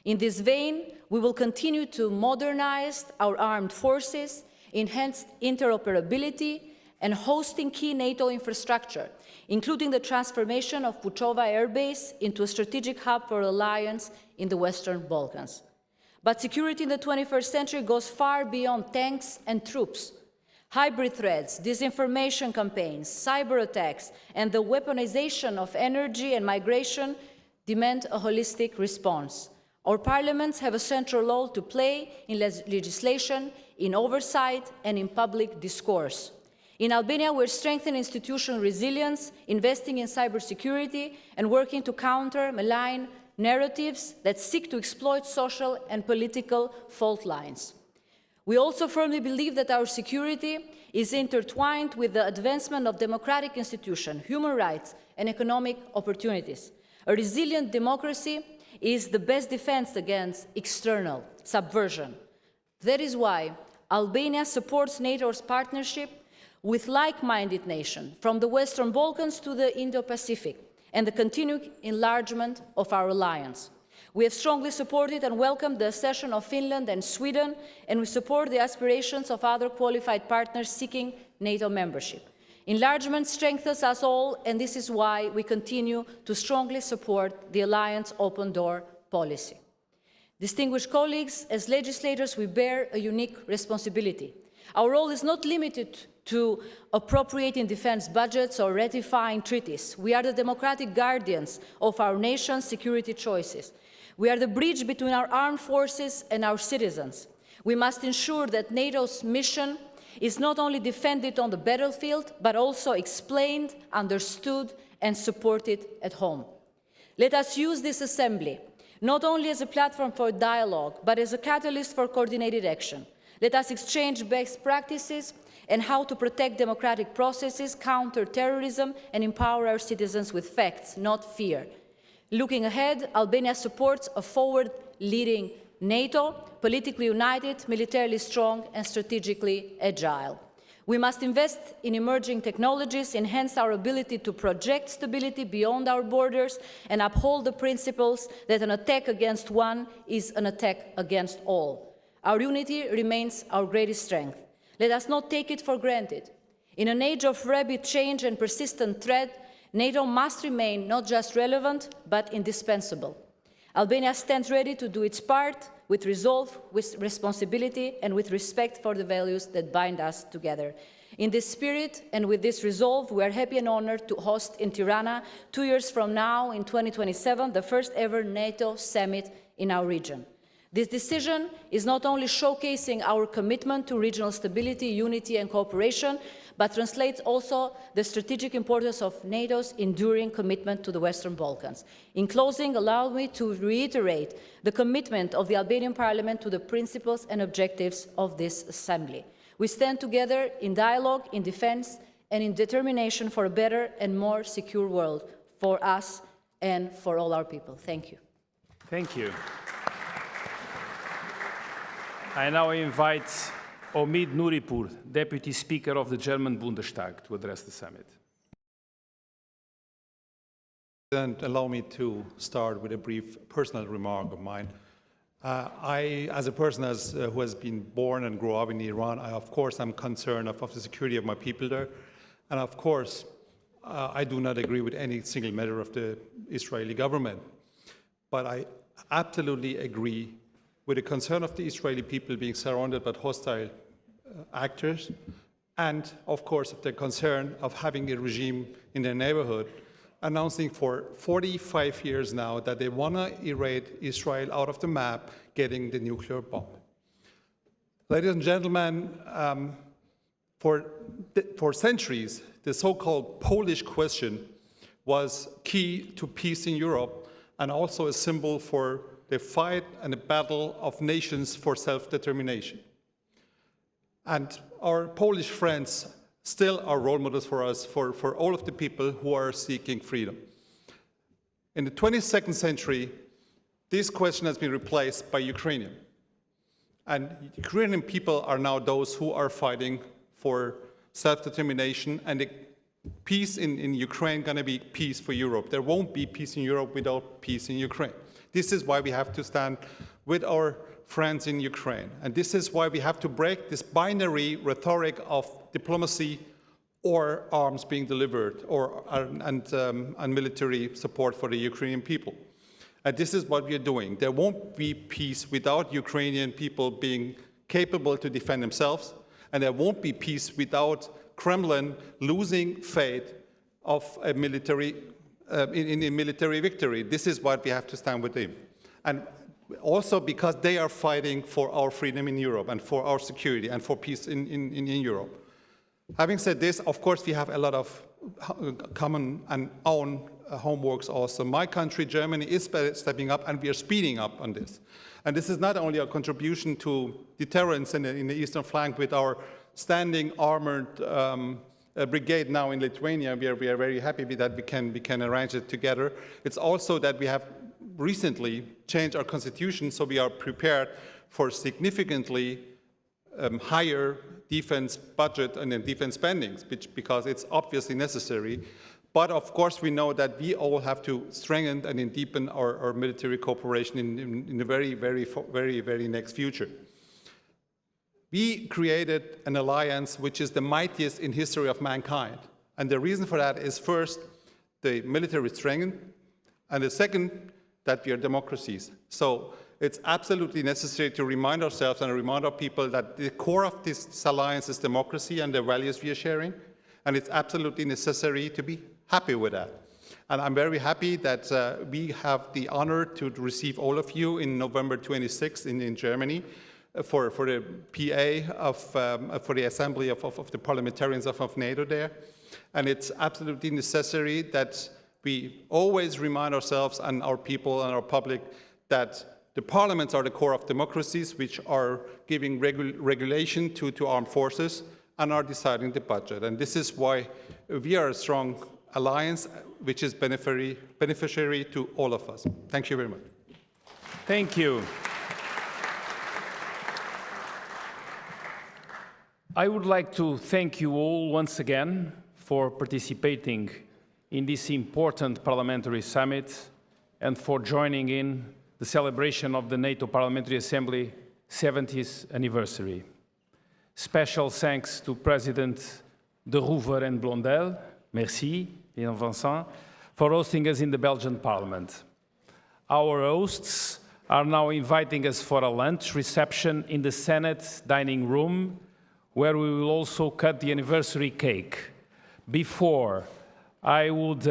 In this vein, we will continue to modernize our armed forces, enhance interoperability, and hosting key NATO infrastructure, including the transformation of Puchova Air Base into a strategic hub for alliance in the Western Balkans. But security in the 21st century goes far beyond tanks and troops. Hybrid threats, disinformation campaigns, cyber attacks, and the weaponization of energy and migration demand a holistic response. Our parliaments have a central role to play in legislation, in oversight, and in public discourse. In Albania, we're strengthening institutional resilience, investing in cybersecurity, and working to counter malign narratives that seek to exploit social and political fault lines. We also firmly believe that our security is intertwined with the advancement of democratic institutions, human rights, and economic opportunities. A resilient democracy is the best defense against external subversion. That is why Albania supports NATO's partnership with like-minded nations from the Western Balkans to the Indo-Pacific and the continued enlargement of our alliance. We have strongly supported and welcomed the accession of Finland and Sweden, and we support the aspirations of other qualified partners seeking NATO membership. Enlargement strengthens us all, and this is why we continue to strongly support the Alliance open door policy. Distinguished colleagues, as legislators, we bear a unique responsibility. Our role is not limited to appropriating defense budgets or ratifying treaties. We are the democratic guardians of our nation's security choices. We are the bridge between our armed forces and our citizens. We must ensure that NATO's mission is not only defended on the battlefield, but also explained, understood, and supported at home. Let us use this assembly not only as a platform for dialogue, but as a catalyst for coordinated action. Let us exchange best practices and how to protect democratic processes, counter terrorism, and empower our citizens with facts, not fear. Looking ahead, Albania supports a forward-leading NATO, politically united, militarily strong, and strategically agile. We must invest in emerging technologies, enhance our ability to project stability beyond our borders, and uphold the principles that an attack against one is an attack against all. Our unity remains our greatest strength. Let us not take it for granted. In an age of rapid change and persistent threat, NATO must remain not just relevant, but indispensable. Albania stands ready to do its part with resolve, with responsibility, and with respect for the values that bind us together. In this spirit and with this resolve, we are happy and honored to host in Tirana, 2 years from now, in 2027, the first ever NATO summit in our region. This decision is not only showcasing our commitment to regional stability, unity, and cooperation, but translates also the strategic importance of NATO's enduring commitment to the Western Balkans. In closing, allow me to reiterate the commitment of the Albanian Parliament to the principles and objectives of this Assembly. We stand together in dialogue, in defense, and in determination for a better and more secure world for us and for all our people. Thank you. Thank you. I now invite Omid Nuripur, Deputy Speaker of the German Bundestag, to address the summit. Allow me to start with a brief personal remark of mine. I, as a person who has been born and grew up in Iran, of course, I'm concerned of the security of my people there. And of course, I do not agree with any single measure of the Israeli government. But I absolutely agree with the concern of the Israeli people being surrounded by hostile actors, and of course of the concern of having a regime in their neighborhood announcing for 45 years now that they want to erase Israel out of the map, getting the nuclear bomb. Ladies and gentlemen, for centuries, the so-called Polish question was key to peace in Europe and also a symbol for the fight and the battle of nations for self-determination. And our Polish friends still are role models for us, for all of the people who are seeking freedom. In the 22nd century, this question has been replaced by Ukrainian. And Ukrainian people are now those who are fighting for self-determination, and the peace in Ukraine going to be peace for Europe. There won't be peace in Europe without peace in Ukraine. This is why we have to stand with our friends in Ukraine. And this is why we have to break this binary rhetoric of diplomacy or arms being delivered and military support for the Ukrainian people. And this is what we are doing. There won't be peace without Ukrainian people being capable to defend themselves. And there won't be peace without Kremlin losing faith of a military in a military victory. This is what we have to stand with them. And also because they are fighting for our freedom in Europe and for our security and for peace in Europe. Having said this, of course, we have a lot of common and own homeworks also. My country, Germany, is stepping up, and we are speeding up on this. And this is not only a contribution to deterrence in the eastern flank with our standing armored brigade now in Lithuania. We are very happy with that we can arrange it together. It's also that we have recently changed our constitution, so we are prepared for significantly higher defense budget and defense spendings, because it's obviously necessary. But of course, we know that we all have to strengthen and deepen our military cooperation in the very next future. We created an alliance which is the mightiest in history of mankind. And the reason for that is first, the military strength, and the second, that we are democracies. So it's absolutely necessary to remind ourselves and remind our people that the core of this alliance is democracy and the values we are sharing. And it's absolutely necessary to be happy with that. And I'm very happy that we have the honor to receive all of you in November 26th in Germany. For the PA for the Assembly of the Parliamentarians of NATO there. And it's absolutely necessary that we always remind ourselves and our people and our public that the parliaments are the core of democracies, which are giving regulation to armed forces and are deciding the budget. And this is why we are a strong alliance, which is beneficiary to all of us. Thank you very much. Thank you. I would like to thank you all once again for participating in this important parliamentary summit and for joining in the celebration of the NATO Parliamentary Assembly 70th anniversary. Special thanks to President De Rouver and Blondel, merci, bien Vincent, for hosting us in the Belgian Parliament. Our hosts are now inviting us for a lunch reception in the Senate dining room, where we will also cut the anniversary cake. Before, I would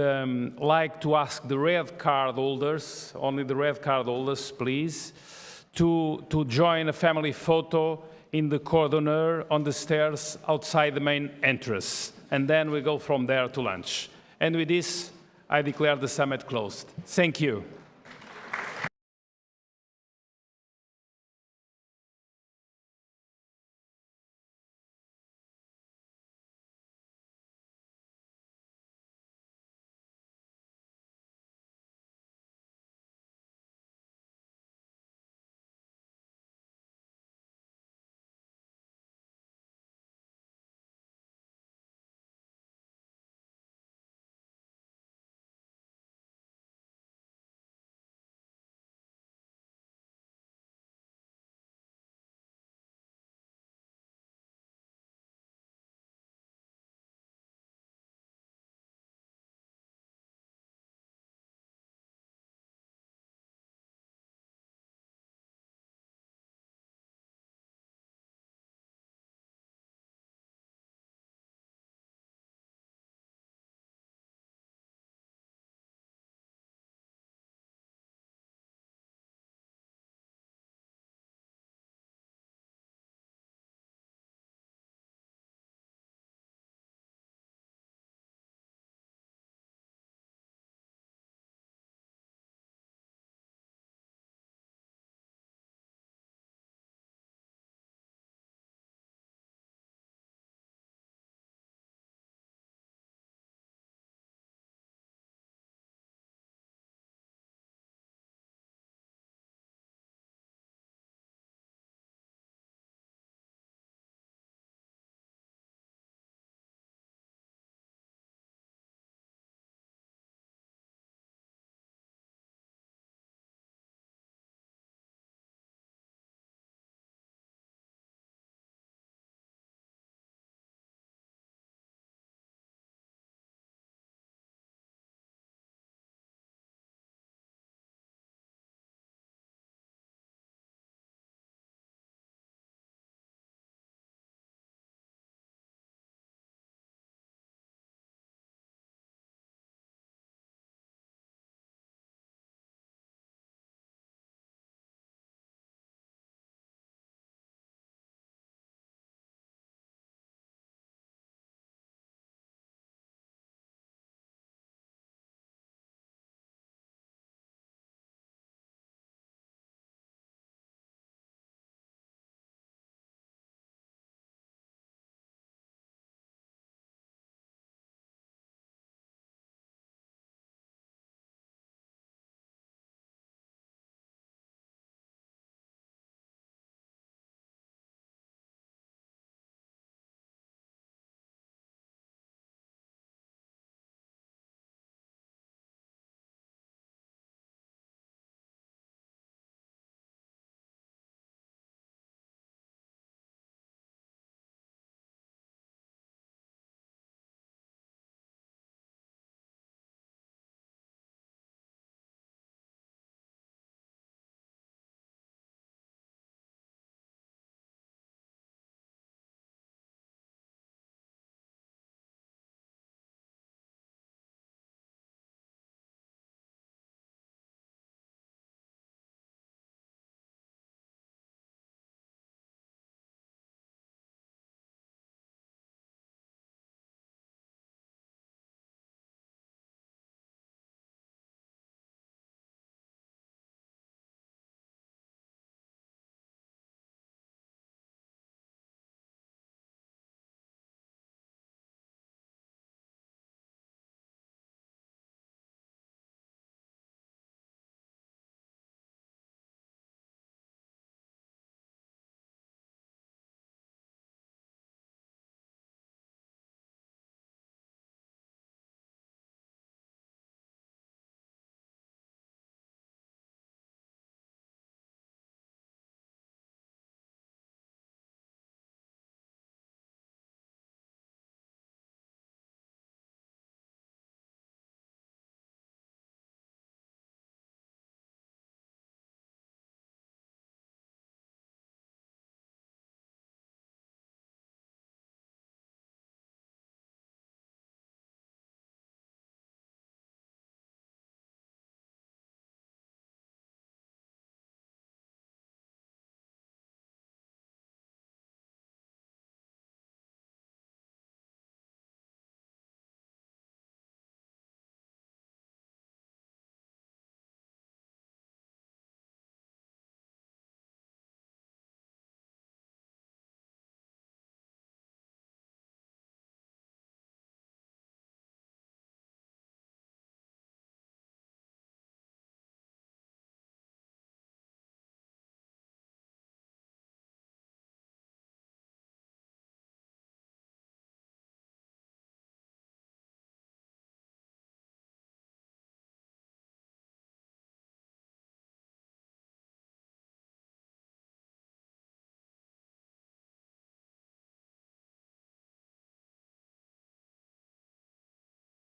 like to ask the red card holders, only the red card holders, please, to join a family photo in the corridor on the stairs outside the main entrance. And then we go from there to lunch. And with this, I declare the summit closed. Thank you.